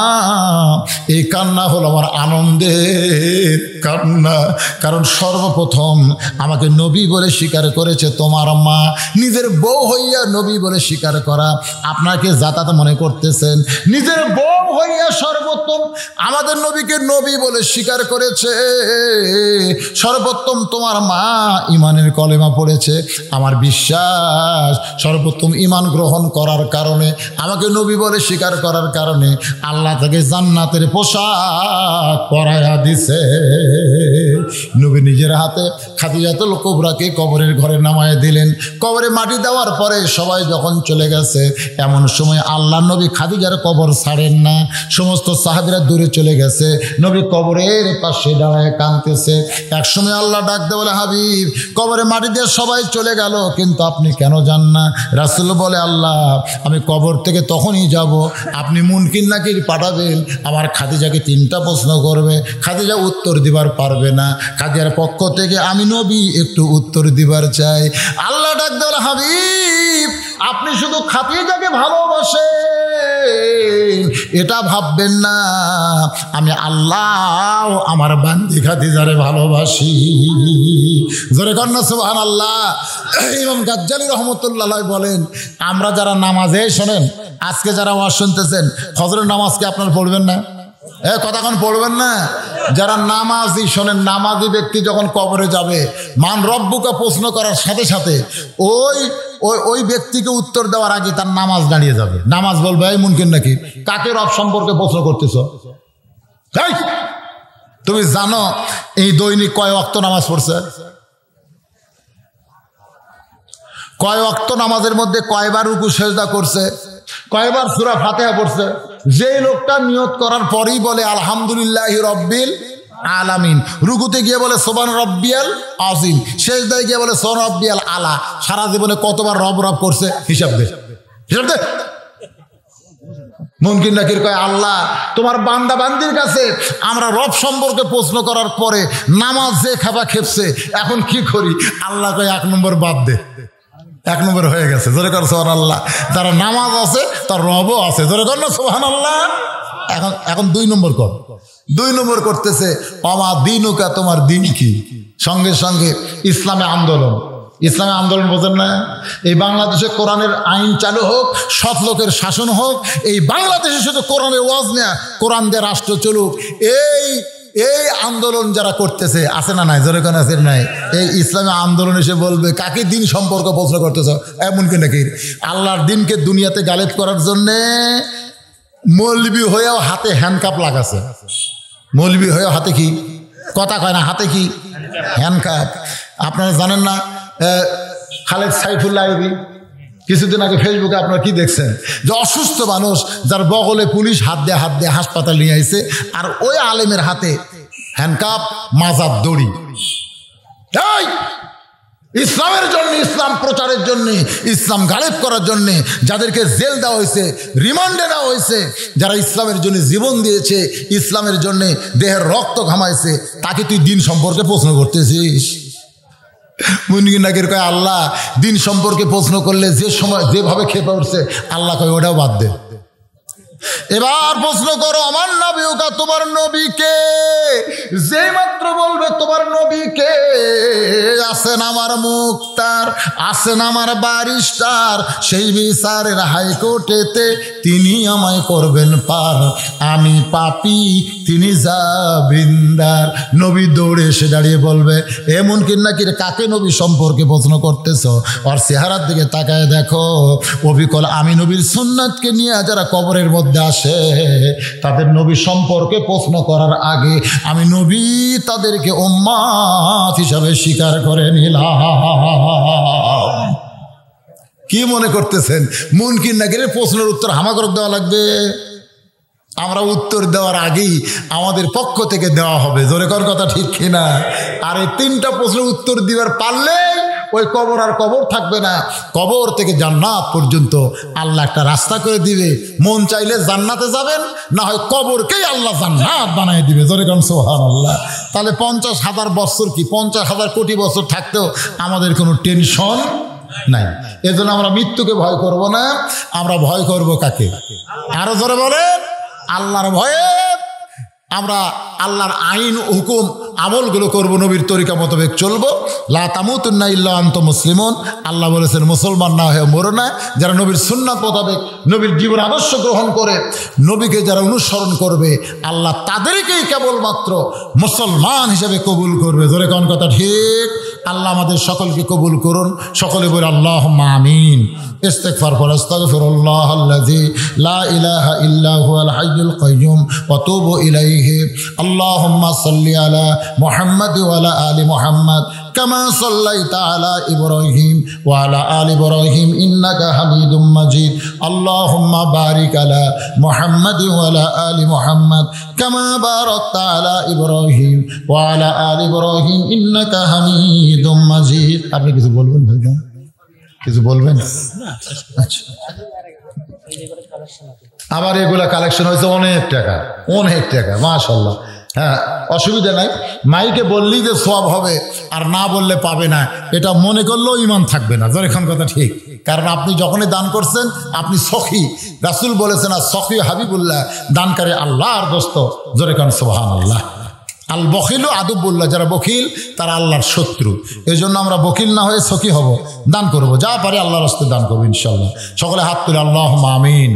এই কান্না হলো আমার আনন্দের কান্না। কারণ সর্বপ্রথম আমাকে নবী বলে স্বীকার করেছে তোমার মা। নিজের বউ হইয়া নবী বলে স্বীকার করা আপনাকে যাতায়াত মনে করতেছেন। নিজের বউ হইয়া সর্বোত্তম আমাদের নবীকে নবী বলে স্বীকার করেছে। সর্বোত্তম তোমার মা ইমানের কলেমা পড়েছে। আমার বিশ্বাস সর্বোত্তম ইমান গ্রহণ করার কারণে, আমাকে নবী বলে স্বীকার করার কারণে আল্লাহ তাকে জান্নাতের পোশাক পরায়া দিছে। নবী নিজের হাতে খাদিজাতুল কুবরাকে কবরের ঘরে নামায় দিলেন। কবরে মাটি দেওয়ার পরে সবাই যখন চলে গেছে, এমন সময় আল্লাহ নবী খাদিজার কবর ছাড়েন না। সমস্ত সাহাবীরা দূরে চলে গেছে, নবী কবরের পাশে দাঁড়ায় কাঁদতেছে। এক সময় আল্লাহ ডাক দিয়ে বলে, হাবিব কবরে মাটি দিয়ে সবাই চলে গেল, কিন্তু আপনি কেন যান না? রাসূল বলে, আল্লাহ আমি কবর থেকে তখনই যাব আপনি মুনকির নাকির পাঠাবেন, আমার খাদিজাকে 3টা প্রশ্ন করবে, খাদিজা উত্তর দিবার পারবে না। খাদিজার পক্ষ থেকে আমি নবী একটু উত্তর দিবার চাই। আল্লাহ ডাক দিয়ে বলে, হাবিব আপনি শুধু খাদিজাকে ভালোবাসেন এটা ভাববেন না, আমি আল্লাহ আমার বান্দি খাদিজারে ভালোবাসি। জোরে কন্যা সুবহানাল্লাহ। ইমাম গাজ্জালী রহমতুল্লাহ বলেন, আমরা যারা নামাজে, শোনেন আজকে যারা ওয়াজ শুনতেছেন, ফজরের নামাজকে আপনারা পড়বেন না? কতক্ষণ পড়বেন না? যারা নামাজি, শোনেন নামাজি ব্যক্তি যখন কবরে যাবে, মান রব্বুকা প্রশ্ন করার সাথে সাথে ওই ব্যক্তিকে উত্তর দেওয়ার আগে তার নামাজ দাঁড়িয়ে যাবে। নামাজ বলবে, এই মুনকির নাকি কাকে রব সম্পর্কে প্রশ্ন করতেছ? তুমি জানো এই দৈনিক কয় ওয়াক্ত নামাজ পড়ছে? কয় ওয়াক্ত নামাজের মধ্যে কয়বার রুকু সেজদা করছে? কয়বার সূরা ফাতিহা পড়ছে? যে লোকটা নিয়ত করার পরেই বলে আলহামদুলিল্লাহি রাব্বিল আলামিন, রুকুতে গিয়ে বলে সুবহান রাব্বিয়াল আযীম, সেজদায় গিয়ে বলে সুবহান রাব্বিয়াল আলা, সারা জীবনে কতবার রব রব করছে? হিসাব দে, হিসাব দে। মুনকির নাকির কয় আল্লাহ তোমার বান্দা বান্দির কাছে আমরা রব সম্পর্কে প্রশ্ন করার পরে নামাজ যে খাবা খেপছে, এখন কি করি? আল্লাহ কয় 1 নম্বর বাদ দে, 1 নম্বর হয়ে গেছে। জোরে কর সুবহানাল্লাহ। যারা নামাজ আছে তার রবও আছে। জোরে কর না সুবহানাল্লাহ। এখন 2 নম্বর কর। 2 নম্বর করতেছে আমা দিনুকা, তোমার দিন কি? সঙ্গে সঙ্গে ইসলামে আন্দোলন। ইসলামী আন্দোলন বোঝেন না? এই বাংলাদেশে কোরআনের আইন চালু হোক, সৎ লোকের শাসন হোক, এই বাংলাদেশে শুধু কোরআনের ওয়াজ নেয়া, কোরআন দিয়ে রাষ্ট্র চলুক, এই আন্দোলন যারা করতেছে আছে না নাই? জোরে কোন আছে নাই? এই ইসলামী আন্দোলন এসে বলবে কাকে দিন সম্পর্কে প্রশ্ন করতেছ? এমন কি নাকি আল্লাহর দিনকে দুনিয়াতে গালিব করার জন্যে মৌলবি হয়েও হাতে হ্যান্ডকাপ লাগাছে। মৌলবি হয়েও হাতে কি কথা কয় না, হাতে কি হ্যান্ডকাপ। আপনারা জানেন না খালেদ সাইফুল্লাহ কিছুদিন আগে ফেসবুকে আপনারা কি দেখছেন যে অসুস্থ মানুষ যার বগলে পুলিশ হাত দিয়ে হাসপাতাল নিয়ে আইছে, আর ওই আলেমের হাতে হ্যান্ডকাপ, মাজার দড়ি। ইসলামের জন্য, ইসলাম প্রচারের জন্য, ইসলাম গালিব করার জন্য যাদেরকে জেল দেওয়া হয়েছে, রিমান্ডে নেওয়া হয়েছে, যারা ইসলামের জন্য জীবন দিয়েছে, ইসলামের জন্য দেহের রক্ত ঘামাইছে, তাকে তুই দিন সম্পর্কে প্রশ্ন করতেছিস? মুনকির নাকির কয় আল্লাহ দিন সম্পর্কে প্রশ্ন করলে যে সময় যেভাবে খেপে উঠছে, আল্লাহ কয় ওটাও বাদ দে। এবার প্রশ্ন করো আমার নবী, ওকা তোমার নবীকে, যে মাত্র বলবে তোমার নবীকে, আছেন আমার মুক্তার, আছেন আমার বারিস্টার, সেই বিচারের হাইকোর্টেতে তিনি আমায় করবেন পার, আমি পাপী তিনি জাবিন্দার। নবী দৌড়ে এসে দাঁড়িয়ে বলবে এমন কিন্নাকির কাকে নবী সম্পর্কে প্রশ্ন করতেছ? আর চেহারার দিকে তাকায় দেখো, অবিকল আমি নবীর সুন্নাতকে নিয়ে যারা কবরের মধ্যে আসে তাদের নবী সম্পর্কে প্রশ্ন করার আগে আমি নবী তাদেরকে উম্মত হিসাবে স্বীকার করে নিলাম। কি মনে করতেছেন মুনকির নাকির প্রশ্নের উত্তর হামাকরক দেওয়া লাগবে? আমরা উত্তর দেওয়ার আগেই আমাদের পক্ষ থেকে দেওয়া হবে। জোরে কর কথা ঠিক কিনা? আর এই 3টা প্রশ্নের উত্তর দিবার পারলে ওই কবর আর কবর থাকবে না, কবর থেকে জান্নাত পর্যন্ত আল্লাহ একটা রাস্তা করে দিবে। মন চাইলে জান্নাতে যাবেন, না হয় কবরকেই আল্লাহ জান্নাত বানিয়ে দিবে। জোরে কর সুবহানাল্লাহ। তাহলে 50,000 বছর কি 50,000 কোটি বছর থাকতেও আমাদের কোনো টেনশন নাই। এজন্য আমরা মৃত্যুকে ভয় করব না, আমরা ভয় করব কাকে? আরো জোরে বলেন, আল্লাহর ভয়ে আমরা আল্লাহর আইন হুকুম আমলগুলো করব, নবীর তরিকা মোতাবেক চলবো। লা তামুতুন্না ইল্লা আনতুম মুসলিমুন, আল্লাহ বলেছেন মুসলমান না হয়ে মরো না। যারা নবীর সুন্নাত মোতাবেক নবীর জীবন আদর্শ গ্রহণ করে নবীকে যারা অনুসরণ করবে, আল্লাহ তাদেরকেই কেবলমাত্র মুসলমান হিসেবে কবুল করবে। জোরে কোন কথা ঠিক? আল্লাহ আমাদের সকলকে কবুল করুন। সকলে বলে আল্লাহুম্মা আমিন। ইস্তিগফার করো, আস্তাগফিরুল্লাহাল্লাযী লা ইলাহা ইল্লা হুয়াল হাইয়ুল কাইয়্যুম ওয়া তুবু ইলাইহি। আল্লাহুম্মা সাল্লি আলা মুহাম্মাদ ওয়া আলা আলি মুহাম্মাদ কামা সাল্লাইতা আলা ইব্রাহিম ওয়া আলা আলি ইব্রাহিম ইন্নাকা হামিদুম মাজিদ। আল্লাহুম্মা বারিক আলা মুহাম্মাদ ওয়া আলা আলি মুহাম্মাদ কামা বারাকতা আলা ইব্রাহিম ওয়া আলা আলি ইব্রাহিম ইন্নাকা হামিদুম মাজিদ। আপনি কিছু বলবেন ভাইজান? কিছু বলবেন? আচ্ছা, আবার এগুলা কালেকশন হয়েছে অনেক টাকা, অনেক টাকা, মাশাআল্লাহ। হ্যাঁ, অসুবিধা নাই। মাইকে বললেই যে সওয়াব হবে আর না বললে পাবে না, এটা মনে করলেও ঈমান থাকবে না। যখন কথা ঠিক, কারণ আপনি যখনই দান করছেন আপনি সখী। রাসূল বলেছেন আর সখী হাবিবুল্লাহ, দানকারী আল্লাহর দোস্ত। জোরে কান সুবহানাল্লাহ। আল বখিল আদুবুল্লাহ, যারা বখিল তারা আল্লাহর শত্রু। এই জন্য আমরা বখিল না হয়ে সখী হব, দান করব, যা পারে আল্লাহর রাস্তায় দান করবো ইনশাল্লাহ। সকলে হাত তুলে আল্লাহুম্মা আমিন।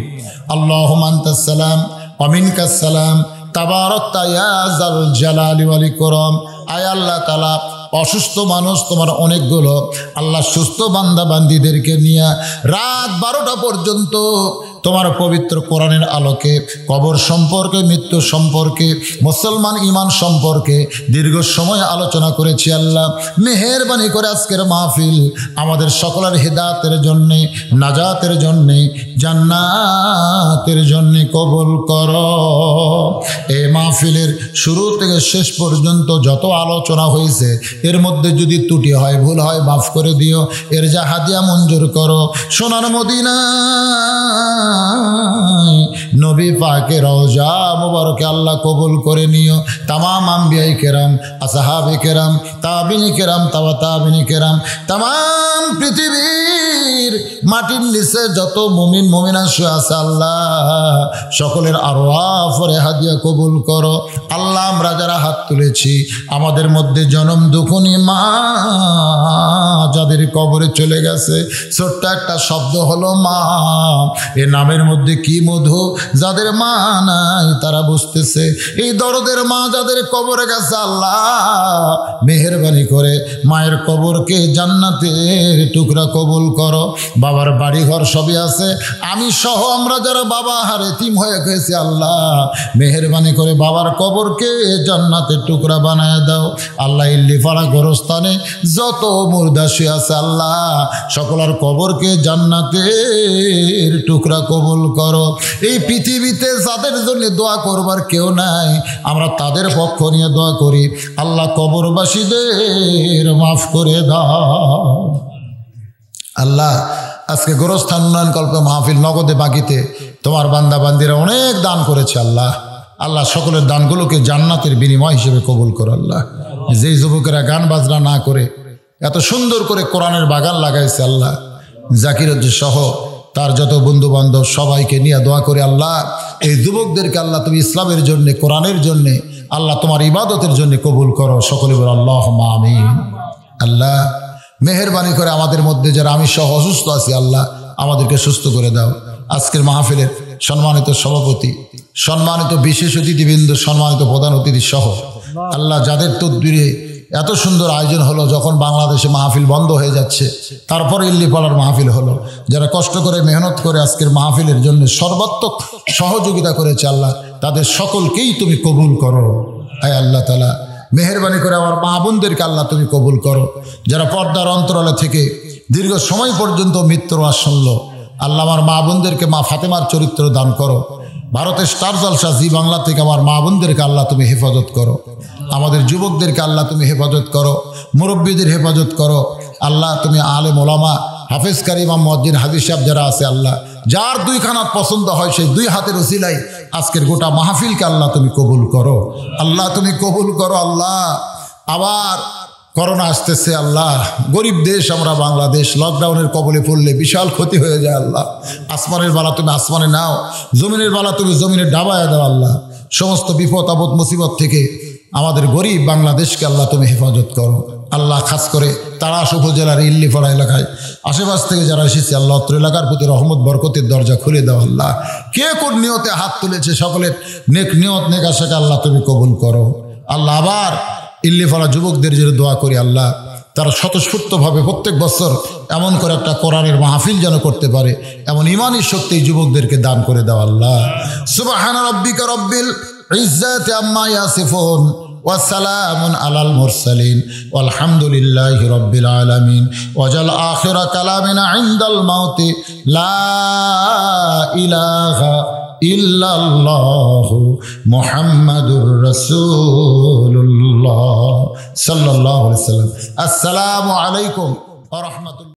আল্লাহুম্মা আনতাস সালাম ওয়া মিনকাস সালাম তাবারাকতা ইয়া যাল জালালি ওয়াল ইকরাম। আয় আল্লাহ তাআলা, অসুস্থ মানুষ তোমার অনেকগুলো, আল্লাহ সুস্থ বান্দা বান্দিদেরকে নিয়ে রাত 12টা পর্যন্ত তোমার পবিত্র কোরআনের আলোকে কবর সম্পর্কে, মৃত্যু সম্পর্কে, মুসলমান ঈমান সম্পর্কে দীর্ঘ সময় আলোচনা করেছি। আল্লাহ মেহেরবানি করে আজকের মাহফিল আমাদের সকলের হিদায়াতের জন্যে, নাজাতের জন্যে, জান্নাতের জন্যে কবুল করো। এই মাহফিলের শুরু থেকে শেষ পর্যন্ত যত আলোচনা হয়েছে এর মধ্যে যদি ত্রুটি হয়, ভুল হয়, মাফ করে দিও। এর যা হাদিয়া মঞ্জুর করো। সোনার মদিনা নাই। নবী পাকে রওজা মুবারকে আল্লাহ কবুল করে নিও। তামাম আম্বিয়ায়ে কেরাম, আসহাবে কেরাম, তাবিনী কেরাম, তাবিনী কেরাম, তামাম পৃথিবীর মাটির নিচে যত মুমিন মুমিনা শুয়ে আছে আল্লাহ সকলের আরওয়াহ হাদিয়া কবুল করো। আল্লাহ আমরা যারা হাত তুলেছি আমাদের মধ্যে জনম দুঃখনী মা যাদের কবরে চলে গেছে, ছোট্ট একটা শব্দ হলো মা, এ নামের মধ্যে কি মধু, যাদের মা নাই তারা বুঝতেছে। এই দরদের মা যাদের কবরে গেছে আল্লাহ মেহেরবানি করে মায়ের কবরকে জান্নাতের টুকরা কবুল করো। বাবার বাড়ি ঘর সবই আছে, আমি সহ আমরা যারা বাবা হারে এতিম হয়ে গেছি আল্লাহ মেহেরবানি করে বাবার কবরকে জান্নাতের টুকরা বানায় দাও। আল্লাহ ইল্লিপাড়া গোরস্থানে যত মুর্দা শুয়ে আছে আল্লাহ সকলের কবরকে জান্নাতের টুকরা কবুল করো। এই পৃথিবীতে যাদের জন্য দোয়া করবার কেউ নাই আমরা তাদের পক্ষ নিয়ে দোয়া করি, আল্লাহ কবরবাসীদের মাফ করে দাও। আল্লাহ আজকে গোরস্থান উন্নয়ন কল্প মাহফিল নগদে বাকিতে তোমার বান্দা বান্দিরা অনেক দান করেছে আল্লাহ। আল্লাহ সকলের দানগুলোকে জান্নাতের বিনিময় হিসেবে কবুল করো আল্লাহ। যেই যুবকেরা গান বাজনা না করে এত সুন্দর করে কোরআনের বাগান লাগাইছে আল্লাহ, জাকির সহ তার যত বন্ধু বান্ধব সবাইকে নিয়ে দোয়া করে আল্লাহ এই যুবকদেরকে আল্লাহ তুমি ইসলামের জন্য কোরআনের জন্য আল্লাহ তোমার ইবাদতের জন্য কবুল করো। সকলে বলো আল্লাহুম্মা আমিন। আল্লাহ মেহেরবানি করে আমাদের মধ্যে যারা আমি সহ অসুস্থ আছি আল্লাহ আমাদেরকে সুস্থ করে দাও। আজকের মাহফিলের সম্মানিত সভাপতি, সম্মানিত বিশেষ অতিথিবৃন্দ, সম্মানিত প্রধান অতিথি সহ আল্লাহ যাদের তদবিরে এত সুন্দর আয়োজন হলো, যখন বাংলাদেশে মাহফিল বন্ধ হয়ে যাচ্ছে তারপরে ইল্লিপাড়ার মাহফিল হলো, যারা কষ্ট করে মেহনত করে আজকের মাহফিলের জন্য সর্বাত্মক সহযোগিতা করেছে আল্লাহ তাদের সকলকেই তুমি কবুল করো। আয় আল্লাহ তাআলা মেহেরবানি করে আমার মা বোনদেরকে আল্লাহ তুমি কবুল করো। যারা পর্দার অন্তরালে থেকে দীর্ঘ সময় পর্যন্ত মৃত্যুর আসন্ন আল্লাহ আমার মা বোনদেরকে মা ফাতেমার চরিত্র দান করো। ভারতের স্টার জলসা জি বাংলা থেকে আমার মা বোনদেরকে আল্লাহ তুমি হেফাজত করো। আমাদের যুবকদেরকে আল্লাহ তুমি হেফাজত করো, মুরব্বীদের হেফাজত করো আল্লাহ। তুমি আলেম ওলামা হাফেজ কারি ইমাম মুয়াজ্জিন হাদিস সাহেব যারা আছে আল্লাহ যার দুই খানাত পছন্দ হয় সেই দুই হাতের উসিলায় আজকের গোটা মাহফিলকে আল্লাহ তুমি কবুল করো। আল্লাহ তুমি কবুল করো আল্লাহ। আবার করোনা আসতেছে আল্লাহ, গরিব দেশ আমরা বাংলাদেশ, লকডাউনের কবলে পড়লে বিশাল ক্ষতি হয়ে যায় আল্লাহ। আসমানের বালা তুমি আসমানে নাও, জমিনের বালা তুমি জমিনে ডাবায় দাও আল্লাহ। সমস্ত বিপদ আপদ মুসিবত থেকে আমাদের গরিব বাংলাদেশকে আল্লাহ তুমি হেফাজত করো আল্লাহ। খাস করে তারাস উপজেলার ইল্লিপাড়া এলাকায় আশেপাশ থেকে যারা এসেছে আল্লাহ অত্র এলাকার প্রতি রহমত বরকতের দরজা খুলে দাও আল্লাহ। কে কোন নিয়তে হাত তুলেছে সকলের নেক নিয়ত নেক আশাকে আল্লাহ তুমি কবুল করো আল্লাহ। আবার ইল্লিপাড়া যুবকদের জন্য দোয়া করি আল্লাহ, তারা স্বতঃস্ফূর্তভাবে প্রত্যেক বছর এমন করে একটা কোরআনের মাহফিল যেন করতে পারে, এমন ইমানি শক্তি যুবকদেরকে দান করে দাও আল্লাহ। সুবহান রাব্বিকা রব্বিল ইজ্জাতি আম্মা ইয়াসিফুন ওয়া সালামুন আলাল মুরসালিন ওয়ালহামদুলিল্লাহি রাব্বিল আলামিন। ওয়াজাল আখিরা কালামিনা ইনদাল মাউতি লা ইলাহা ইল্লাল্লাহু মুহাম্মাদুর রাসূলুল্লাহ সাল্লাল্লাহু আলাইহি ওয়াসাল্লাম। আসসালামু আলাইকুম ওয়া রাহমাতুল্লাহ।